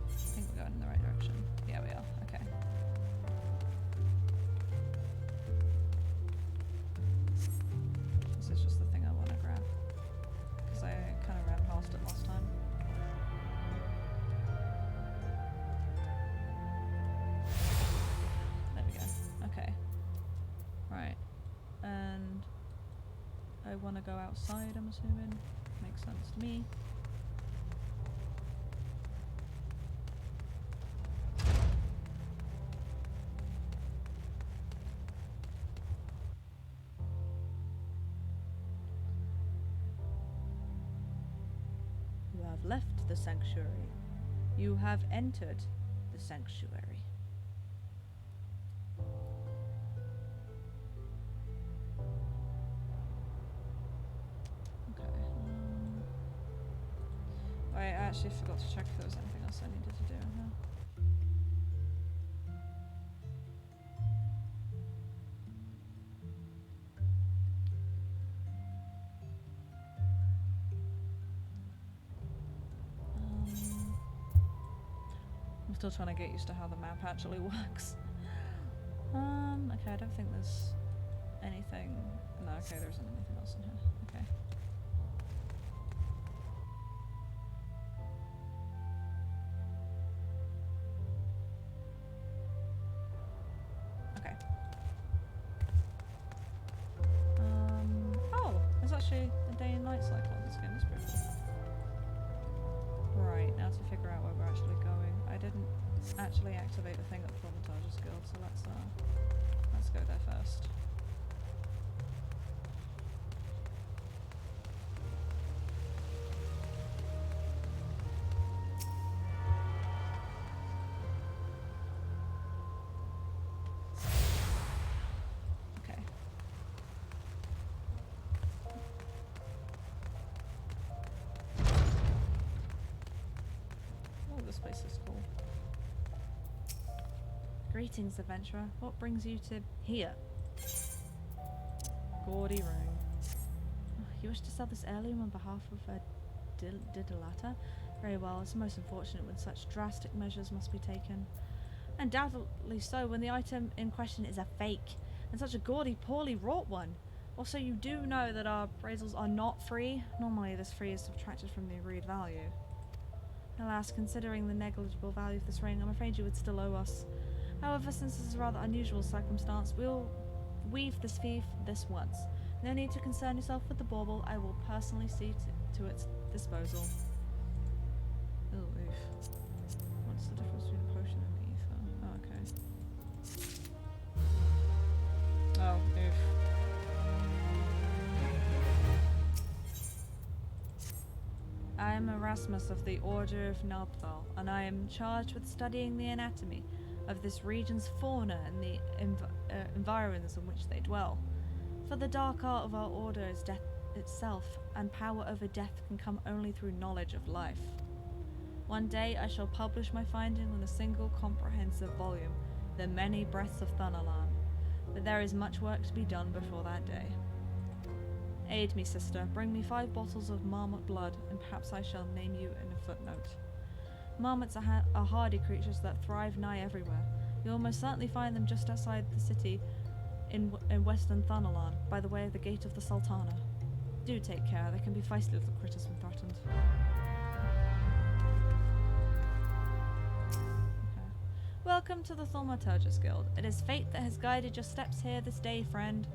I think we're going in the right direction. Yeah, we are. Okay. This is just the thing I want to grab. Because I kind of ran past it last time. There we go. Okay. Right. And I want to go outside, I'm assuming. Makes sense to me. You have left the sanctuary. You have entered the sanctuary. Okay. I actually forgot to check if there was anything else I needed to do in here. I'm still trying to get used to how the map actually works. Okay, I don't think there's anything. No, okay, there isn't anything else in here. Okay. Okay. Oh, there's actually a day and night cycle in this game. That's pretty cool. Right, now to figure out where we're actually going. I didn't actually activate the thing at the thaumaturge's guild, so let's go there first. Okay. Oh, this place is cool. Greetings, adventurer. What brings you to here? Gaudy ring. You wish to sell this heirloom on behalf of a Didalata? Very well, it's most unfortunate when such drastic measures must be taken. Undoubtedly so when the item in question is a fake, and such a gaudy, poorly wrought one. Also, you do know that our appraisals are not free. Normally this fee is subtracted from the agreed value. Alas, considering the negligible value of this ring, I'm afraid you would still owe us. However, since this is a rather unusual circumstance, we'll weave this fee this once. No need to concern yourself with the bauble. I will personally see to its disposal. Oh, oof. What's the difference between a potion and ether? Oh, okay. Oh, oof. I am Erasmus of the Order of Ul'dah, and I am charged with studying the anatomy of this region's fauna and the environs in which they dwell. For the dark art of our order is death itself, and power over death can come only through knowledge of life. One day I shall publish my finding in a single comprehensive volume, The Many Breaths of Thanalan, but there is much work to be done before that day. Aid me, sister, bring me 5 bottles of marmot blood, and perhaps I shall name you in a footnote. Marmots are hardy creatures that thrive nigh everywhere. You'll most certainly find them just outside the city in western Thanalan, by the way of the Gate of the Sultana. Do take care, they can be feisty little critters when threatened. Okay. Welcome to the Thaumaturge's Guild. It is fate that has guided your steps here this day, friend.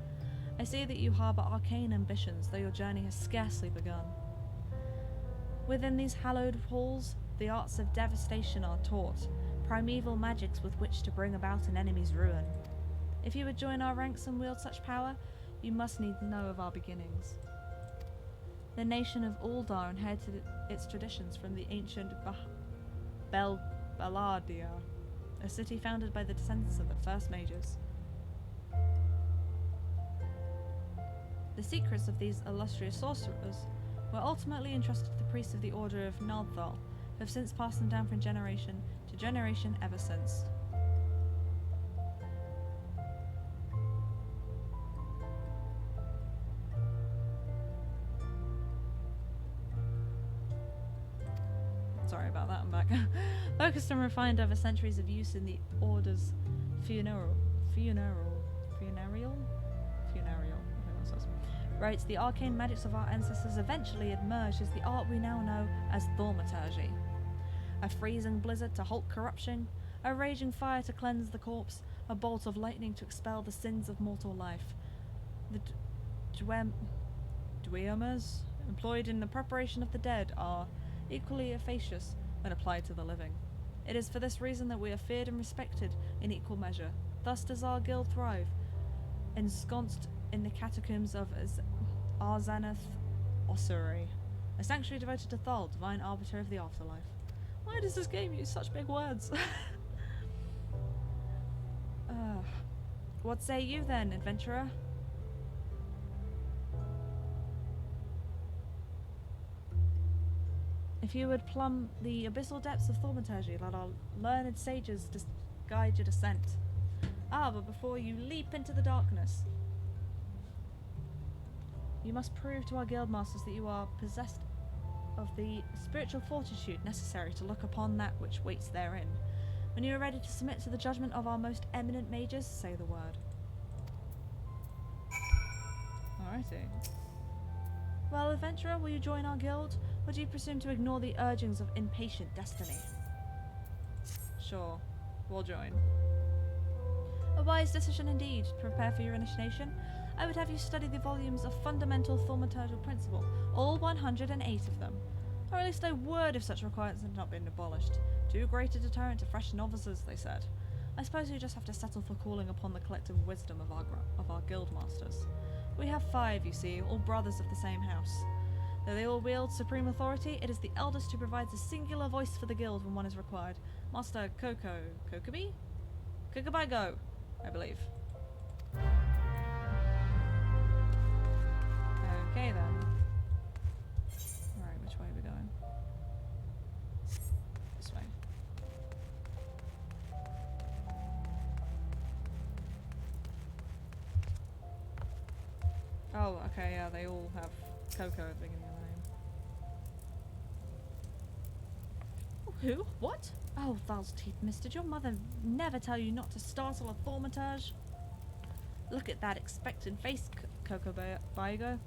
I see that you harbour arcane ambitions, though your journey has scarcely begun. Within these hallowed halls, the arts of devastation are taught, primeval magics with which to bring about an enemy's ruin. If you would join our ranks and wield such power, you must need to know of our beginnings. The nation of Ul'dah inherited its traditions from the ancient Baladia, a city founded by the descendants of the first mages. The secrets of these illustrious sorcerers were ultimately entrusted to the priests of the Order of Ul'dah, who have since passed them down from generation to generation ever since. Sorry about that, I'm back. Focused and refined over centuries of use in the Order's funereal, I think that's what it says. Right, the arcane magics of our ancestors eventually emerged as the art we now know as thaumaturgy. A freezing blizzard to halt corruption, a raging fire to cleanse the corpse, a bolt of lightning to expel the sins of mortal life. The dweomers employed in the preparation of the dead are equally efficacious when applied to the living. It is for this reason that we are feared and respected in equal measure. Thus does our guild thrive, ensconced in the catacombs of Arzanath Ossuary, a sanctuary devoted to Thal, divine arbiter of the afterlife. Why does this game use such big words? What say you then, adventurer? If you would plumb the abyssal depths of thaumaturgy, let our learned sages guide your descent. Ah, but before you leap into the darkness, you must prove to our guildmasters that you are possessed of the spiritual fortitude necessary to look upon that which waits therein. When you are ready to submit to the judgment of our most eminent mages, say the word. Alrighty. Well, adventurer, will you join our guild? Or do you presume to ignore the urgings of impatient destiny? Sure, we'll join. A wise decision indeed. To prepare for your initiation, I would have you study the volumes of fundamental thaumaturgical principle, all 108 of them. Or at least a word if such requirements had not been abolished. Too great a deterrent to fresh novices, they said. I suppose you just have to settle for calling upon the collective wisdom of our guild masters. We have 5, you see, all brothers of the same house. Though they all wield supreme authority, it is the eldest who provides a singular voice for the guild when one is required. Master Kokobi? Kokobi Go, I believe. Okay then. Right, which way are we going? This way. Oh, okay, yeah, they all have Coco at the beginning of the name. Who? What? Oh, Val's teeth, miss. Did your mother never tell you not to startle a thaumaturge? Look at that expectant face, Coco Baigo.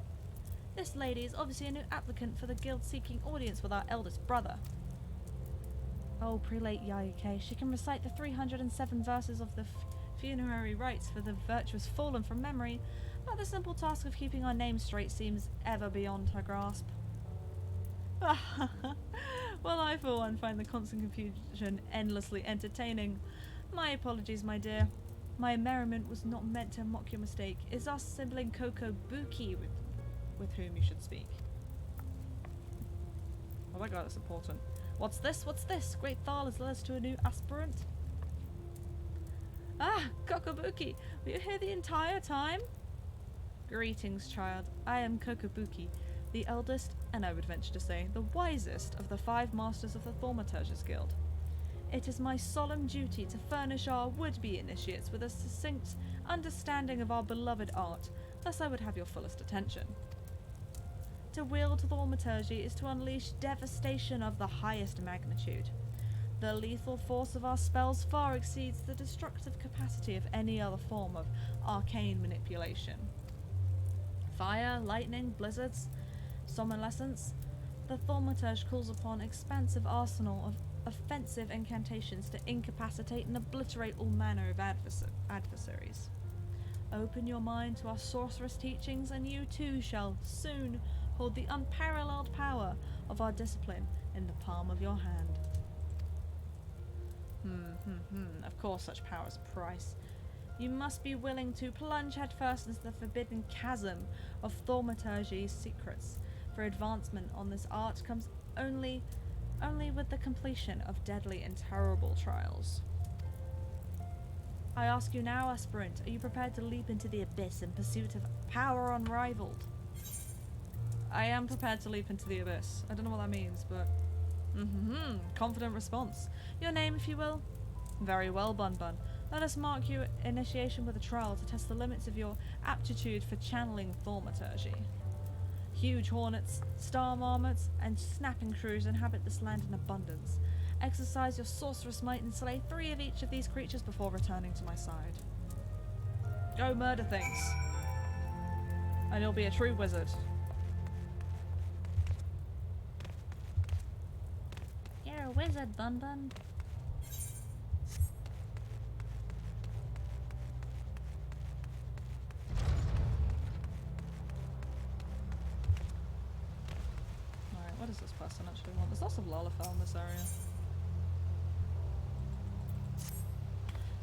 This lady is obviously a new applicant for the guild seeking audience with our eldest brother. Oh, prelate Yayuke, she can recite the 307 verses of the funerary rites for the virtuous fallen from memory, but the simple task of keeping our names straight seems ever beyond her grasp. Well, I for one find the constant confusion endlessly entertaining. My apologies, my dear. My merriment was not meant to mock your mistake. It's our sibling Koko Buki with whom you should speak. Oh my god, that's important. What's this? What's this? Great Thal has led us to a new aspirant. Ah, Kokobuki, were you here the entire time? Greetings, child. I am Kokobuki, the eldest, and I would venture to say, the wisest of the 5 masters of the Thaumaturges Guild. It is my solemn duty to furnish our would-be initiates with a succinct understanding of our beloved art, thus I would have your fullest attention. To wield thaumaturgy is to unleash devastation of the highest magnitude. The lethal force of our spells far exceeds the destructive capacity of any other form of arcane manipulation. Fire, lightning, blizzards, somnolescence, the thaumaturge calls upon an expansive arsenal of offensive incantations to incapacitate and obliterate all manner of adversaries. Open your mind to our sorceress teachings and you too shall soon hold the unparalleled power of our discipline in the palm of your hand. Of course such power has a price. You must be willing to plunge headfirst into the forbidden chasm of thaumaturgy's secrets, for advancement on this art comes only with the completion of deadly and terrible trials. I ask you now, aspirant, are you prepared to leap into the abyss in pursuit of power unrivaled? I am prepared to leap into the abyss. I don't know what that means, but... confident response. Your name, if you will? Very well, Bunbun. Let us mark your initiation with a trial to test the limits of your aptitude for channeling thaumaturgy. Huge hornets, star marmots, and snapping shrews inhabit this land in abundance. Exercise your sorceress might and slay 3 of each of these creatures before returning to my side. Go murder things. And you'll be a true wizard. You're a wizard, Bunbun. Alright, what does this person actually want? There's lots of Lalafell in this area.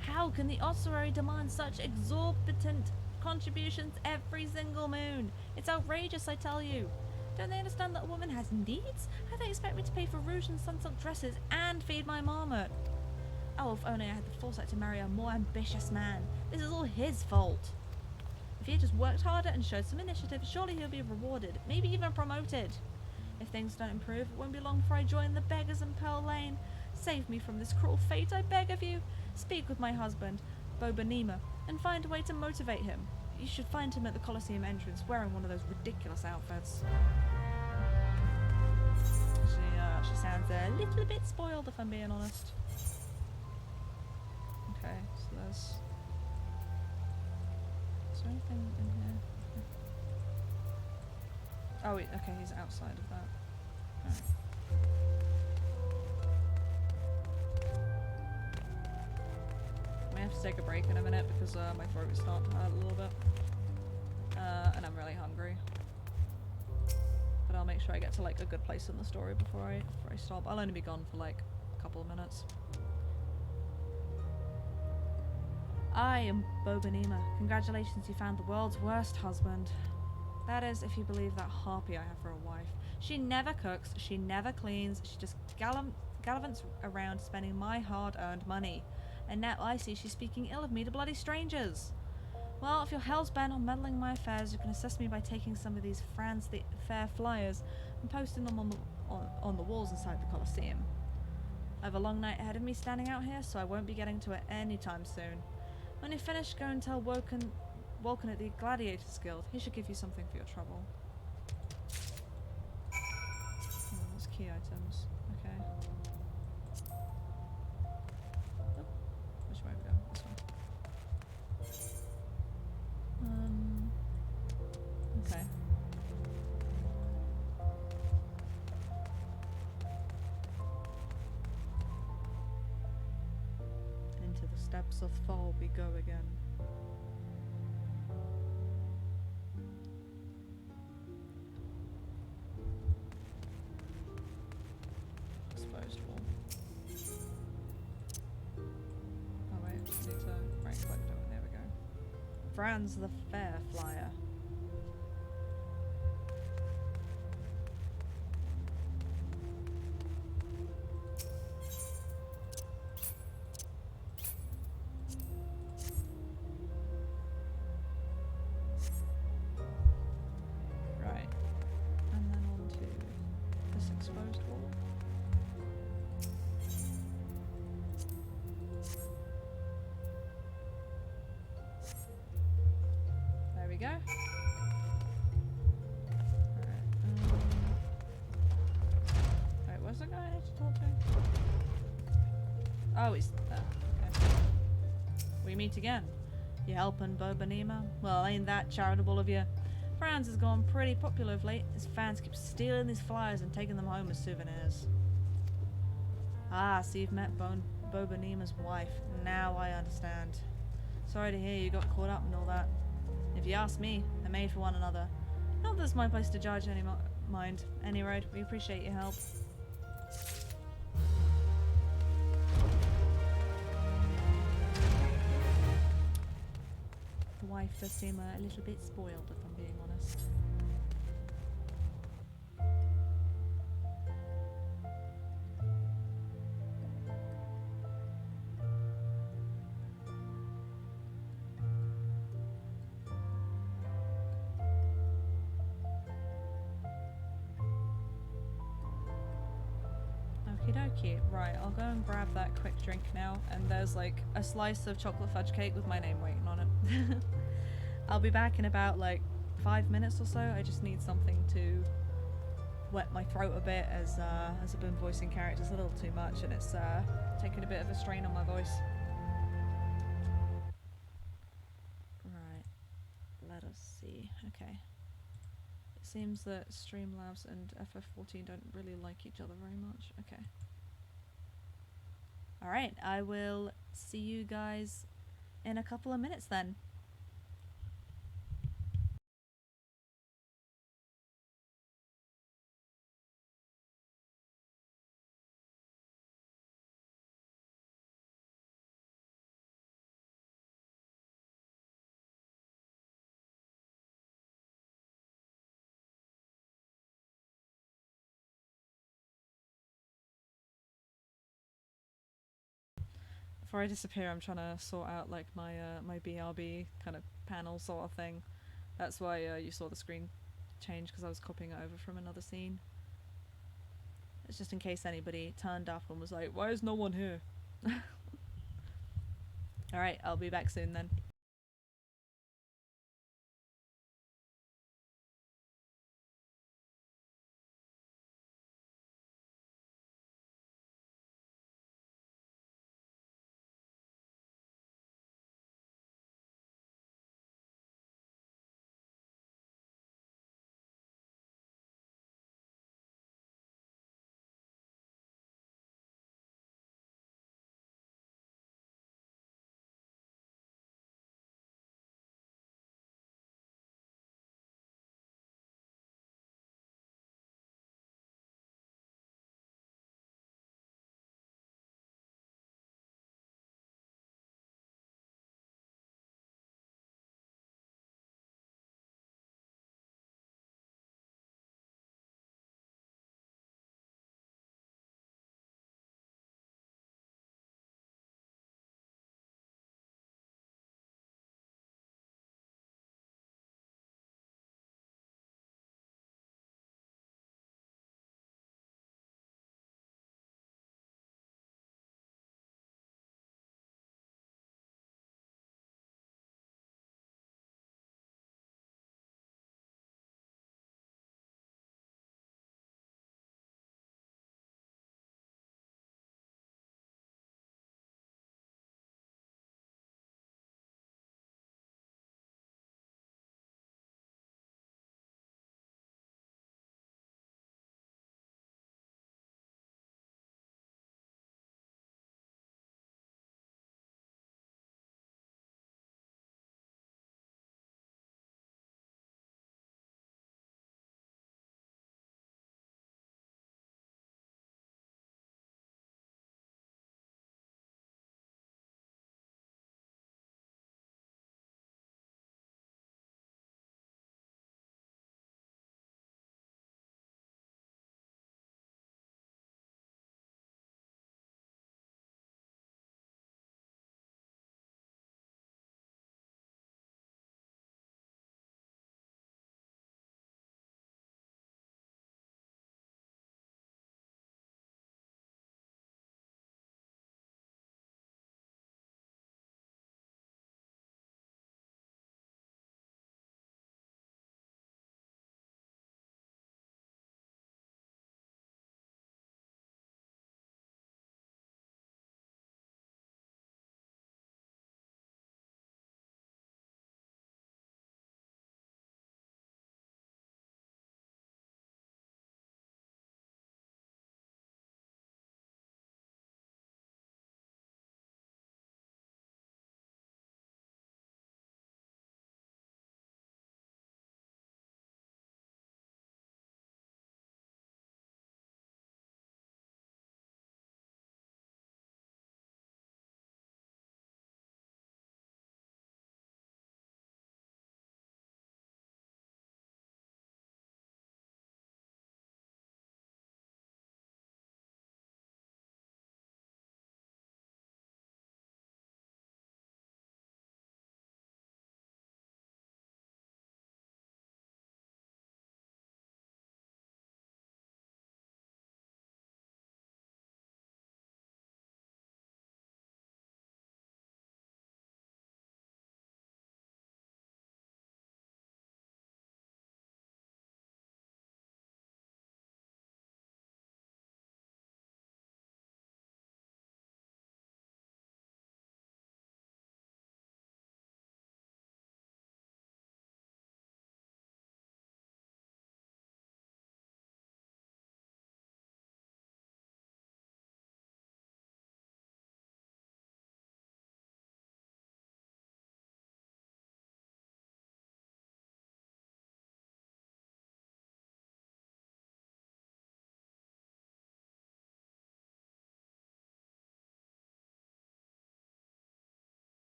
How can the ossuary demand such exorbitant contributions every single moon? It's outrageous, I tell you. Don't they understand that a woman has needs? How do they expect me to pay for rouge and sunsilk dresses and feed my marmot? Oh, if only I had the foresight to marry a more ambitious man. This is all his fault. If he had just worked harder and showed some initiative, surely he'll be rewarded, maybe even promoted. If things don't improve, it won't be long before I join the beggars in Pearl Lane. Save me from this cruel fate, I beg of you. Speak with my husband, Bobanima, and find a way to motivate him. You should find him at the Colosseum entrance wearing one of those ridiculous outfits. She sounds a little bit spoiled, if I'm being honest. upstairs. Is there anything in here? Oh wait, okay, he's outside of that. Alright. I may have to take a break in a minute because my throat is starting to hurt a little bit. And I'm really hungry. But I'll make sure I get to like a good place in the story before I stop. I'll only be gone for like a couple of minutes. I am Bobanima. Congratulations, you found the world's worst husband. That is, if you believe that harpy I have for a wife. She never cooks, she never cleans, she just gallivants around spending my hard-earned money. And now I see she's speaking ill of me to bloody strangers. Well, if you're hell's bent on meddling in my affairs, you can assist me by taking some of these Franz the Fair flyers and posting them on the walls inside the Colosseum. I have a long night ahead of me standing out here, so I won't be getting to it anytime soon. When you finish, go and tell Woken at the Gladiators Guild. He should give you something for your trouble. Oh, there's key items. Okay. Oh, which way we go? This one. Okay. Into the steps of Thal we go again. Exposed wall. Oh wait, just need to right click it. There we go. Franz the Fair Flyer. Right. And then on to this exposed wall. There we go. Alright. Wait, where's the guy I need to talk to? Oh, he's there. Okay. We meet again. You helping Bobanima? Well, ain't that charitable of you? Franz has gone pretty popular of late. His fans keep stealing these flyers and taking them home as souvenirs. Ah, so you've met Bobanima's wife. Now I understand. Sorry to hear you got caught up in all that. If you ask me, they're made for one another. Not that it's my place to judge any mind. Any road, we appreciate your help. The wife does seem a little bit spoiled, if I'm being honest. Okie dokie. Right, I'll go and grab that quick drink now, and there's like a slice of chocolate fudge cake with my name waiting on it. I'll be back in about like 5 minutes or so. I just need something to wet my throat a bit, as I've been voicing characters a little too much, and it's taking a bit of a strain on my voice. Right, let us see. Okay. It seems that Streamlabs and FF14 don't really like each other very much. Okay. Alright, I will see you guys in a couple of minutes then. Before I disappear, I'm trying to sort out like my my BRB kind of panel sort of thing. That's why you saw the screen change, because I was copying it over from another scene. It's just in case anybody turned up and was like, why is no one here? Alright, I'll be back soon then.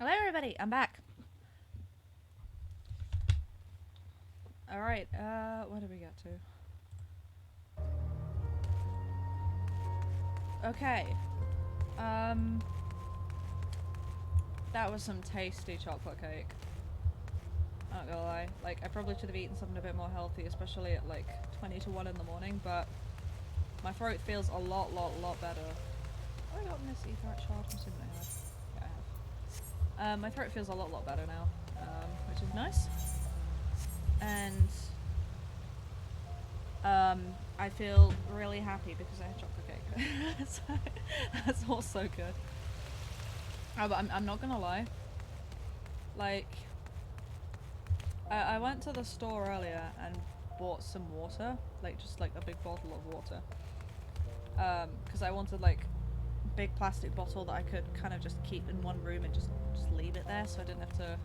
Hello everybody, I'm back. Alright, what did we get to? Okay. That was some tasty chocolate cake. I'm not gonna lie. Like, I probably should have eaten something a bit more healthy, especially at like 20 to 1 in the morning, but my throat feels a lot better. Oh, I got this Aether shard, I'm assuming I have. Yeah, I have. My throat feels a lot better now, which is nice. And I feel really happy because I had chocolate cake. So, that's also good. Oh, but I'm not gonna lie. Like, I went to the store earlier and bought some water, like just like a big bottle of water. Because I wanted like a big plastic bottle that I could kind of just keep in one room and just leave it there, so I didn't have to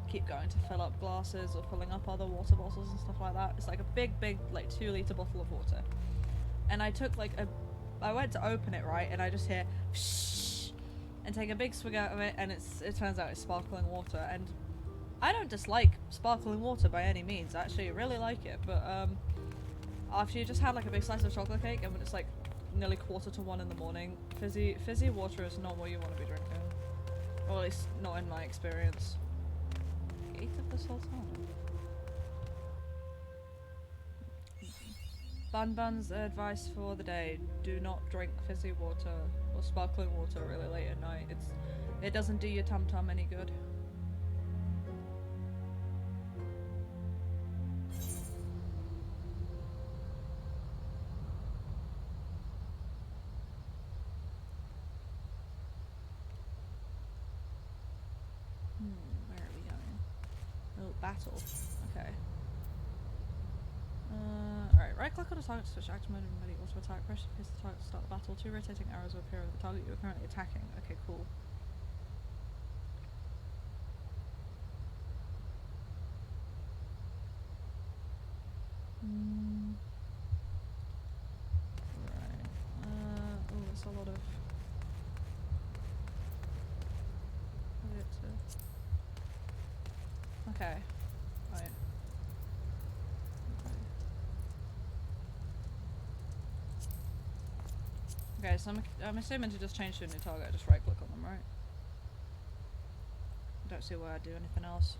keep going to fill up glasses or filling up other water bottles and stuff like that. It's like a big like 2-liter bottle of water. And I took like I went to open it, right, and I just hear shh and take a big swig out of it, and it turns out it's sparkling water. And I don't dislike sparkling water by any means. I actually really like it, but after you just had like a big slice of chocolate cake and when it's like nearly 1:45 in the morning, fizzy water is not what you want to be drinking. Or at least not in my experience. Gate of the Sultan. Bunbun's advice for the day: do not drink fizzy water or sparkling water really late at night. It doesn't do your tum-tum any good. Where are we going? Oh, battle. Okay. Alright, right click on the target to switch active mode and ready auto attack. Press the target to start the battle. 2 rotating arrows will appear over the target you are currently attacking. Okay, cool. Right. Oh, it's a lot of... Okay. Right. Okay, so I'm assuming to just change to a new target, I just right click on them, right? I don't see why I'd do anything else.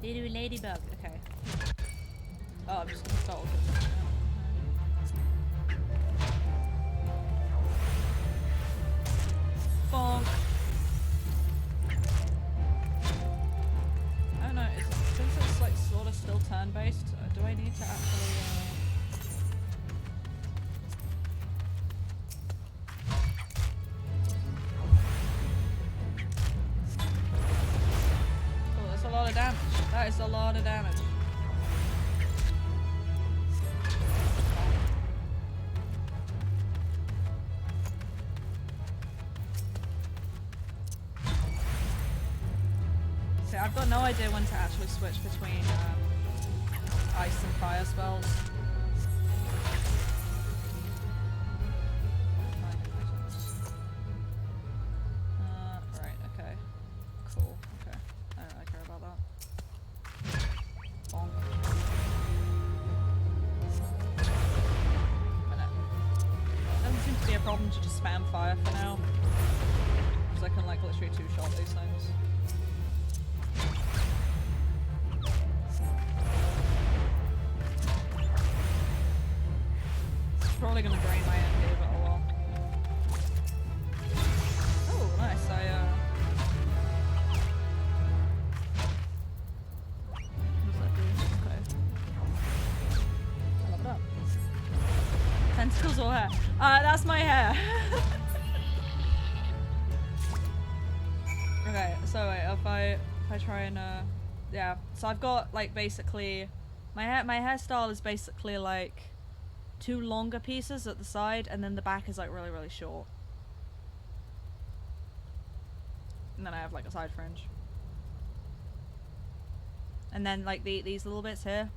Little ladybug, okay. Oh, I'm just gonna start with this. Bonk! I don't know, since it's like sort of still turn-based, do I need to actually Oh, that's a lot of damage. That is a lot of damage. See, I've got no idea when to actually switch between ice and fire spells. Right, okay. Cool, okay. I don't really care about that. Bonk. Doesn't seem to be a problem to just spam fire for now. Because I can like literally two-shot these things. Probably gonna drain my MP, but oh well. Oh, nice. What does that do? Okay. I love it up. Tentacles or hair? That's my hair. Okay, so wait, if I try and yeah. So I've got like basically my hairstyle is basically like 2 longer pieces at the side, and then the back is like really short. And then I have like a side fringe. And then like these little bits here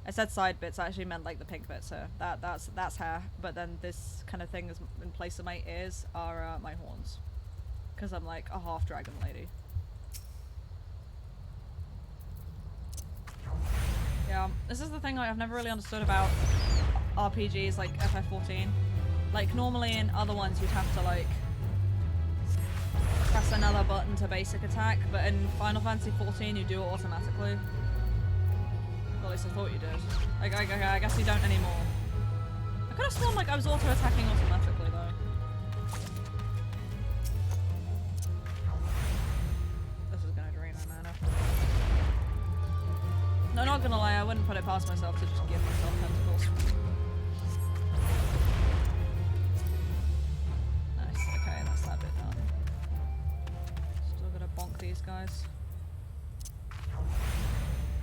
I said side bits, I actually meant like the pink bits, so that's hair. But then this kind of thing is in place of my ears are my horns. Because I'm like a half dragon lady. Yeah, this is the thing I've never really understood about RPGs like FF14. Like normally in other ones you'd have to like press another button to basic attack, but in Final Fantasy 14 you do it automatically. Well, at least I thought you did. Like, I guess you don't anymore. I could have sworn like I was auto-attacking automatically though. This is gonna drain my mana. No, not gonna lie, I wouldn't put it past myself to just give myself tentacles. Nice, okay, that's that bit done. Still gotta bonk these guys.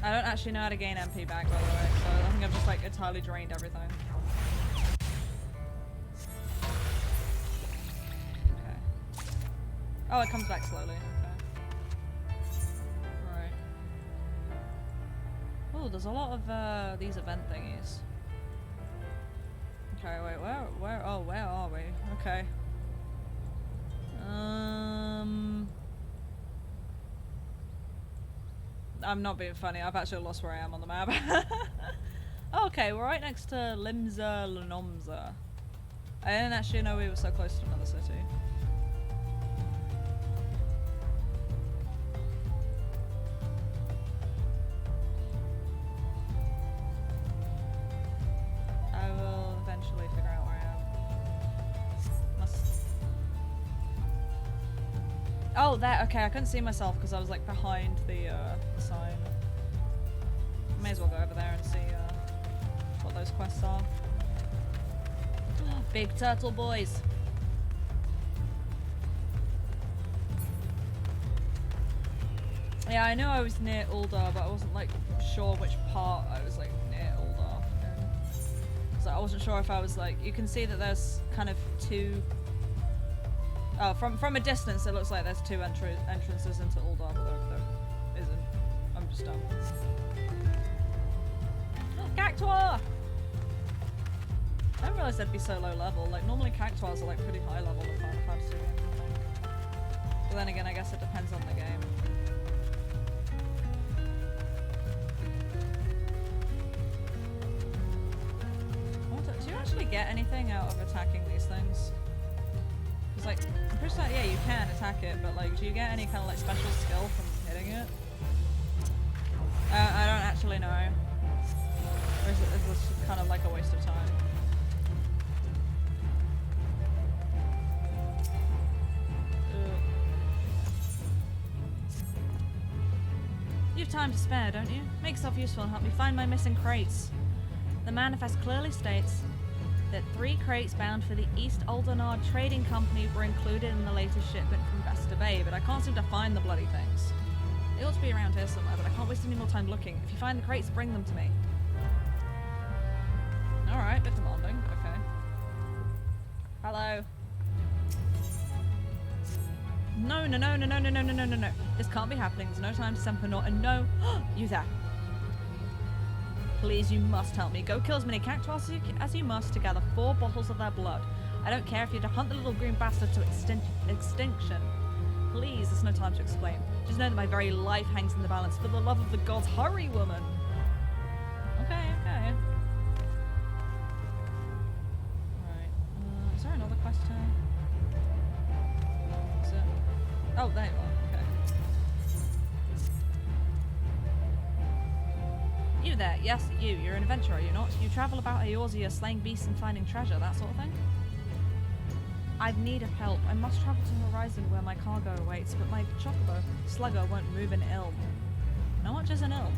I don't actually know how to gain MP back, by the way, so I think I've just like entirely drained everything. Okay. Oh, it comes back slowly. Okay. Alright. Oh, there's a lot of these event thingies. Okay, wait, where are we? Okay. I'm not being funny, I've actually lost where I am on the map. Okay, we're right next to Limza Lenomza. I didn't actually know we were so close to another city. I will eventually figure out where I am. Oh, there. Okay, I couldn't see myself because I was like behind the sign. May as well go over there and see what those quests are. Big turtle boys. Yeah, I knew I was near Ul'dah, but I wasn't like sure which part I was like near Ul'dah. So I wasn't sure if I was like. You can see that there's kind of two. Oh, from a distance, it looks like there's two entrances into Ul'dah, but there isn't. I'm just dumb. Cactuar! I didn't realize they'd be so low level. Like, normally Cactuars are like pretty high level in Final Fantasy. But then again, I guess it depends on the game. Do you actually get anything out of attacking these things? Because, like, I'm pretty sure, yeah, you can attack it, but, like, do you get any kind of, like, special skill from hitting it? I don't actually know. Or is this kind of like a waste of time? You have time to spare, don't you? Make yourself useful and help me find my missing crates. The manifest clearly states that 3 crates bound for the East Ul'dah Trading Company were included in the latest shipment from Vesta Bay, but I can't seem to find the bloody things. They ought to be around here somewhere, but I can't waste any more time looking. If you find the crates, bring them to me. Alright, bit demanding. Okay. Hello. No. This can't be happening. There's no time to send for naught. And no. You there. Please, you must help me. Go kill as many cactuars as you must to gather 4 bottles of their blood. I don't care if you're to hunt the little green bastard to extinction. Please, there's no time to explain. Just know that my very life hangs in the balance. For the love of the gods, hurry, woman! Okay. Alright. Is there another quest here? Is it? Oh, there you are. Okay. You there? Yes, you. You're an adventurer, are you not? You travel about Eorzea, slaying beasts and finding treasure, that sort of thing? I've need of help. I must travel to Horizon where my cargo awaits, but my chocobo, Slugger, won't move an ilm. How much is an ilm?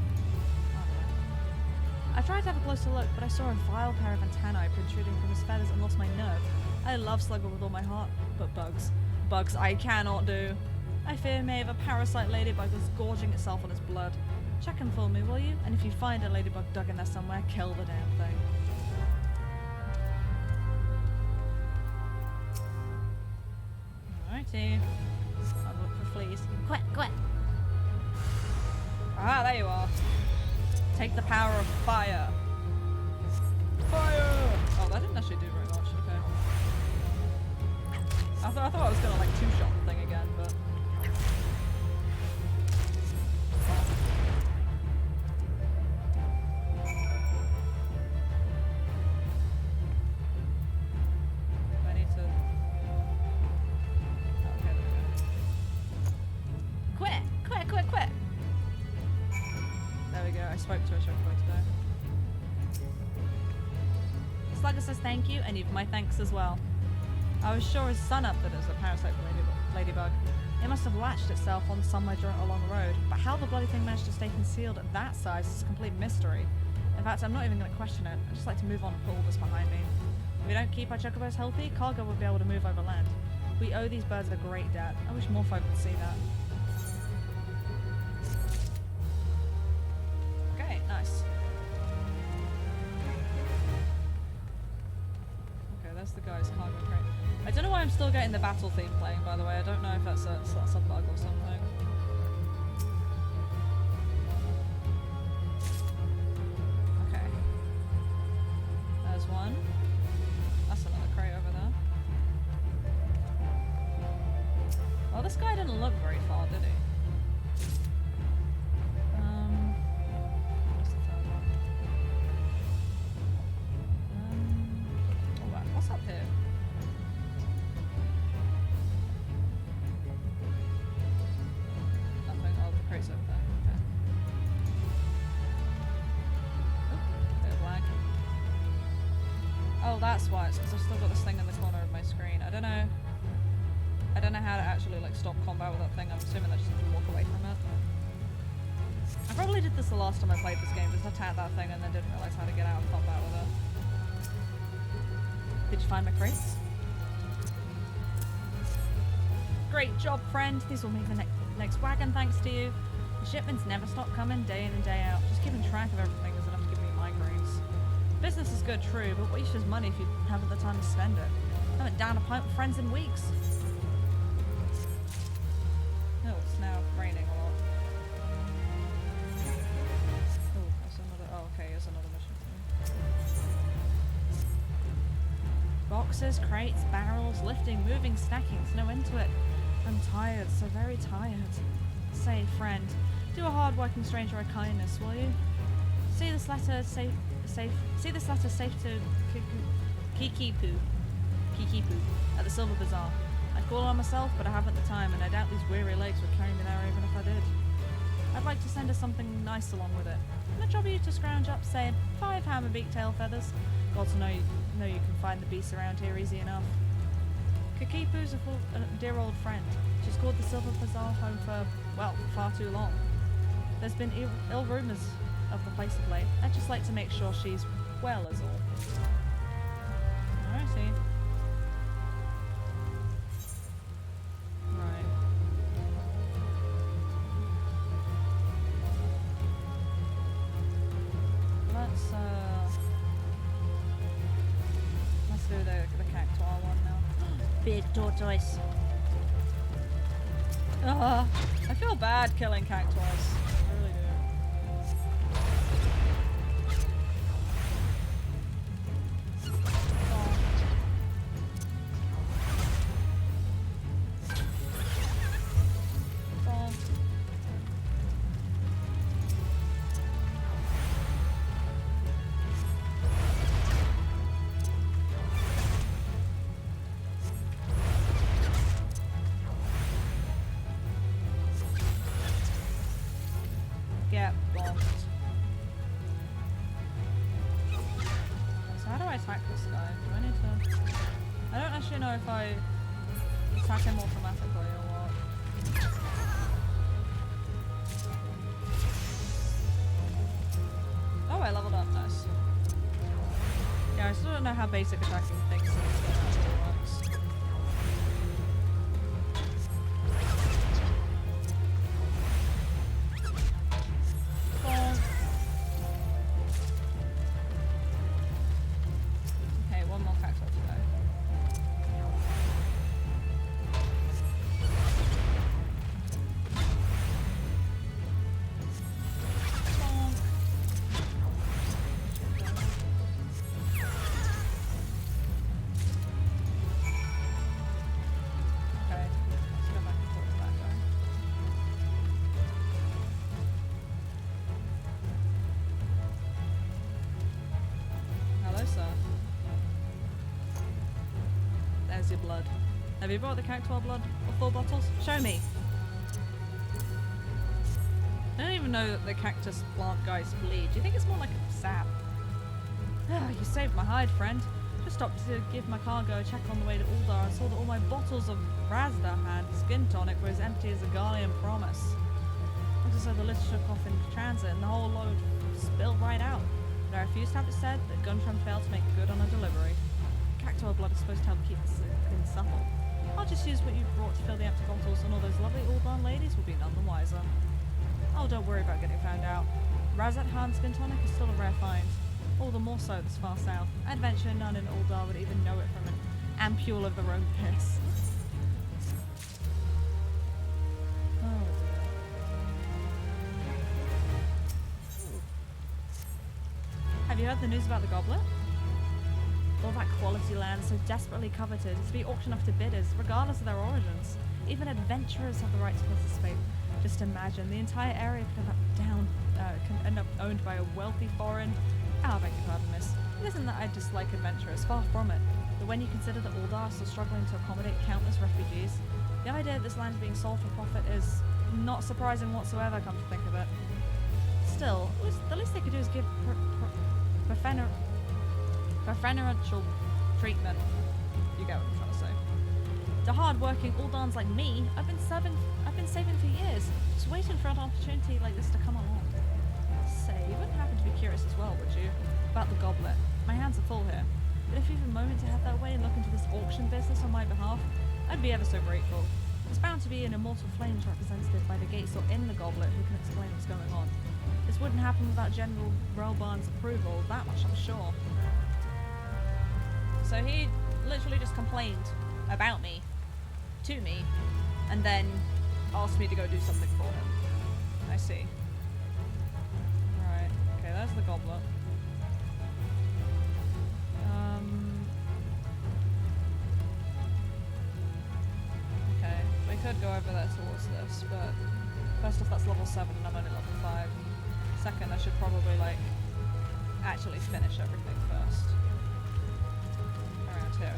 I tried to have a closer look, but I saw a vile pair of antennae protruding from his feathers and lost my nerve. I love Slugger with all my heart, but bugs. Bugs I cannot do. I fear may have a parasite ladybug that's gorging itself on his blood. Check him for me, will you? And if you find a ladybug dug in there somewhere, kill the damn thing. Alrighty. I'll look for fleas. Quick! Ah, there you are. Take the power of fire. Fire! Oh, that didn't actually do very much. Okay. I thought I was gonna like two-shot the thing again, but. I need to. Oh, okay, there we go. Quit! Quit! Quit! Quit! There we go. I spoke to a checkpoint today. Slugger says thank you, and you've my thanks as well. I was sure as sun up that it was a parasite ladybug. It must have latched itself on somewhere along the road, but how the bloody thing managed to stay concealed at that size is a complete mystery. In fact, I'm not even going to question it. I'd just like to move on and put all this behind me. If we don't keep our chocobos healthy, cargo will be able to move over land. We owe these birds a great debt. I wish more folk would see that. Okay, nice. Okay, that's the guy's cargo crate. I don't know why I'm still getting the battle theme playing, by the way. I don't know if that's a bug or something. Okay. There's one. That's another crate over there. Well, this guy didn't look very far, did he? What's the third one? Oh, wow. What's up here? Nothing. Oh, the crate's over there. Okay. Oop, bit of lag. Oh, that's why. It's because I've still got this thing in the corner of my screen. I don't know how to actually like stop combat with that thing. I'm assuming I just have to walk away from it. I probably did this the last time I played this game, just attacked that thing and then didn't realise how to get out of combat with it. Did you find my crates? Great job, friend. These will make the next wagon thanks to you. The shipments never stop coming day in and day out. Just keeping track of everything is enough to give me migraines. Business is good, true, but what use is money if you haven't the time to spend it? I haven't down a pint with friends in weeks. Oh, it's now raining a lot. Oh, there's another. Oh, okay, here's another mission. Boxes, crates, barrels, lifting, moving, stacking. There's no end to it. I'm tired, so very tired. Say, friend, do a hard-working stranger a kindness, will you? See this letter safe to Kikipu at the Silver Bazaar. I'd call on myself, but I haven't the time, and I doubt these weary legs would carry me there even if I did. I'd like to send her something nice along with it. Can I trouble you to scrounge up, say, 5 hammerbeak tail feathers? Gods know you can find the beasts around here easy enough. Kikipu's a dear old friend. She's called the Silver Bazaar home for, well, far too long. There's been ill rumours of the place of late. I'd just like to make sure she's well is all. Alrighty. Right. Let's do the cactuar one now. Big tortoise. I feel bad killing cactuars. I really do. Get bombed. So how do I attack this guy? Do I need to... I don't actually know if I attack him automatically or what. Oh, I leveled up. Nice. Yeah, I still don't know how basic attacking things in this game actually works. Okay, one more cactus to go. Bonk. Where's your blood? Have you brought the cactuar blood or 4 bottles? Show me. I don't even know that the cactus plant guys bleed. Do you think it's more like a sap? Ah, you saved my hide, friend. Just stopped to give my cargo a check on the way to Ul'dah and saw that all my bottles of Razda had skin tonic were as empty as a Garlean promise. I just said the list shook off in transit and the whole load spilled right out. But I refused to have it said that Guntram failed to make good on a delivery. Cactuar blood is supposed to help keep the skin supple. I'll just use what you brought to fill the empty bottles and all those lovely Ul'dah ladies will be none the wiser. Oh, don't worry about getting found out. Razat Han skin tonic is still a rare find. All the more so this far south. I'd venture none in Ul'dah would even know it from an ampule of their own piss. Oh dear. Have you heard the news about the goblet? All that quality land so desperately coveted is to be auctioned off to bidders, regardless of their origins. Even adventurers have the right to participate. Just imagine, the entire area can end up owned by a wealthy foreign... I beg your pardon, miss. It isn't that I dislike adventurers, far from it. But when you consider that Ul'dah are still struggling to accommodate countless refugees, the idea that this land is being sold for profit is not surprising whatsoever, come to think of it. Still, the least they could do is give preferential treatment. You get what I'm trying to say. To hard-working Uldans like me, I've been saving for years, just waiting for an opportunity like this to come along. Say, you wouldn't happen to be curious as well, would you? About the goblet. My hands are full here. But if you've a moment to head that way and look into this auction business on my behalf, I'd be ever so grateful. There's bound to be an immortal flames representative by the gates or in the goblet who can explain what's going on. This wouldn't happen without General Relbarn's approval, that much I'm sure. So he literally just complained about me, to me, and then asked me to go do something for him. I see. Right, okay, there's the goblet. Okay, we could go over there towards this, but first off, that's level 7 and I'm only level 5. Second, I should probably, like, actually finish everything first. Around here.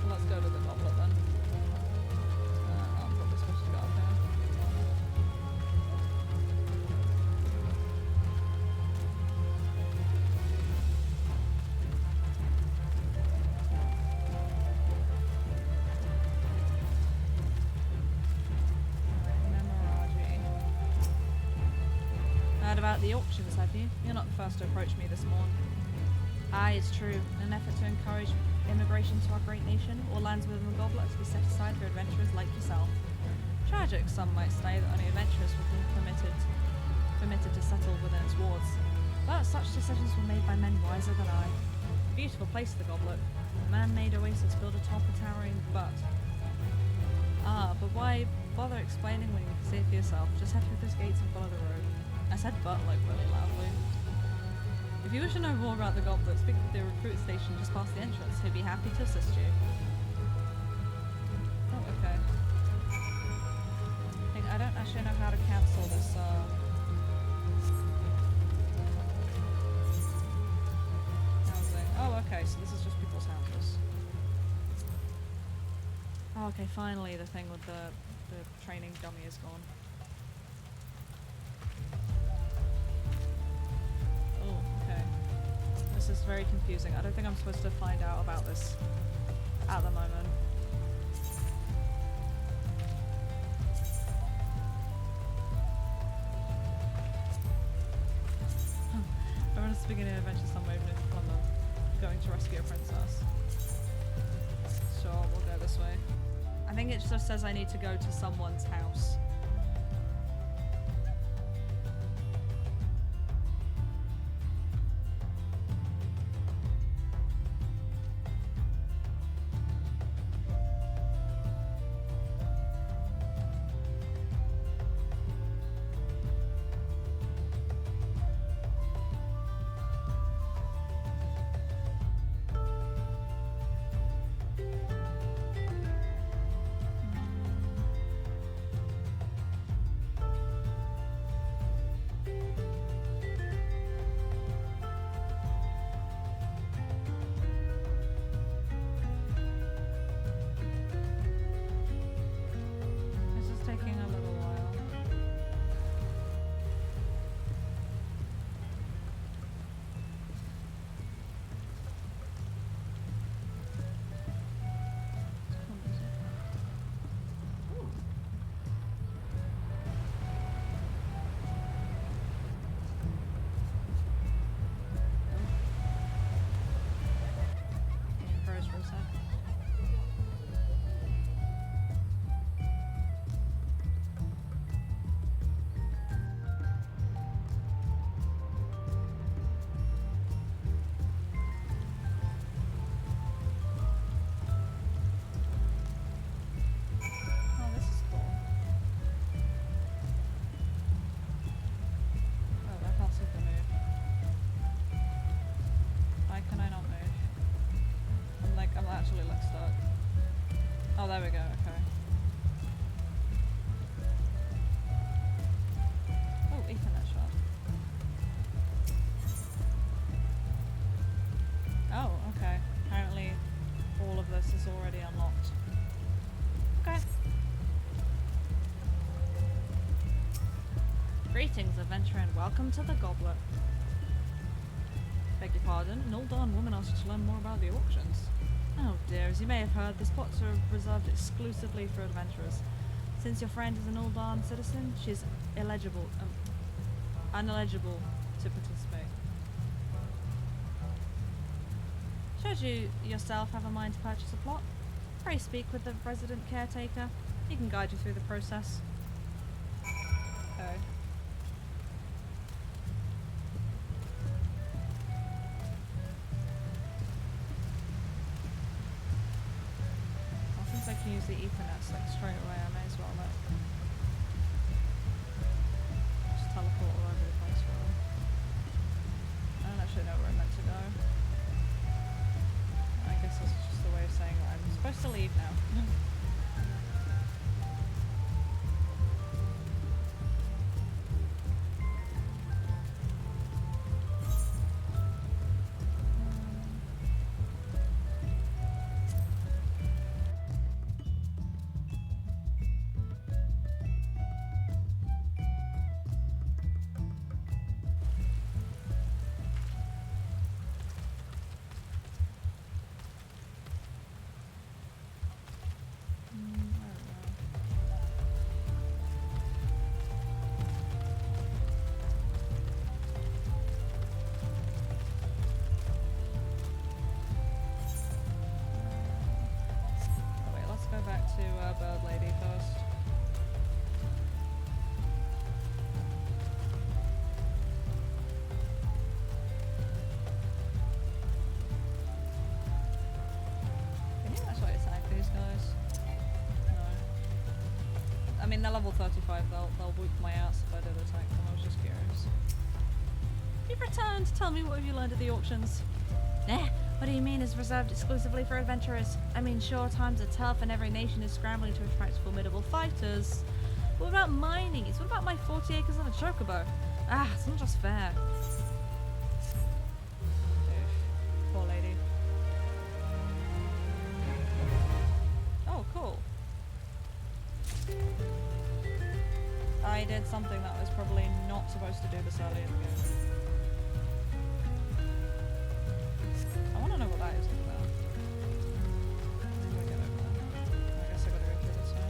So let's go to the goblet then. I'm probably supposed to go up here. Heard about the auctions, have you? You're not the first to approach me this morning. Aye, it's true. In an effort to encourage immigration to our great nation, all lands within the goblet are to be set aside for adventurers like yourself. Tragic, some might say, that only adventurers would be permitted to settle within its wards. But such decisions were made by men wiser than I. Beautiful place, the goblet. A man-made oasis built atop a towering butt. Ah, but why bother explaining when you can see it for yourself? Just head through those gates and follow the road. I said butt like really loudly. If you wish to know more about the goblet, speak to the recruit station just past the entrance. He'd be happy to assist you. Oh, okay. I don't actually know how to cancel this, housing. Oh, okay, so this is just people's houses. Oh, okay, finally the thing with the training dummy is gone. This is very confusing. I don't think I'm supposed to find out about this at the moment. Everyone's beginning an adventure somewhere, even if I'm going to rescue a princess. Sure, we'll go this way. I think it just says I need to go to someone's house. Oh, there we go, okay. Oh, Ethernet shot. Oh, okay. Apparently all of this is already unlocked. Okay. Greetings, adventurer, and welcome to the Goblet. Beg your pardon, an Ul'dah woman asked you to learn more about the auctions. Oh dear, as you may have heard, the spots are reserved exclusively for adventurers. Since your friend is an Ul'dah citizen, she is ineligible to participate. Should you yourself have a mind to purchase a plot, pray speak with the resident caretaker. He can guide you through the process. Okay. I can use the Ethernet like straight away, I may as well like just teleport all over the place really. I don't actually know where I'm meant to go. I guess this is just a way of saying that I'm supposed to leave now. Bird lady first. Can you actually attack these guys? No. I mean, they're level 35. They'll whoop my ass if I did attack them. I was just curious. You've returned. Tell me, what have you learned at the auctions? What do you mean is reserved exclusively for adventurers? I mean, sure, times are tough and every nation is scrambling to attract formidable fighters. But what about my needs? What about my 40 acres and a chocobo? Ah, it's not just fair. Poor lady. Oh, cool. I did something that I was probably not supposed to do this early in the game. I want to know what that is about. How do I get over there? I guess I gotta go through this way.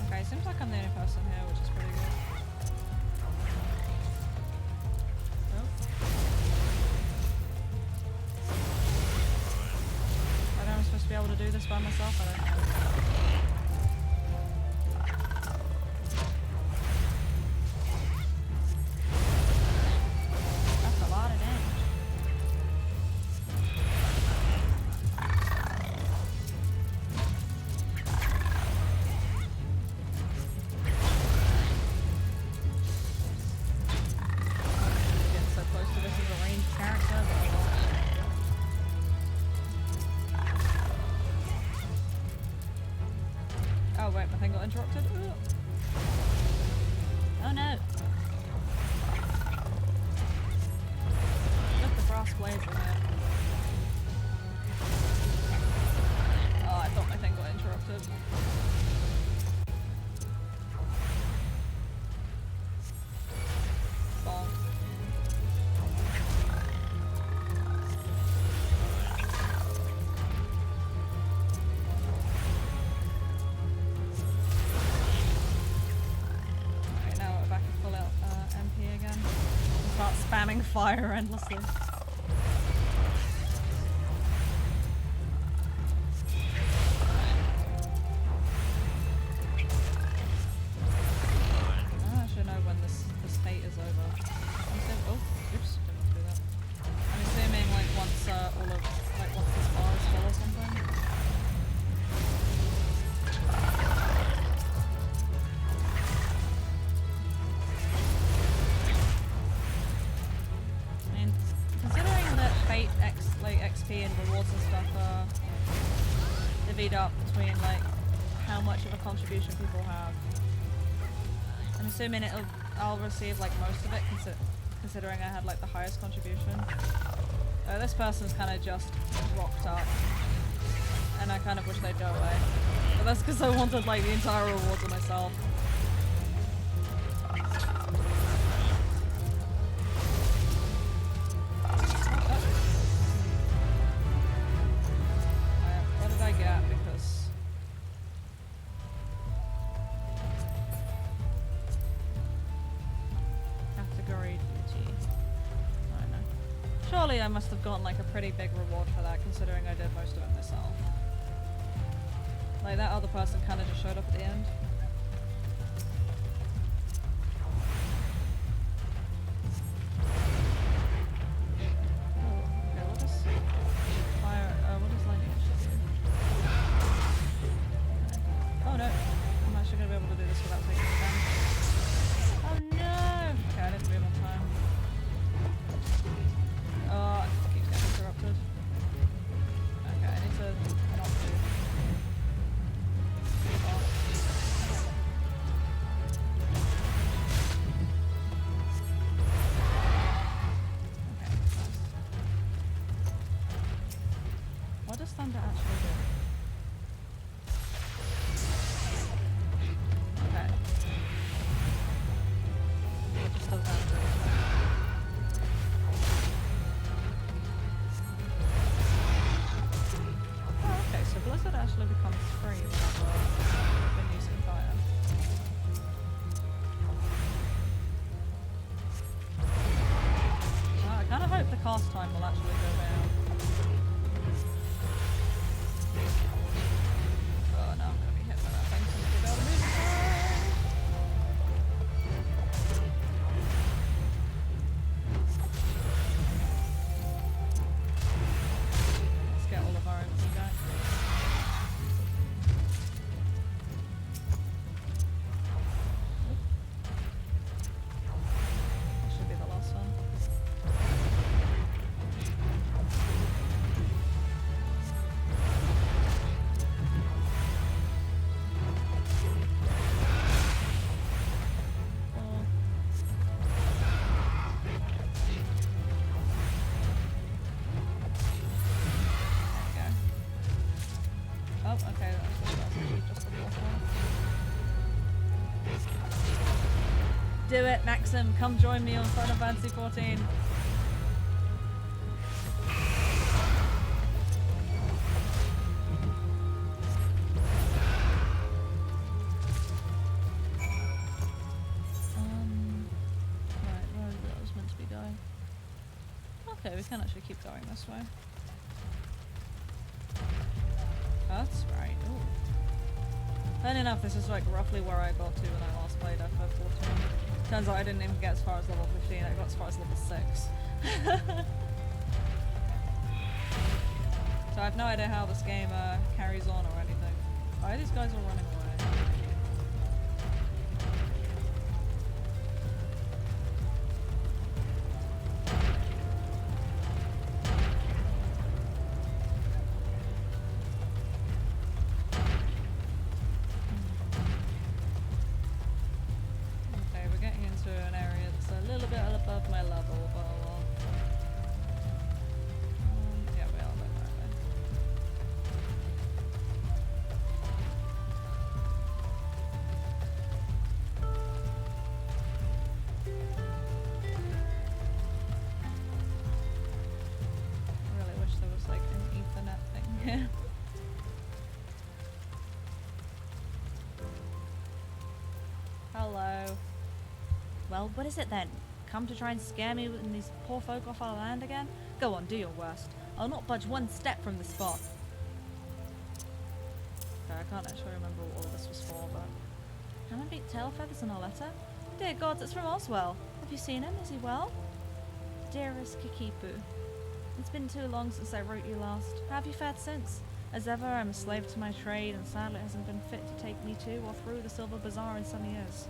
Okay, seems like I'm the only person here, which is pretty good. Oh. I know I'm supposed to be able to do this by myself, I don't know. That's a lot of damage. Getting so close to this as a ranged character, but I won't. Oh wait, my thing got interrupted. Ooh. Oh no! Look, the brass blades in here. Oh, I thought my thing got interrupted. Bonk. Alright, now we're back at full out MP again. Start spamming fire endlessly. I should know when this fate is over. speed up between like how much of a contribution people have. I'm assuming I'll receive like most of it considering I had like the highest contribution. This person's kind of just rocked up, and I kind of wish they'd go away. But that's because I wanted like the entire reward to myself. What did I get? Because category duty. I don't know. Surely I must have gotten like a pretty big reward for that, considering I did most of it myself. Like that other person kind of just showed up at the end. Oh, okay, what does fire? What does lightning actually do? Okay. Oh no, I'm actually gonna be able to do this without taking damage. Oh no! Okay, I didn't move on time. Oh, it keeps getting interrupted. Okay, I need to not move. What does thunder actually do? Okay. It just does that. Oh, okay, so Blizzard actually becomes free whenever I've been using fire. Oh, I kind of hope the cast time will actually go down. Oh no, I'm gonna be hit by that thing, so I'm gonna be able to move aside. Let's get all of our MP back. That should be the last one. Oh, okay, that's just the fourth one. Do it, Maxim. Come join me on Final Fantasy 14. Right, where I was meant to be going. Okay, we can actually keep going this way. That's right. Ooh. Funny enough, this is like roughly where I got to when I last played FF14. Turns out I didn't even get as far as level 15, I got as far as level 6. So I have no idea how this game carries on or anything. Why are these guys all running away? Okay, we're getting into an area that's a little bit above my level, but yeah, we are a bit right there. I really wish there was like an Ethernet thing here. Hello. Well, what is it then? Come to try and scare me and these poor folk off our land again? Go on, do your worst. I'll not budge one step from the spot. Okay, I can't actually remember what all this was for, but... Can I beat tail feathers in a letter? Dear gods, it's from Oswell. Have you seen him? Is he well? Dearest Kikipu, it's been too long since I wrote you last. How have you fared since? As ever, I'm a slave to my trade, and sadly it hasn't been fit to take me to or through the Silver Bazaar in some years.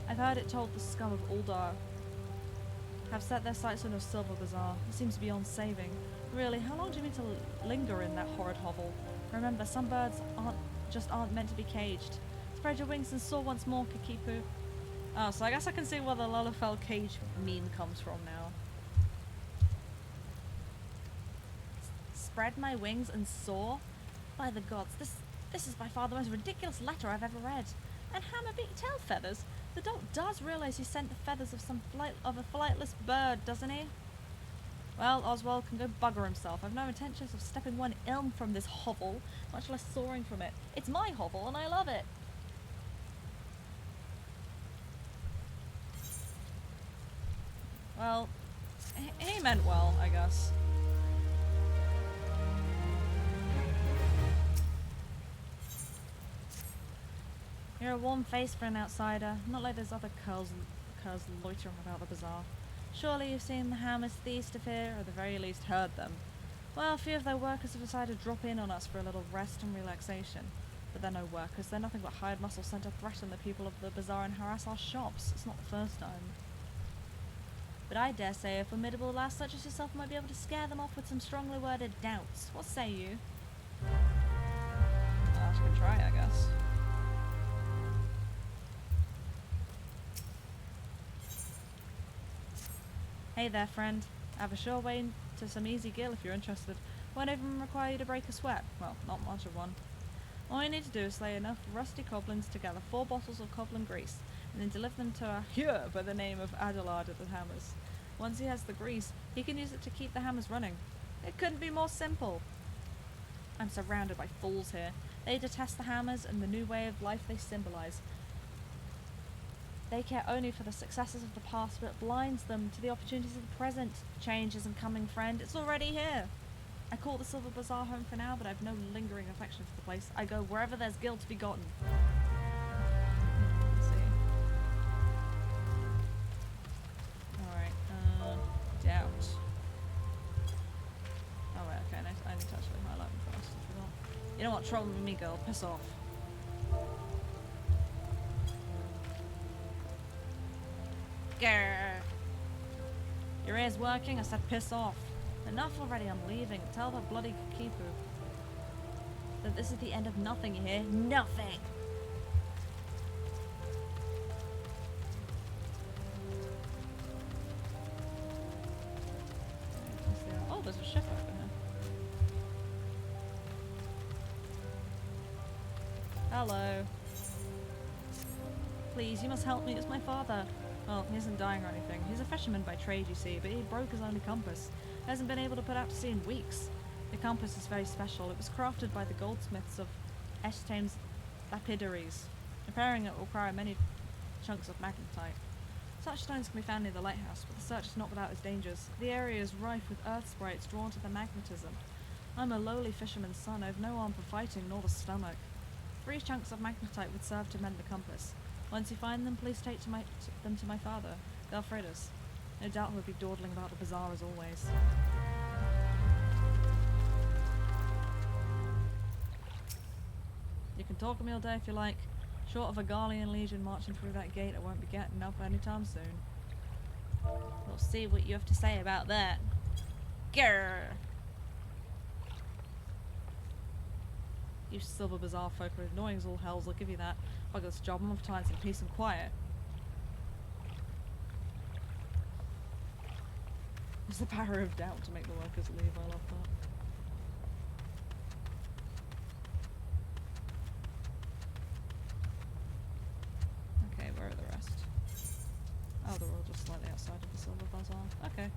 I've heard it told the scum of Ul'dah have set their sights on a Silver Bazaar. It seems beyond saving. Really, how long do you mean to linger in that horrid hovel? Remember, some birds aren't meant to be caged. Spread your wings and soar once more, Kikipu. Oh, so I guess I can see where the Lullafell cage meme comes from now. Spread my wings and soar? By the gods, this is by far the most ridiculous letter I've ever read. And Hammerbeak tail feathers? The dog does realise he sent the feathers of a flightless bird, doesn't he? Well, Oswald can go bugger himself. I've no intentions of stepping one ilm from this hovel, much less soaring from it. It's my hovel and I love it. Well, he meant well, I guess. You're a warm face for an outsider, not like those other curs loitering about the bazaar. Surely you've seen the Hammers thieves to fear, or at the very least heard them. Well, a few of their workers have decided to drop in on us for a little rest and relaxation. But they're no workers, they're nothing but hired muscle sent to threaten the people of the bazaar and harass our shops. It's not the first time. But I dare say a formidable lass such as yourself might be able to scare them off with some strongly worded doubts. What say you? I should try, I guess. Hey there, friend. I have a sure way to some easy gill if you're interested. Won't even require you to break a sweat. Well, not much of one. All you need to do is slay enough rusty goblins to gather 4 bottles of goblin grease, and then deliver them to a Hur by the name of Adelard at the Hammers. Once he has the grease, he can use it to keep the Hammers running. It couldn't be more simple. I'm surrounded by fools here. They detest the Hammers and the new way of life they symbolise. They care only for the successes of the past, but it blinds them to the opportunities of the present. Change isn't coming, friend. It's already here. I call the Silver Bazaar home for now, but I've no lingering affection for the place. I go wherever there's gil to be gotten. Let's see. Alright, doubt. Oh wait, okay, I need to actually highlight them first. I forgot. You know what, trouble with me, girl. Piss off. Grr. Your ear's working? I said piss off. Enough already, I'm leaving. Tell that bloody Kikipu that this is the end of nothing, you hear? Nothing! Oh, there's a ship over here. Hello. Please, you must help me. It's my father. Well, he isn't dying or anything. He's a fisherman by trade, you see, but he broke his only compass. He hasn't been able to put out to sea in weeks. The compass is very special. It was crafted by the goldsmiths of Eshtame's lapidaries. Repairing it will require many chunks of magnetite. Such stones can be found near the lighthouse, but the search is not without its dangers. The area is rife with earth sprites drawn to the magnetism. I'm a lowly fisherman's son. I have no arm for fighting, nor the stomach. 3 chunks of magnetite would serve to mend the compass. Once you find them, please take them to my father, Galfredus. No doubt he'll be dawdling about the bazaar as always. You can talk to me all day if you like. Short of a Garlean legion marching through that gate, I won't be getting up anytime soon. We'll see what you have to say about that. Grrr! You Silver Bazaar folk are annoying as all hells, I'll give you that. If I got this job, I'm off time in peace and quiet. There's the power of doubt to make the workers leave, I love that. Okay, where are the rest? Oh, they're all just slightly outside of the Silver Bazaar. Okay.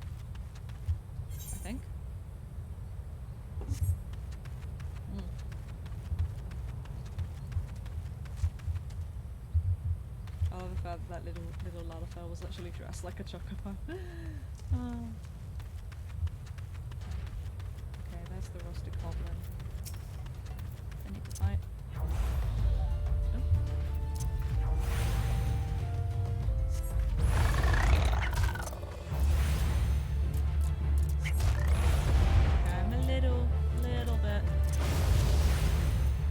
I think. I love the fact that little Lalafell was actually dressed like a chocobo. Okay, there's the rusted goblin. I need to fight. Okay, I'm a little bit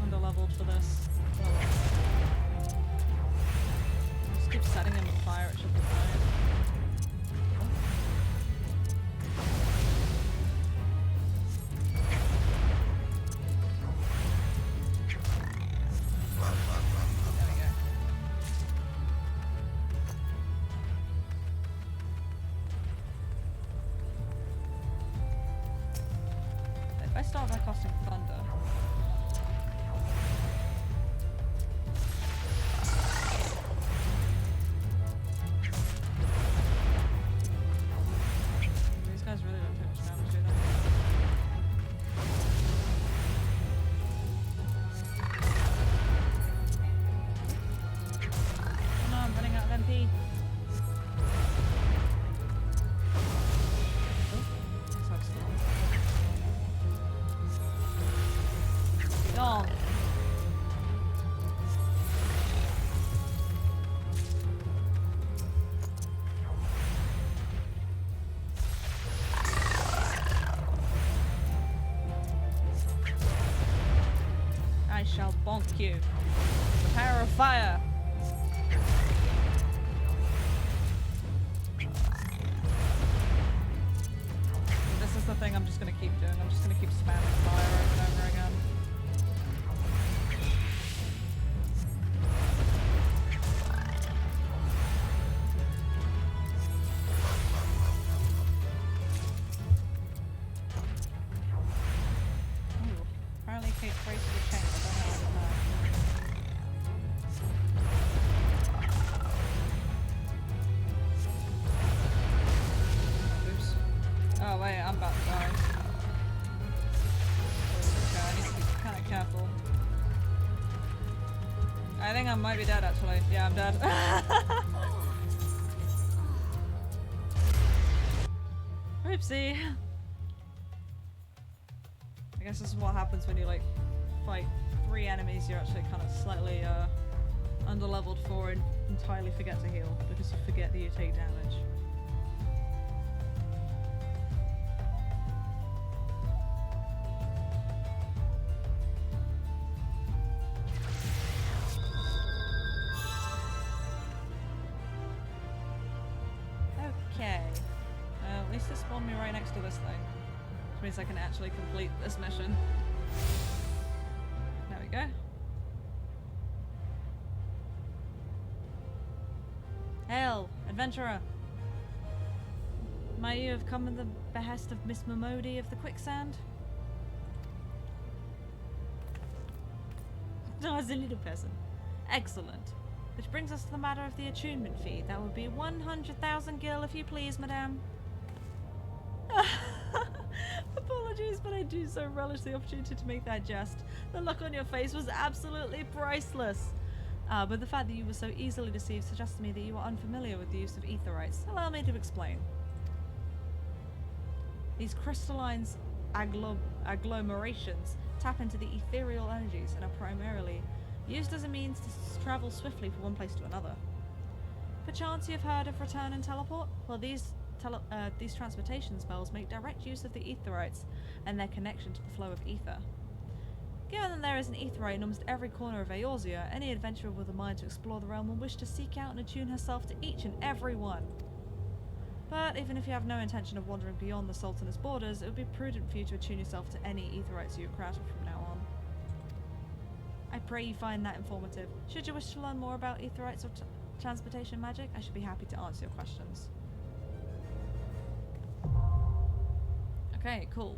under-leveled for this. Just keep setting him on fire, it should be fine. bonk. I shall bonk you. The power of fire. This is the thing I'm just gonna keep doing. I'm just gonna keep spamming fire over and over again. Ooh, apparently Kate traces a chain. I don't know what that. Oops. Oh wait, I'm about to die. Okay, I need to be kind of careful. I think I might be dead actually. Yeah, I'm dead. Oopsie. I guess this is what happens when you like fight 3 enemies you're actually kind of slightly underleveled for and entirely forget to heal because you forget that you take damage. Okay. At least it spawned me right next to this thing. Which means I can actually complete this mission. There we go. Hail, adventurer! Might you have come at the behest of Miss Momodi of the Quicksand? Oh, it's a little person. Excellent. Which brings us to the matter of the attunement fee. That would be 100,000 gil if you please, madame. Apologies, but I do so relish the opportunity to make that jest. The look on your face was absolutely priceless. But the fact that you were so easily deceived suggests to me that you are unfamiliar with the use of aetherites. Allow me to explain. These crystalline agglomerations tap into the ethereal energies and are primarily used as a means to travel swiftly from one place to another. Perchance you've heard of return and teleport? Well, these transportation spells make direct use of the aetherites and their connection to the flow of ether. Given that there is an aetherite in almost every corner of Eorzea, any adventurer with a mind to explore the realm will wish to seek out and attune herself to each and every one. But even if you have no intention of wandering beyond the Sultan's borders, it would be prudent for you to attune yourself to any aetherites you encounter from now on. I pray you find that informative. Should you wish to learn more about aetherites or transportation magic, I should be happy to answer your questions. Okay, cool.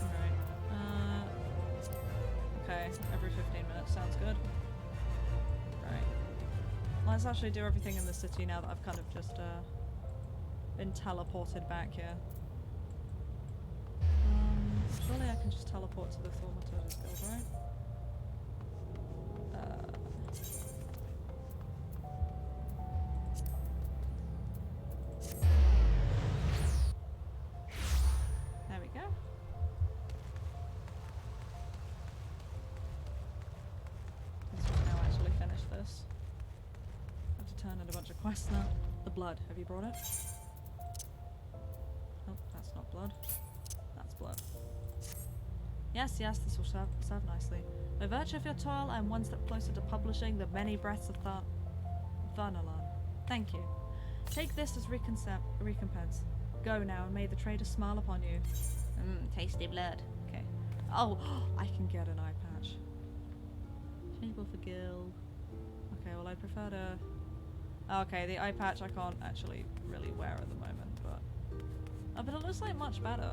Alright. Okay, every 15 minutes sounds good. Right. Let's actually do everything in the city now that I've kind of just been teleported back here. Surely I can just teleport to the thaumaturge guild, right? There we go. Let's now actually finish this. I have to turn in a bunch of quests now. The blood, have you brought it? Oh, that's not blood. That's blood. Yes, yes, this will serve nicely. By virtue of your toil, I am one step closer to publishing the many breaths of Thanalan. Thank you. Take this as recompense. Go now, and may the trader smile upon you. Tasty blood. Okay. Oh, I can get an eye patch. Changeable for gil. Okay, well I'd prefer to... Okay, the eye patch I can't actually really wear at the moment, but... Oh, but it looks like much better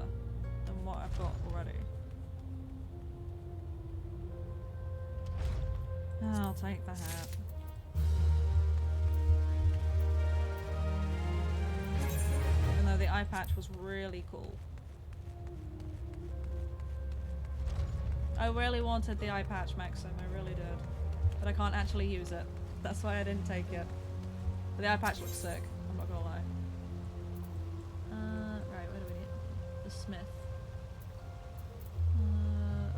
than what I've got already. I'll take the hat. Even though the eye patch was really cool. I really wanted the eye patch, Maxim, I really did. But I can't actually use it. That's why I didn't take it. But the eye patch looks sick, I'm not gonna lie. Right. the smith.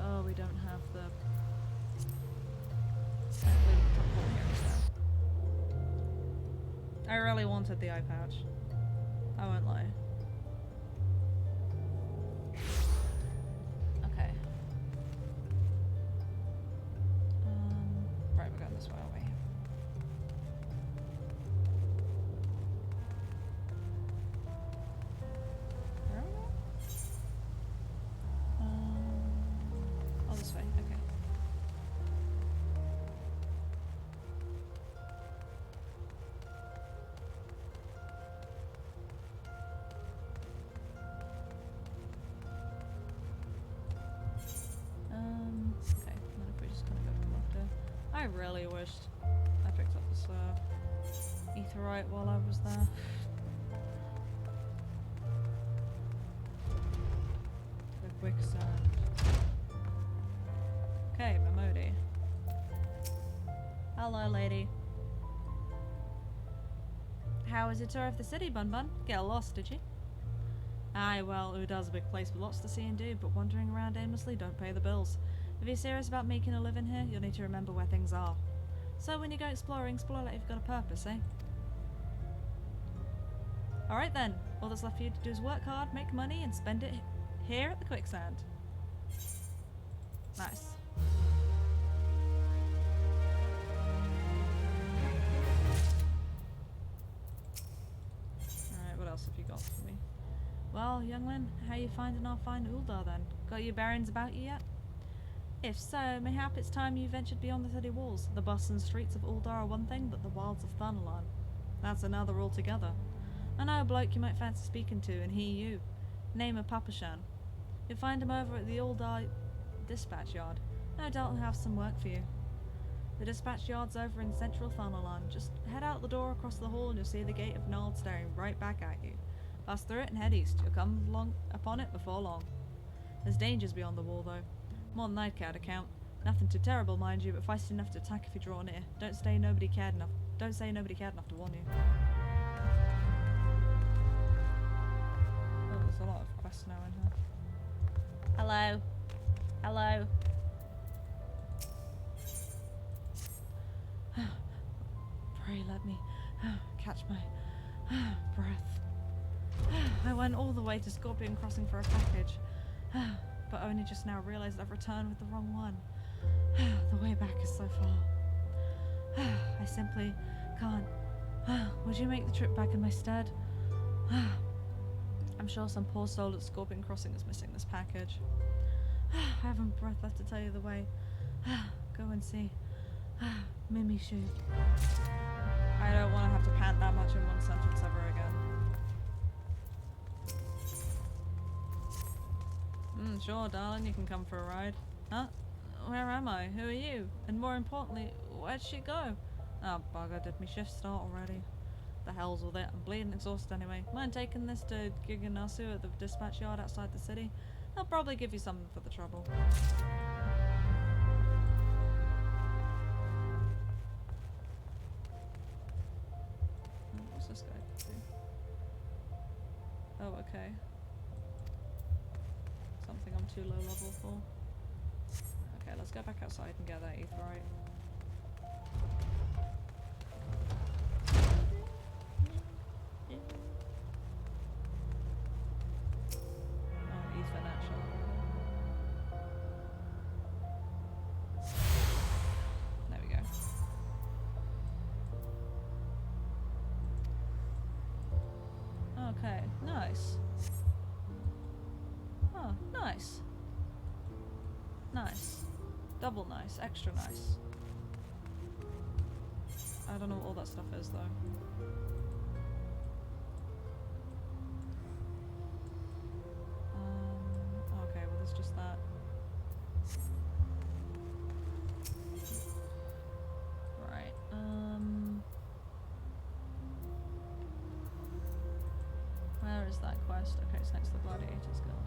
Oh, we don't have the... Thankfully, we can put here instead. I really wanted the eye pouch. I won't lie. Okay. Right, we're going this way, aren't we? Where are we going? Oh, this way, okay. Okay, and then if we just kind of go from left here. I really wished I picked up this Aetherite while I was there. The quicksand. Okay, Mamodi. Hello, lady. How was your tour of the city, Bunbun? Get lost, did you? Aye, well, Ul'dah's a big place with lots to see and do, but wandering around aimlessly don't pay the bills. If you're serious about making a living here, you'll need to remember where things are. So when you go exploring, explore like you've got a purpose, eh? Alright then, all that's left for you to do is work hard, make money, and spend it here at the quicksand. Nice. Alright, what else have you got for me? Well, youngling, how you finding our fine Ul'dah then? Got your bearings about you yet? If so, mayhap it's time you ventured beyond the city walls. The bustling streets of Ul'dah are one thing, but the wilds of Thanalan, that's another altogether. I know a bloke you might fancy speaking to, and he you. Name of Papashan. You'll find him over at the Ul'dah dispatch yard. No doubt he'll have some work for you. The dispatch yard's over in central Thanalan. Just head out the door across the hall and you'll see the gate of Nald staring right back at you. Pass through it and head east. You'll come upon it before long. There's dangers beyond the wall, though. More than I'd care to count. Nothing too terrible, mind you, but feisty enough to attack if you draw near. Don't say nobody cared enough to warn you. Oh, there's a lot of quests now in here. Hello. Hello. Pray let me catch my breath. I went all the way to Scorpion Crossing for a package, but only just now realised I've returned with the wrong one. The way back is so far. I simply can't. Would you make the trip back in my stead? I'm sure some poor soul at Scorpion Crossing is missing this package. I haven't breath left to tell you the way. Go and see. Mimi shoot. I don't want to have to pant that much in one sentence ever again. Sure, darling, you can come for a ride. Huh? Where am I? Who are you? And more importantly, where'd she go? Oh, bugger, did my shift start already? The hell's with it? I'm bleeding exhausted anyway. Mind taking this to Giganasu at the dispatch yard outside the city? They'll probably give you something for the trouble. What's this guy do? Oh, okay. Something I'm too low level for. Okay, let's go back outside and get that Aetherite. Oh, Ether natural. There we go. Okay, nice. Oh, nice. Nice. Double nice. Extra nice. I don't know what all that stuff is, though. Okay, well, there's just that. Right, where is that quest? Okay, it's next to the Gladiators Guild.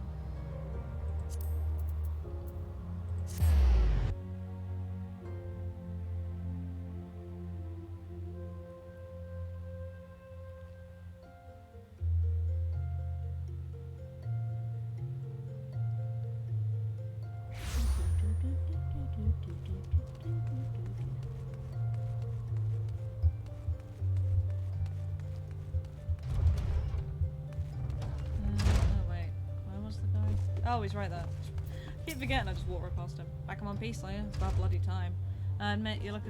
Oh, he's right there. Keep forgetting I just walked right past him. Back in one piece, are you? It's about bloody time. I admit you look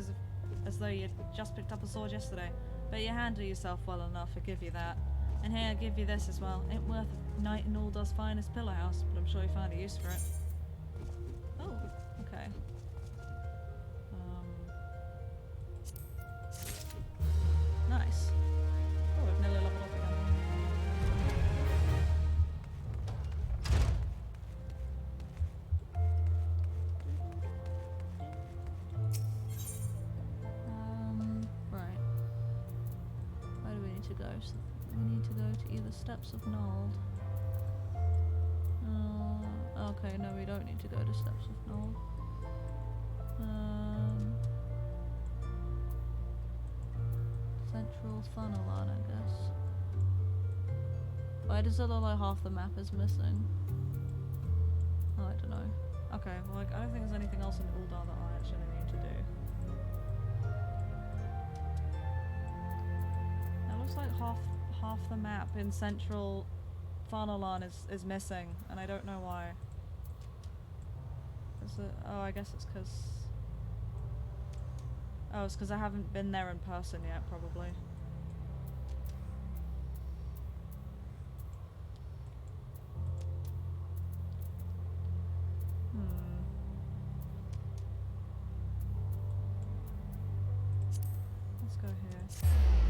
as though you'd just picked up a sword yesterday, but you handle yourself well enough. I give you that. And here, I'll give you this as well. Ain't worth a night in Ul'dah's finest pillow house, but I'm sure you find a use for it. Oh, okay. Nice. Oh, we've nearly leveled up again. Right. Where do we need to go? So we need to go to either Steps of Nold. Okay, no, we don't need to go to Steps of Nold. Central Thaumaturge, I guess. Why does it look like half the map is missing? Oh, I don't know. Okay, well, like, I don't think there's anything else in Ul'dah that I actually need to do. It looks like half the map in Central Thaumaturge is missing, and I don't know why. Is it? Oh, I guess it's because. Oh, it's because I haven't been there in person yet, probably. Let's go here. See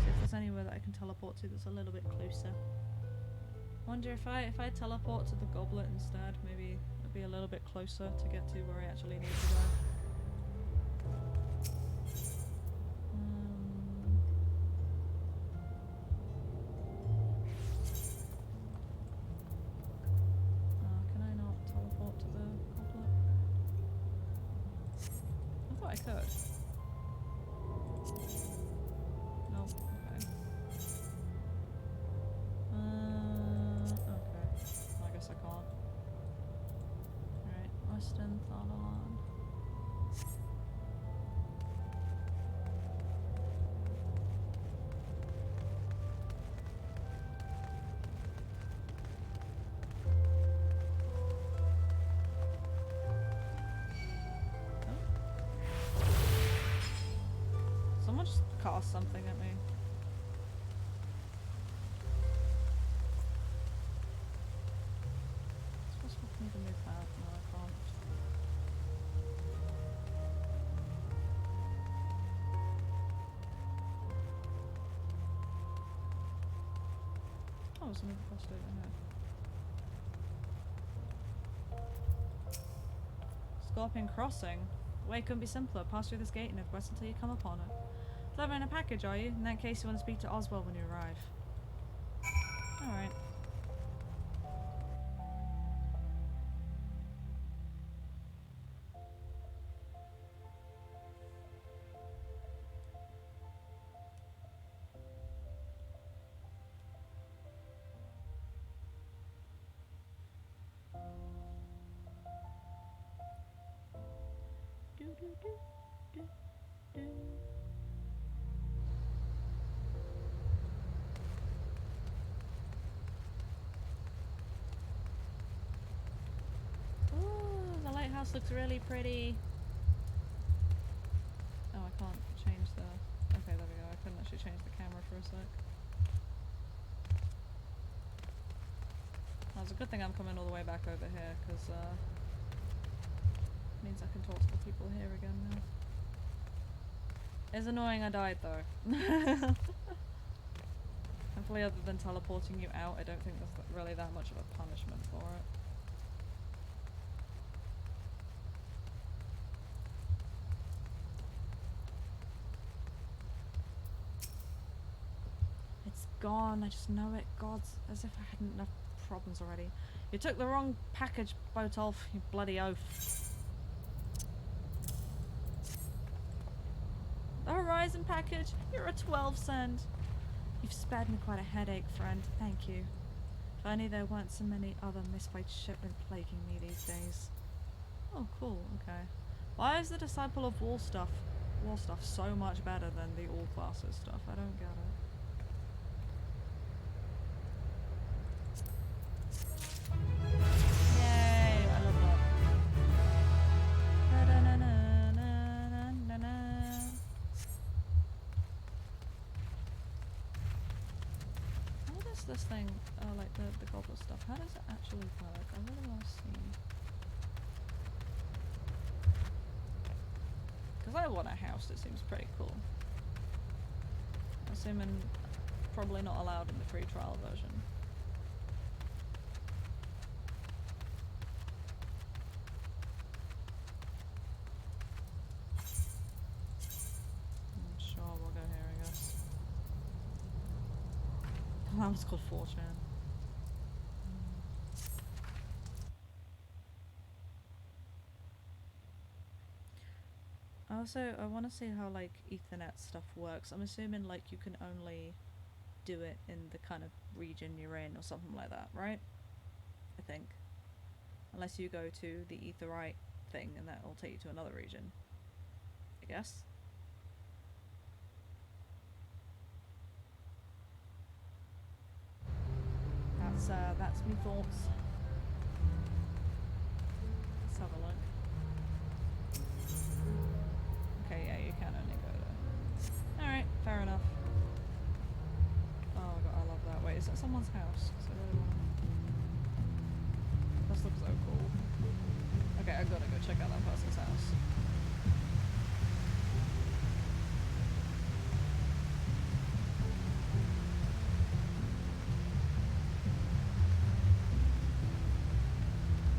if there's anywhere that I can teleport to that's a little bit closer. Wonder if I teleport to the goblet instead, maybe it'll be a little bit closer to get to where I actually need to go. Can I not teleport to the goblet? I thought I could. No, okay. Okay. I guess I can't. Alright, Western Thaumaturge. Someone just cast something at me. It's possible for me to move that. No, I can't. Oh, there's another cross over here. Scorpion Crossing? The way couldn't be simpler. Pass through this gate and head west until you come upon it. Delivering a package, are you? In that case, you want to speak to Oswald when you arrive. Alright. Do, do, do, do, do. Ooh, the lighthouse looks really pretty. Oh, I can't change the... Okay, there we go. I couldn't actually change the camera for a sec. Well, it's a good thing I'm coming all the way back over here, because means I can talk to the people here again now. It's annoying I died though. Hopefully other than teleporting you out, I don't think there's really that much of a punishment for it. It's gone, I just know it. Gods, as if I hadn't enough problems already. You took the wrong package, Botolf, you bloody oaf. The Horizon package, you're a 12 cent. You've spared me quite a headache, friend. Thank you. If only there weren't so many other misplaced shipment plaguing me these days. Oh, cool. Okay. Why is the Disciple of War stuff so much better than the All Classes stuff? I don't get it. Yay! this thing? Like the goblet stuff. How does it actually work? I really want to see. Because I want a house that seems pretty cool. Assuming probably not allowed in the free trial version. Sure, we'll go here, I guess. That one's called Fortune. Also, I want to see how like Ethernet stuff works. I'm assuming like you can only do it in the kind of region you're in or something like that, right? I think. Unless you go to the Aetherite thing and that will take you to another region. I guess. That's my thoughts. Let's have a look. Okay, yeah, you can only go there. Alright, fair enough. Oh my god, I love that. Wait, is that someone's house? 'Cause I really want to... This looks so cool. Okay, I gotta go check out that person's house.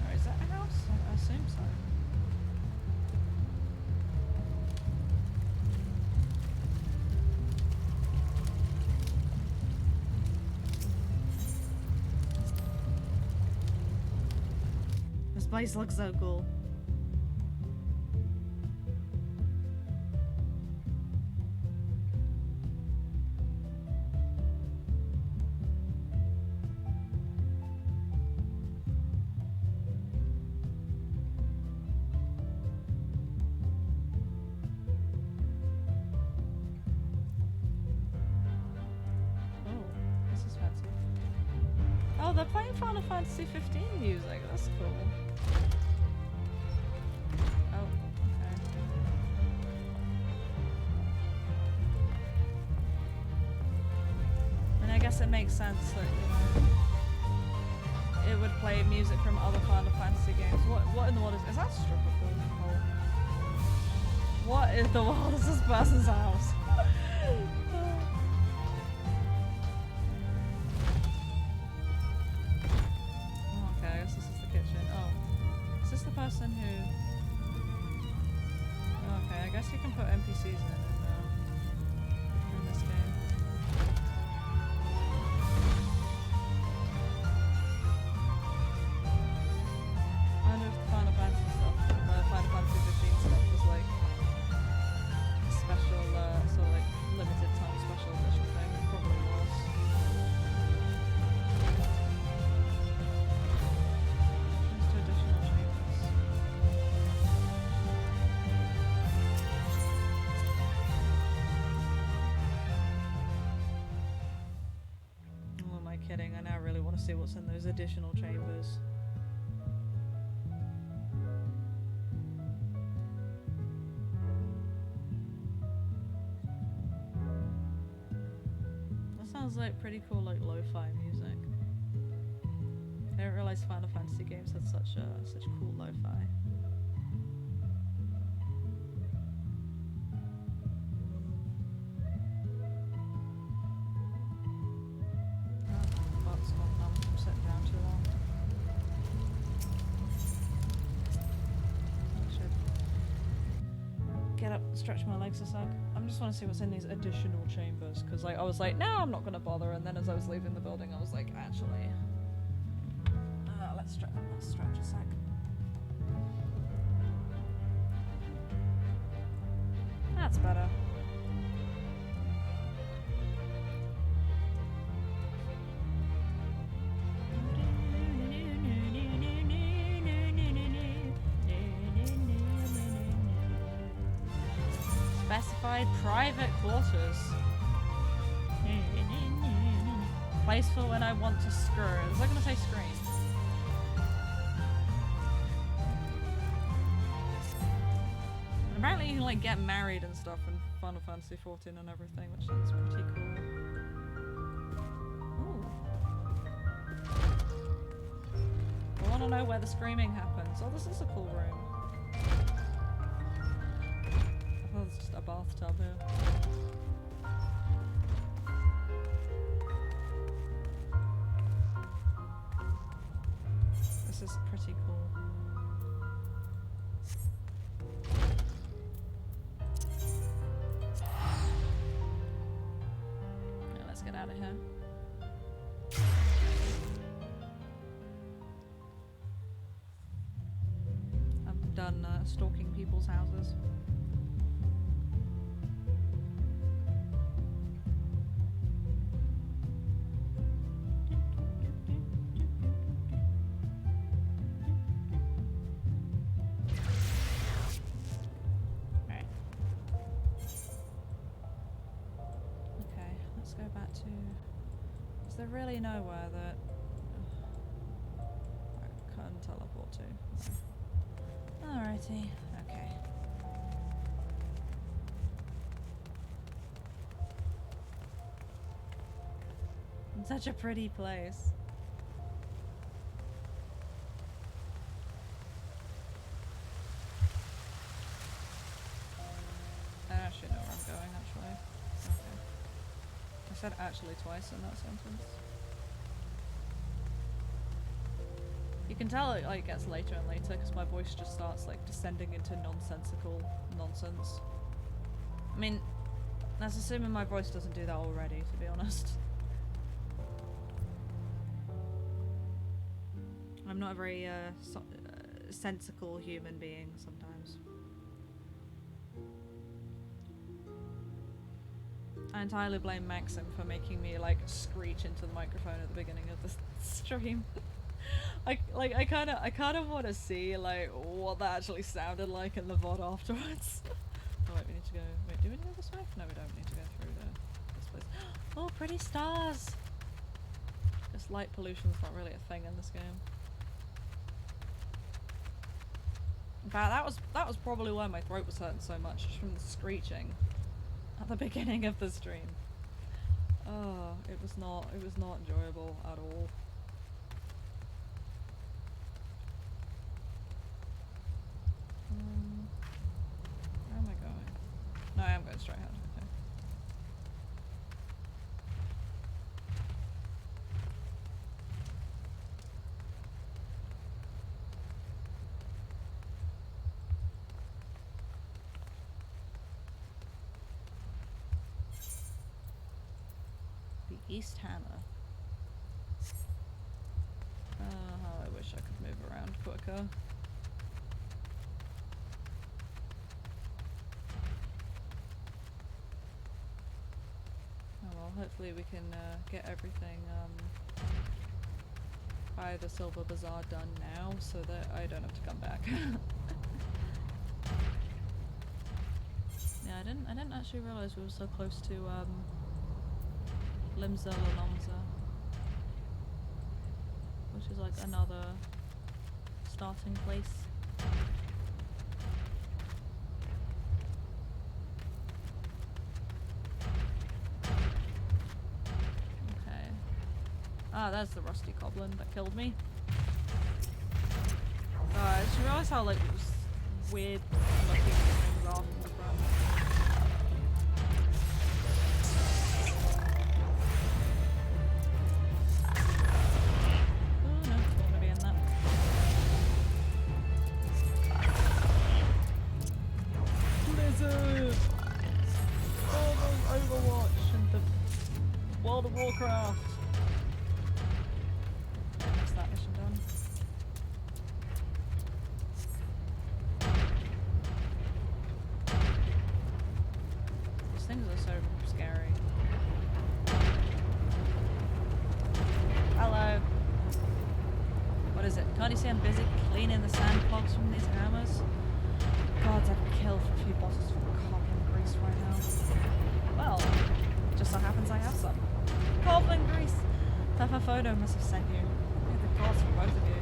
Alright, is that a house? I assume so. This place looks so cool. Oh, this is fancy. Oh, they're playing Final Fantasy 15 music. That's cool. Oh, okay. And I guess it makes sense that, you know, it would play music from other Final Fantasy games. What in the world is that a stripper pool? Oh. What in the world is this person's house? Oh, okay, I guess this is the kitchen. Oh. Is this the person who... Oh, okay, I guess you can put NPCs in this game. I wonder if the Final Fantasy stuff, Final Fantasy 15 stuff was like a special, sort of like limited time special edition thing. It probably was. Just additional chambers. Oh, am I kidding? I now really want to see what's in those additional chambers. That sounds like pretty cool, like lo-fi music. I didn't realize Final Fantasy games had such cool lo-fi. Oh, butt's gone numb from sitting down too long. I should get up and stretch my legs a sec. I just want to see what's in these additional chambers, because like I was like, no, I'm not going to bother, and then as I was leaving the building I was like, actually, let's stretch a sec. That's better. Specified private quarters. Place for when I want to screw. Was I gonna say scream? And apparently you can like get married and stuff in Final Fantasy 14 and everything, which sounds pretty cool. Ooh. want to know where the screaming happens. Oh, this is a cool room. I thought it was just a bathtub here. This is pretty cool. Yeah, let's get out of here. I'm done stalking people's houses. Right. Okay, let's go back to... Is there really nowhere that I can teleport to? No. Alrighty, okay. It's such a pretty place. I don't actually know where I'm going, actually. Okay. I said actually twice in that sentence. You can tell it like gets later and later because my voice just starts like descending into nonsensical nonsense. I mean, that's assuming my voice doesn't do that already, to be honest. I'm not a very sensical human being sometimes. I entirely blame Maxim for making me like screech into the microphone at the beginning of the stream. I kind of want to see like what that actually sounded like in the VOD afterwards. Oh wait, we need to go. Wait, do we go this way? No, we don't need to go through this place. Oh, pretty stars. This light pollution's not really a thing in this game. In fact, that was probably why my throat was hurting so much, just from the screeching at the beginning of the stream. Oh, it was not enjoyable at all. Where am I going? No, I am going straight ahead. Okay. The East Hammer. How I wish I could move around quicker. Oh well, hopefully we can get everything by the Silver Bazaar done now so that I don't have to come back. Yeah, I didn't actually realize we were so close to Limza Lalomza, which is like another starting place. Okay. Ah, that's the rusty goblin that killed me. I just realised how like weird looking things are from the front. World of Warcraft. Okay, that's that mission done. These things are so scary. Hello. What is it? Can't you see I'm busy cleaning the sand clogs from these hammers? Gods, I'd kill for a few bottles of cobbling grease right now. Well, just so happens I have some. Cobbling grease! FFXIV must have sent you. May the gods for both of you.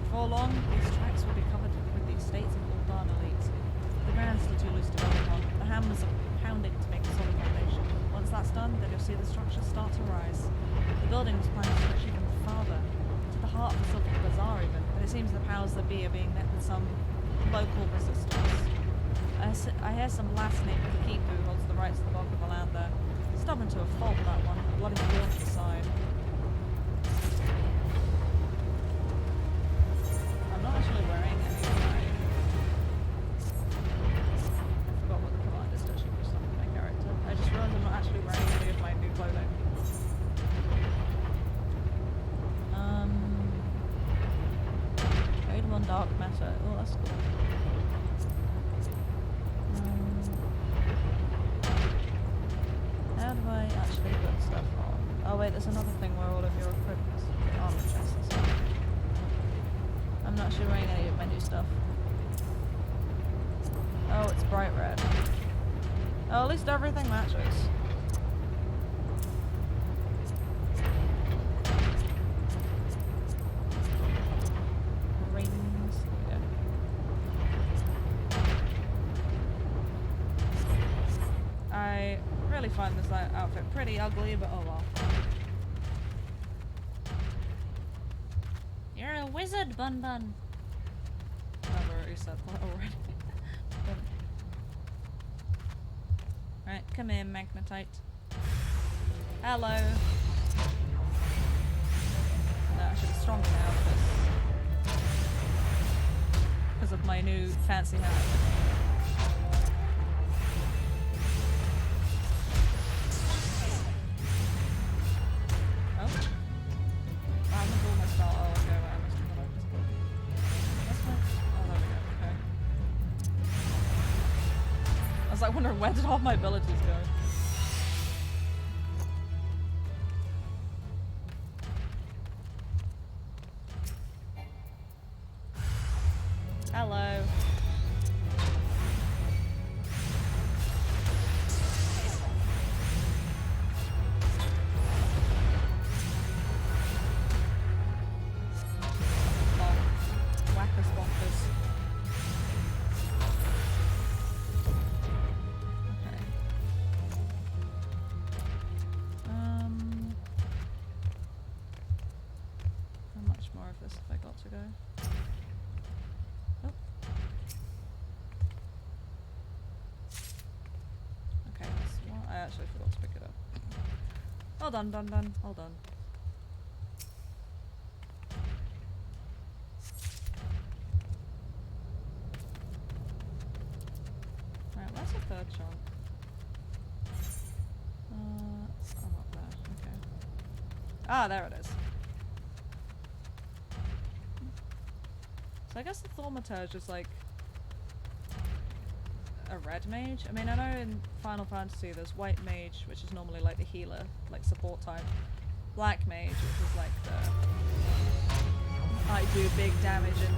Before long, these tracks will be covered with the estates of Ul'dah elite. The ground's still too loose to build upon. The hammers are pounding to make a solid foundation. Once that's done, then you'll see the structure start to rise. The building was planned to stretch even farther, to the heart of the Silver powers that be are being met with some local resistance. I hear some last name of the keeper who holds the rights to the bulk of the land there. Stubborn to a fault, that one. Bloody thorn to the side. I'm not actually wearing any of my... I forgot what the command is to actually push stuff with my character. I just realised I'm not actually wearing any of my new clothing. Grade 1 dark matter. Oh, that's cool. How do I actually put stuff on? Oh wait, there's another thing where all of your equipment armor chests. I'm not actually wearing any of my new stuff. Oh, it's bright red. Oh, at least everything matches. Rings. There we go. I really find this outfit pretty ugly, but oh well. You're a wizard, Bunbun. I've already said that already. Right, come here, magnetite. Hello. No, I should be stronger now because of my new fancy hat. I wonder where did all my abilities go? Hello. Whackers bonkers. To go. Oh. Okay, that's what I actually forgot to pick it up. Hold on, hold on. Right, where's the third chunk? Oh, up there. Okay. Ah, there it is. So I guess the thaumaturge is like a red mage. I mean, I know in Final Fantasy there's white mage, which is normally like the healer, like support type. Black mage, which is like the I do big damage and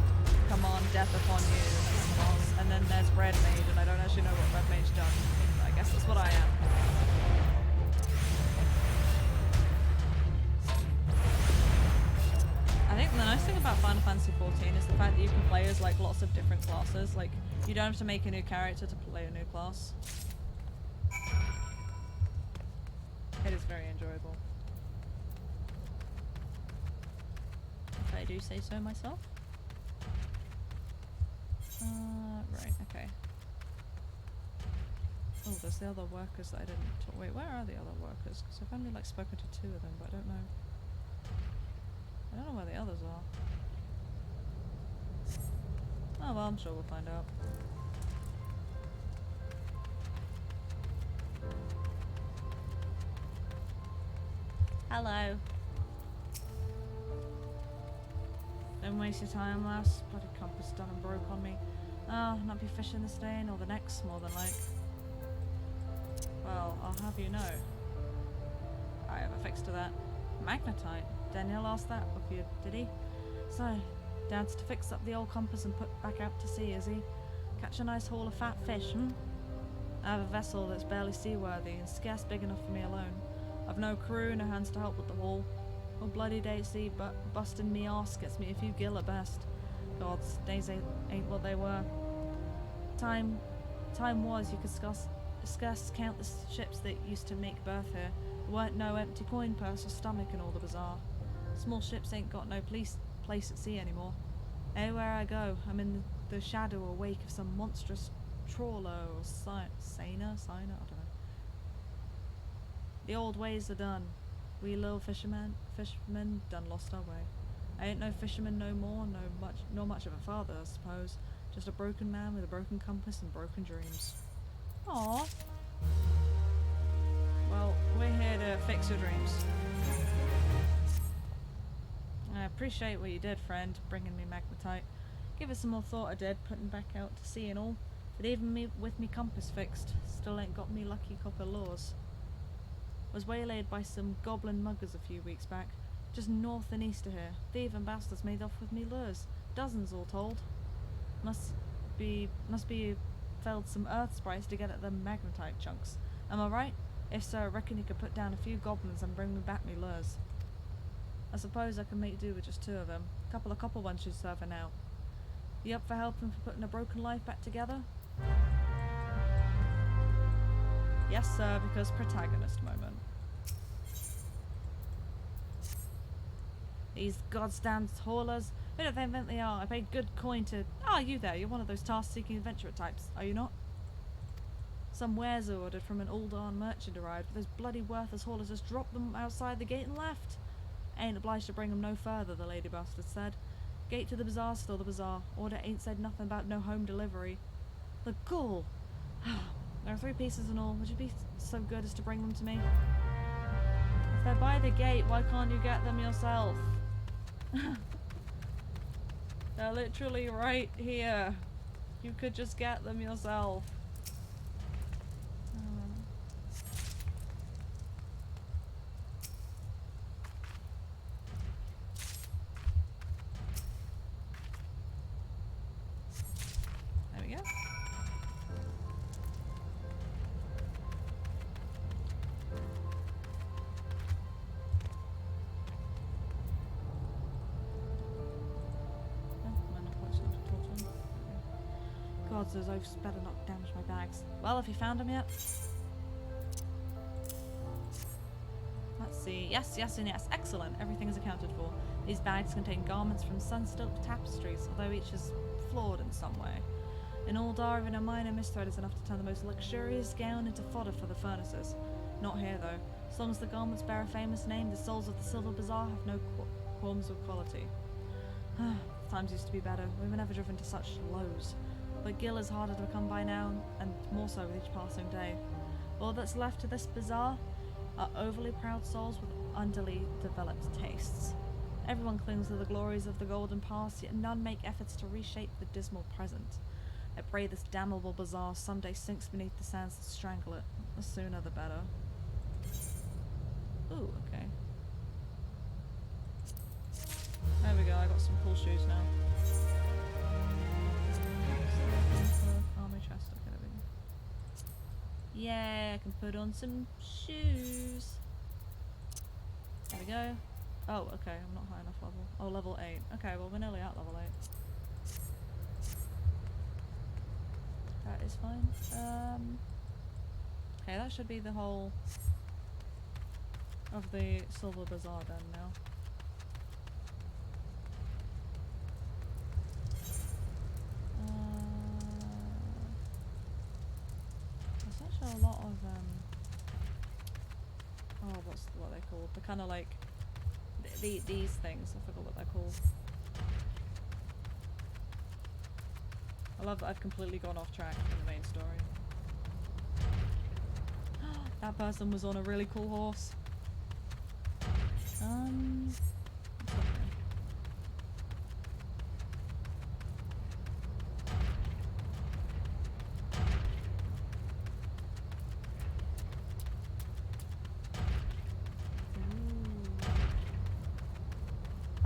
command death upon you, boss. And then there's red mage, and I don't actually know what red mage does. I guess that's what I am. I think the nice thing about Final Fantasy XIV is the fact that you can play as like lots of different classes. Like, you don't have to make a new character to play a new class. It is very enjoyable. If I do say so myself. Right, okay. Oh, there's the other workers that I didn't talk. Wait, where are the other workers? Because I've only like spoken to 2 of them, but I don't know. I don't know where the others are. Oh well, I'm sure we'll find out. Hello. Don't waste your time, lass. Bloody compass done and broke on me. Oh, not be fishing this day or the next, more than like. Well, I'll have you know. I have a fix to that. Magnetite. Daniel asked that of you, did he? So, Dad's to fix up the old compass and put back out to sea, is he? Catch a nice haul of fat fish, hmm? I have a vessel that's barely seaworthy and scarce big enough for me alone. I've no crew, no hands to help with the haul. All bloody day at sea, but busting me arse gets me a few gill at best. Gods, days ain't what they were. Time was you could scarce count the ships that used to make berth here. There weren't no empty coin purse or stomach in all the bazaar. Small ships ain't got no place at sea anymore. Anywhere I go, I'm in the shadow or wake of some monstrous trawler or seiner, I don't know. The old ways are done. We little fishermen done lost our way. I ain't no fisherman no more, nor much of a father, I suppose. Just a broken man with a broken compass and broken dreams. Aww. Well, we're here to fix your dreams. I appreciate what you did, friend, bringing me magnetite. Give it some more thought I did, putting back out to sea and all. But even me with me compass fixed, still ain't got me lucky copper lures. Was waylaid by some goblin muggers a few weeks back, just north and east of here. Thieving bastards made off with me lures, dozens all told. Must be felled some earth sprites to get at them magnetite chunks. Am I right? If so, I reckon you could put down a few goblins and bring me back me lures. I suppose I can make do with just 2 of them. Couple of copper ones should serve her now. You up for helping for putting a broken life back together? Yes, sir, because protagonist moment. These goddamn haulers. Who do they think they are? I paid good coin to... Ah, you there. You're one of those task-seeking adventurer types, are you not? Some wares I ordered from an Ul'dah merchant arrived, but those bloody worthless haulers just dropped them outside the gate and left. Ain't obliged to bring them no further, the lady bastard said. Gate to the bazaar's still the bazaar. Order ain't said nothing about no home delivery. The gall! There are 3 pieces in all. Would you be so good as to bring them to me? If they're by the gate, why can't you get them yourself? They're literally right here. You could just get them yourself. There we go. God, those oafs better not damage my bags. Well, have you found them yet? Let's see. Yes, yes, and yes. Excellent. Everything is accounted for. These bags contain garments from sun-silk tapestries, although each is flawed in some way. In Ul'dah, even a minor misthread is enough to turn the most luxurious gown into fodder for the furnaces. Not here, though. As long as the garments bear a famous name, the souls of the Silver Bazaar have no qualms of quality. Times used to be better. We were never driven to such lows. But Gil is harder to come by now, and more so with each passing day. All that's left to this bazaar are overly proud souls with underly developed tastes. Everyone clings to the glories of the golden past, yet none make efforts to reshape the dismal present. I pray this damnable bazaar someday sinks beneath the sands that strangle it. The sooner the better. Ooh, okay. There we go, I got some cool shoes now. Army chest, okay, there we go. Yeah, I can put on some shoes. There we go. Oh, okay, I'm not high enough level. Oh, level 8. Okay, well we're nearly at level 8. That is fine. Okay, that should be the whole of the Silver Bazaar done now. There's actually a lot of oh, what they're called? They're kind of like these things. I forgot what they're called. I love that I've completely gone off track from the main story. That person was on a really cool horse.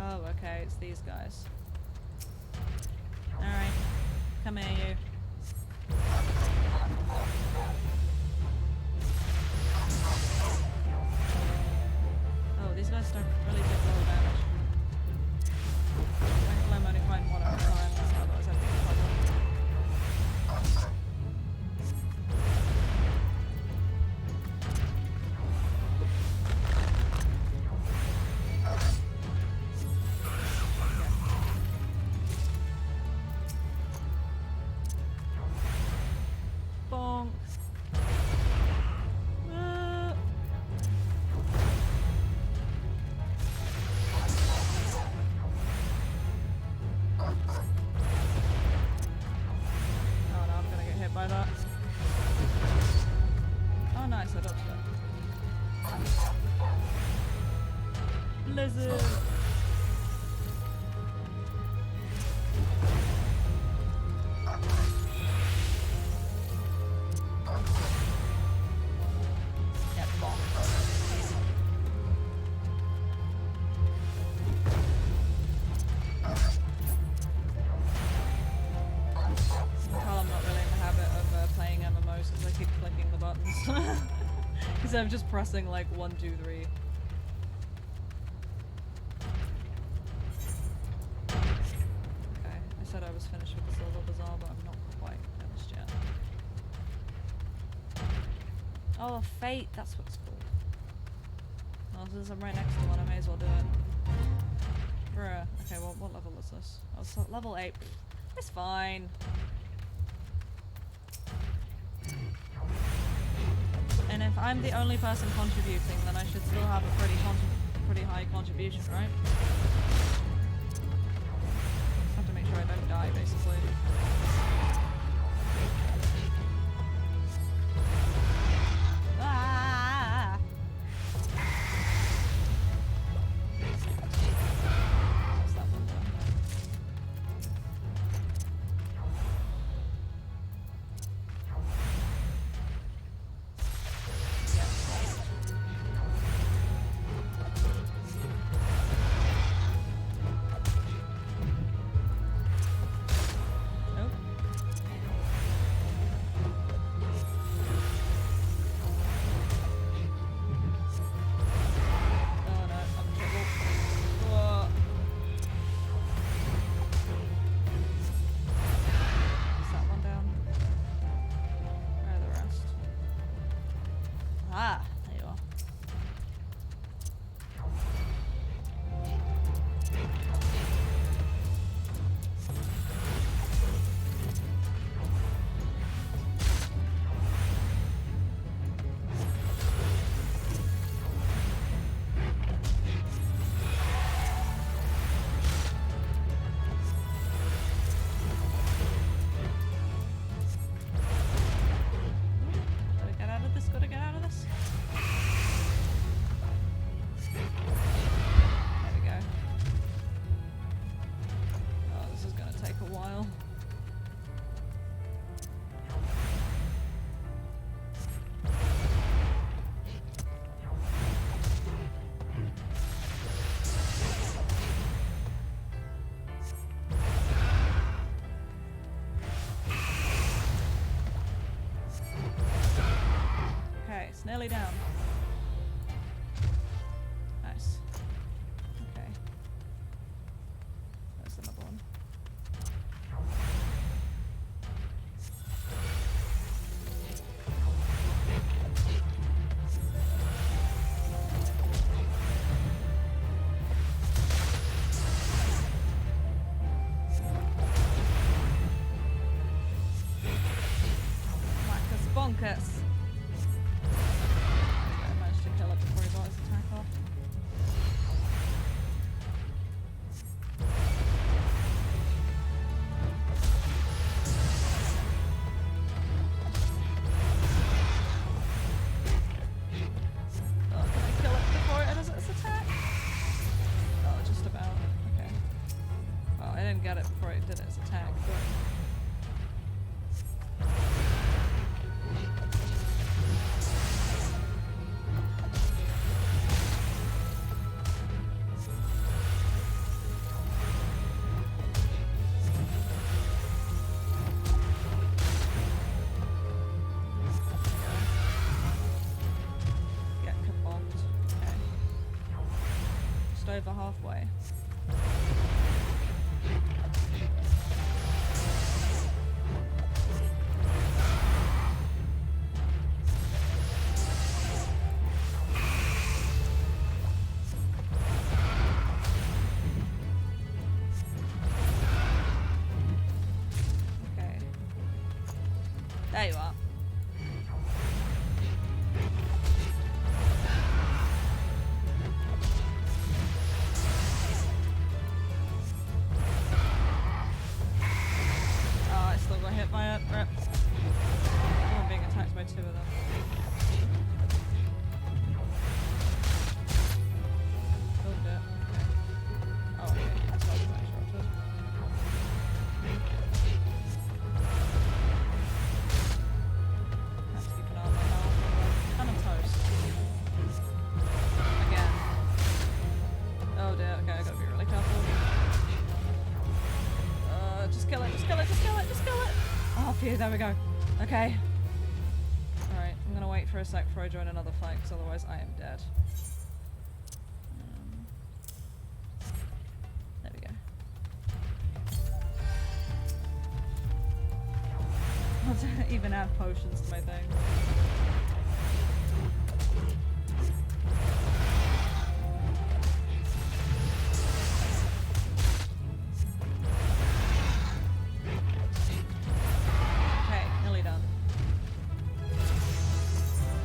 Oh, okay, it's these guys. Alright, come here, you. Oh, these guys don't really take a lot of damage. Thankfully, I'm only fighting one at a time, otherwise I'd be in trouble. by that. Oh nice, I dodged it. Blizzard! Yep, bomb. I'm not really in the habit of playing MMOs because I keep clicking the buttons. Because I'm just pressing like 1, 2, 3. Okay, I said I was finished with the Silver Bazaar, but I'm not quite finished yet. Oh, Fate, that's what it's called. Well, since I'm right next to one, I may as well do it. Bruh. Okay, well, what level is this? Oh, it's level 8. It's fine. And if I'm the only person contributing, then I should still have a pretty high contribution, right? Just have to make sure I don't die, basically. Ah! What's that one down here? It's nearly down. Nice. Okay. There's another one. Marcus Bonkers. Get it before it did its attack, but get kabombed. Okay. Just over halfway. There you are. Oh, I still got hit by it. Rip. kill it, just kill it, just kill it, just kill it! Oh, phew, there we go. Okay. Alright, I'm gonna wait for a sec before I join another fight, because otherwise I am dead. There we go. I'll even add potions to my thing. Okay, nearly done.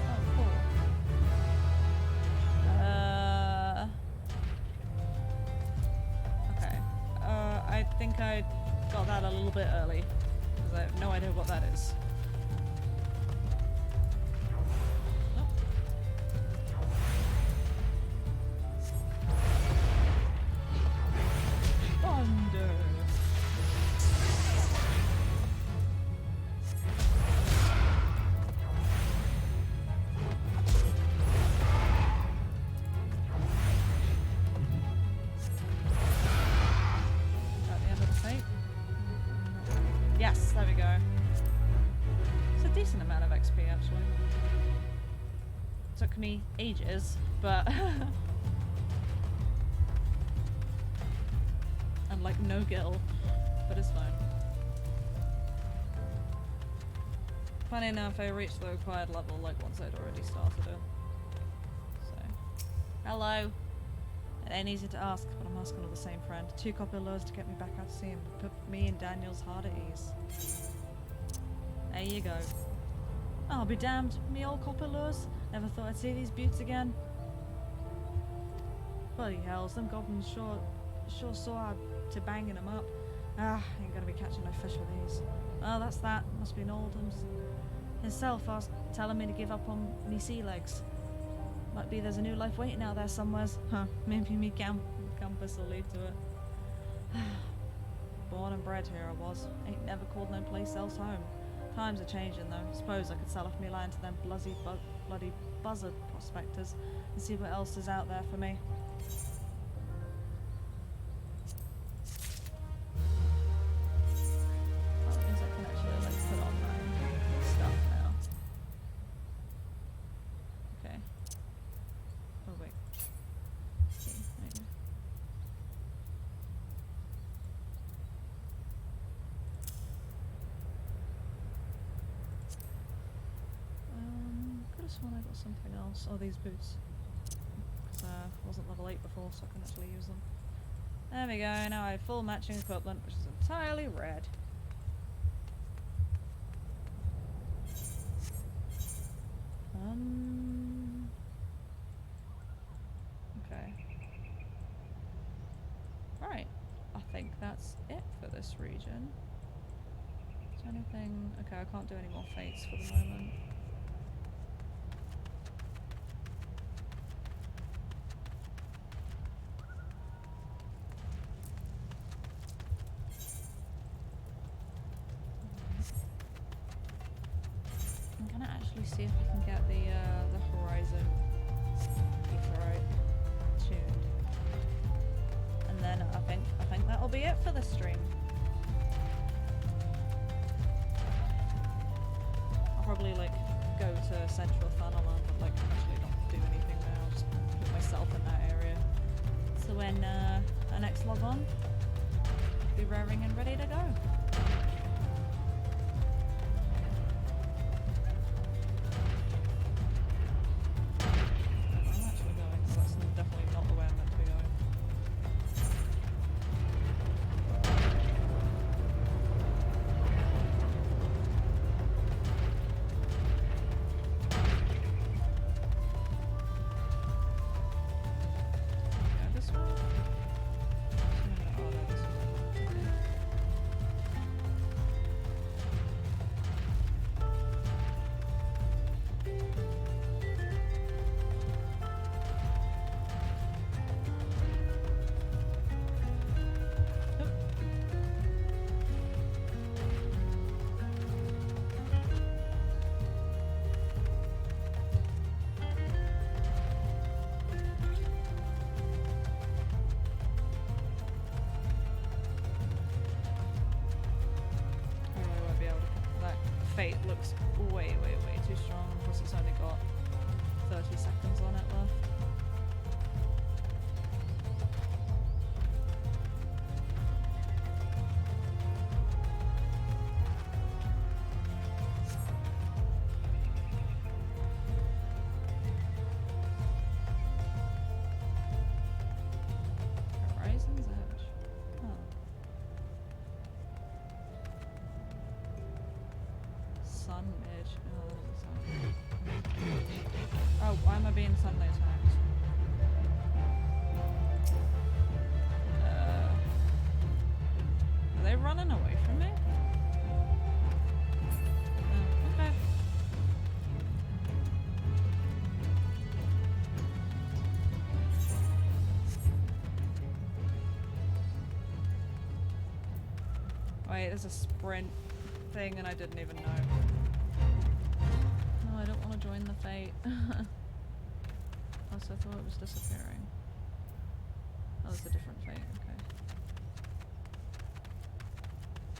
Oh, cool. Okay. I think I got that a little bit early, because I have no idea what that is. Thunder. At the end of the fight. Yes, there we go. It's a decent amount of XP actually. Took me ages, but and like no gil, but it's fine. Funny enough, I reached the required level like once I'd already started it. So, hello. It ain't easy to ask, but I'm asking of the same friend. 2 copper lures to get me back out to see him. Put me and Daniel's heart at ease. There you go. I'll be damned. Me old copper lures. Never thought I'd see these buttes again. Bloody hells, them goblins sure saw to banging them up. Ah, ain't gonna be catching no fish with these. Oh, that's that. Must be an Ul'dah himself telling me to give up on me sea legs. Might be there's a new life waiting out there somewheres. Huh, maybe me campus will lead to it. Born and bred here I was. Ain't never called no place else home. Times are changing though. Suppose I could sell off me land to them bloody buzzard prospectors and see what else is out there for me. Oh, that means I can actually like put on my stuff now. Okay. Oh wait. Okay, there you go. Could have sworn I got something else. Oh, these boots. Because I wasn't level 8 before, so I can actually use them. There we go. Now I have full matching equipment, which is entirely red. Okay. Right. I think that's it for this region. Is there anything? Okay, I can't do any more fates for the moment. I'm gonna actually see if I can get the Horizon Aether tuned, and then I think that'll be it for the stream. I'll probably like go to Central Thanalan, but like actually not do anything there. I'll just put myself in that area. So when I next log on, be raring and ready to go. Definitely not the way I'm meant to be going. Yeah, this one? Oh no, this one. Okay. fate looks way too strong, and plus it's only got 30 seconds on it left. Horizon's Edge. Oh. Sun Edge. Oh, that doesn't sound good. Oh, why am I being suddenly attacked? Are they running away from me? Oh, okay. Wait, there's a sprint thing and I didn't even know. No, I don't want to join the fate. Also, I thought it was disappearing. Oh, it's a different fate, okay.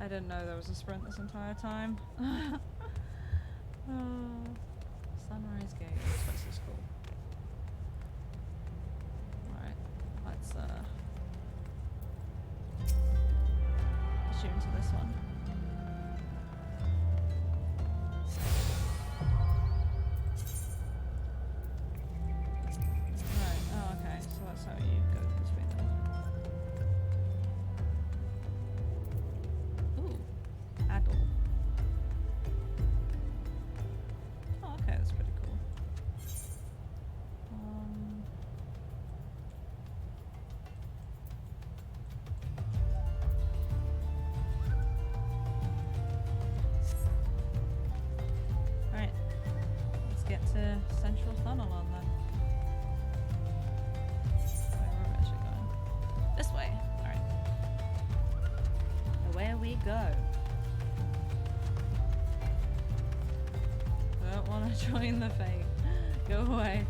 I didn't know there was a sprint this entire time. Oh, Sunrise Gate. This place is cool. Alright, let's tune to this one. Right, oh okay, so that's how you go between them. Ooh, Adel. Oh okay, that's pretty cool. Alright, let's get to Central Funnel on then. Where am I actually going? This way. Alright. Away we go. I don't want to join the fate. Go away.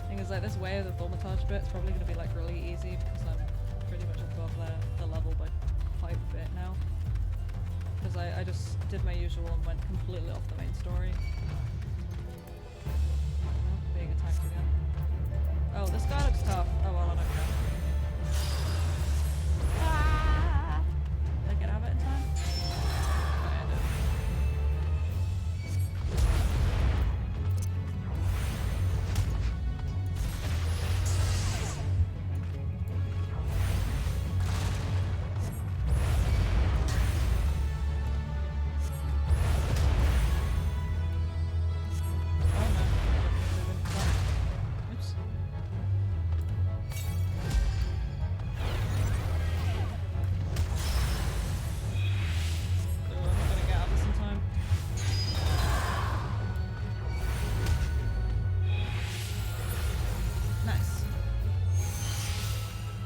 Thing is, like, this way of the thaumaturge bit is probably going to be like really easy because I'm pretty much above the level by quite a bit now. Because I just did my usual and went completely off the main story. Oh, being attacked again. Oh, this guy looks tough. Oh well, I don't care. Ah! Did I get out of it in time? Okay, I did. Oh no. Oops. Oh, I'm not gonna get out of this in time. Nice.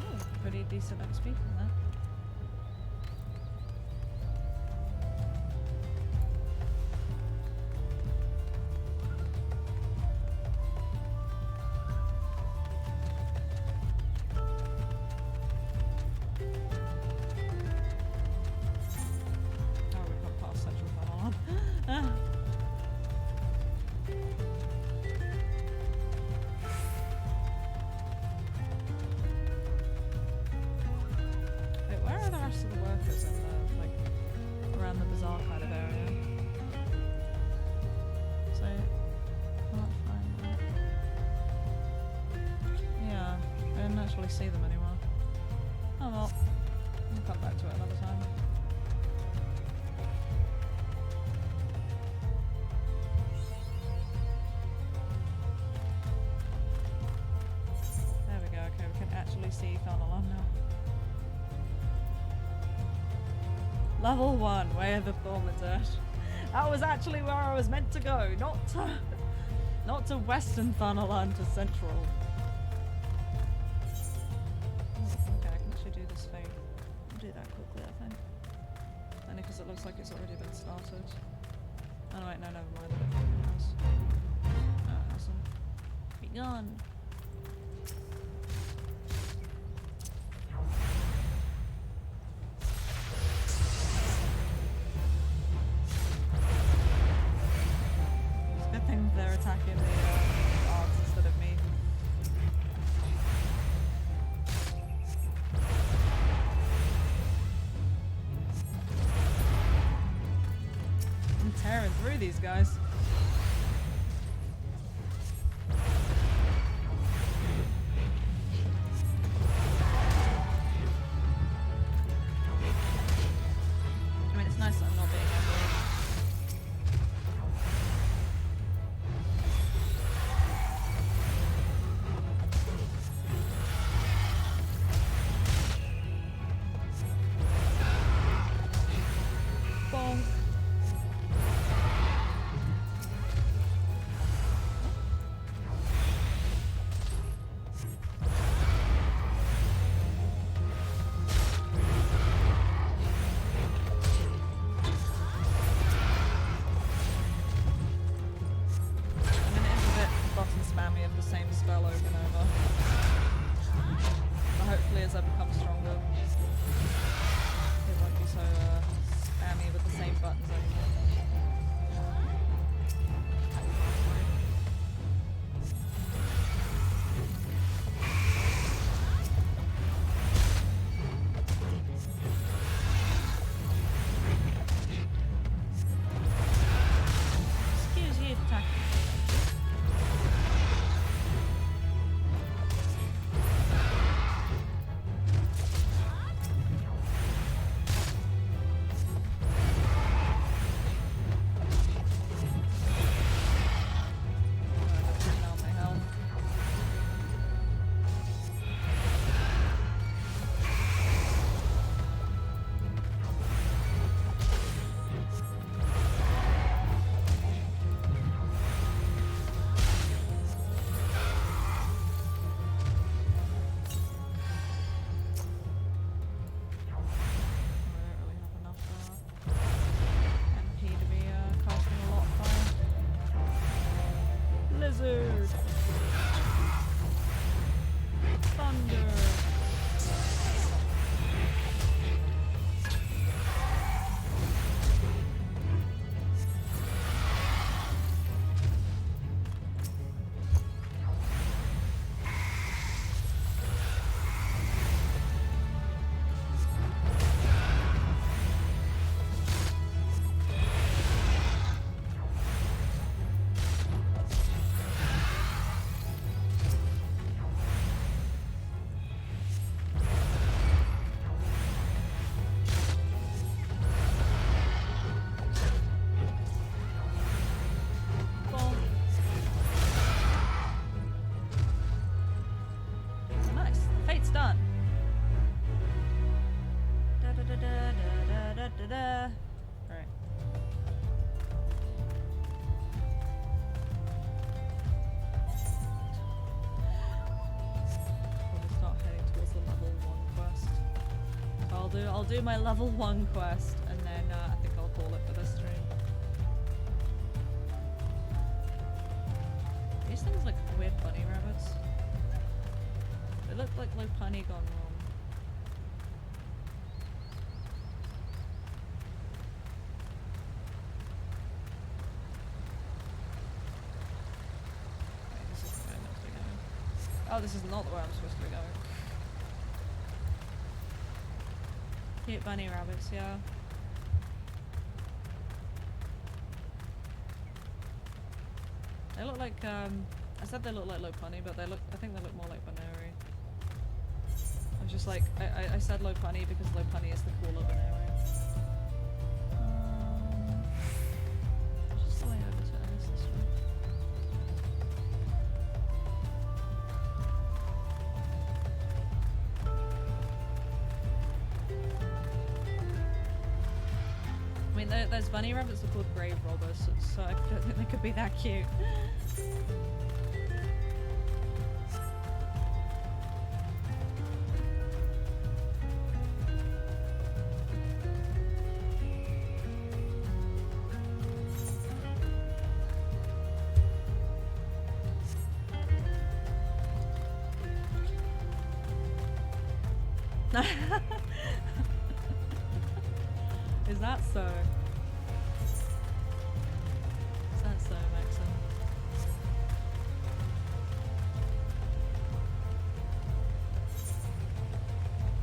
Ooh, pretty decent XP from that. Oh, we've got past Central Funnel on. Ah. Wait, where are the rest of the workers in the, like, around the bazaar kind of area? So, can't find them. Yeah, I didn't actually see them anymore. Oh well, we'll come back to it another time. There we go, okay, we can actually see Thaumaturge now. Level 1, Way of the Thaumaturge. That was actually where I was meant to go, not to Western Thaumaturge, to Central. Okay, I can actually do this fate. I'll do that quickly, I think. Only because it looks like it's already been started. Oh wait, no, never mind. I don't think it has. No, it hasn't. Be gone. powering through these guys. I mean, it's nice that I'm not being ugly. Bonk. I mean, it is a bit button spammy of the same spell over and over. But hopefully as I become stronger, it won't be so spammy with the same buttons anymore. Excuse you, attack. Down my health. I don't really have enough MP to be casting a lot of fire. Blizzard! Thunder! Bonk. Nice. Fate's done. Da da da da da da da da. Alright. Probably start heading towards the level 1 quest. I'll do my level 1 quest and then I think I'll call it for this stream. These things look weird bunny rabbits. They look like punny gone wrong. Wait, this is the way I'm meant to be going. Oh, this is not the way I'm supposed to be going. Cute bunny rabbits, yeah. They look like, I said they look like low punny, but I think they look more like Baneri. I'm just like, I said low punny because low punny is the cooler Baneri. Just the way over to Earth this way. I mean, those bunny rabbits are called grave robbers, so I don't think they could be that cute. Is that so? Is that so, Maxim?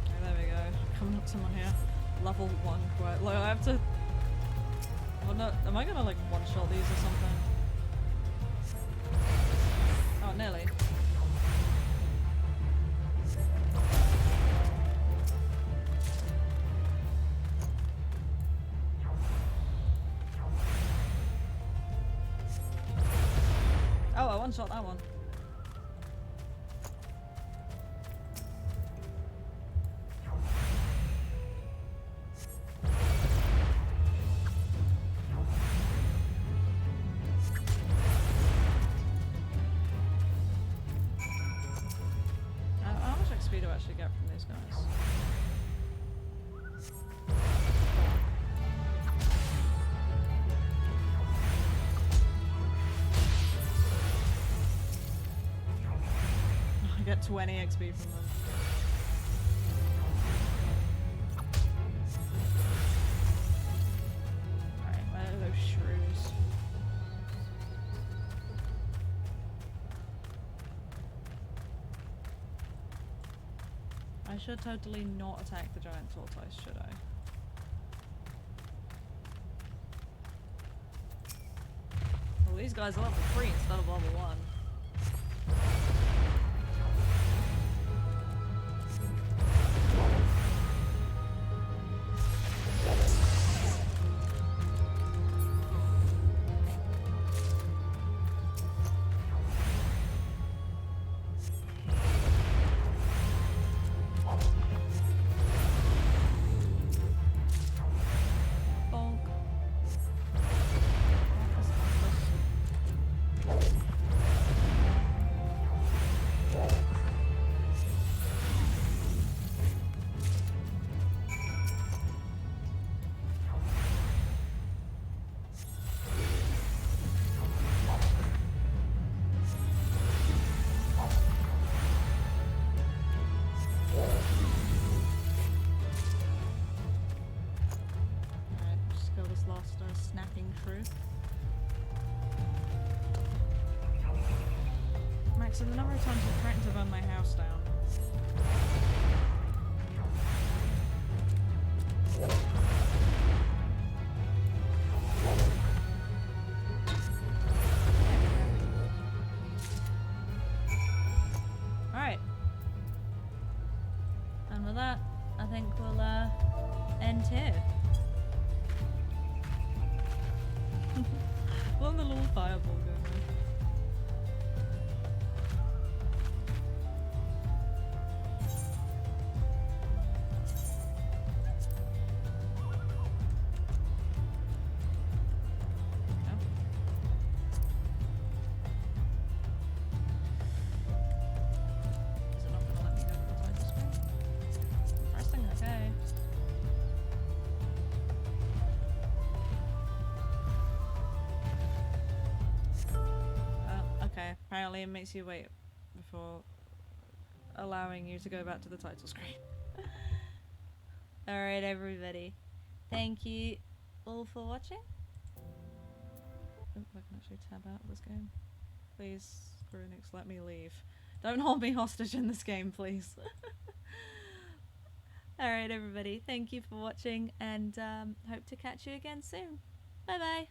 Oh, there we go. Coming up to my level 1 quest. Like, I have to Well, no, am I gonna like one-shot these or something? Oh, nearly. Oh, I one-shot that one. How much XP do I actually get from these guys? I get 20 XP from them. Alright, where are those shrews? I should totally not attack the giant tortoise, should I? Well, these guys are level 3 instead of level 1. Bonk. Alright, just kill this last snapping shrew. Max, the number of times you've threatened to burn my house down. Alright. And with that, I think we'll end here. Let the little fireball go. Is it not gonna let me go to the title screen? Pressing okay. Okay, apparently it makes you wait before allowing you to go back to the title screen. Alright everybody, thank you all for watching. Oh, I can actually tab out of this game. Please, Square Enix, let me leave. Don't hold me hostage in this game, please. Alright everybody, thank you for watching and hope to catch you again soon. Bye bye!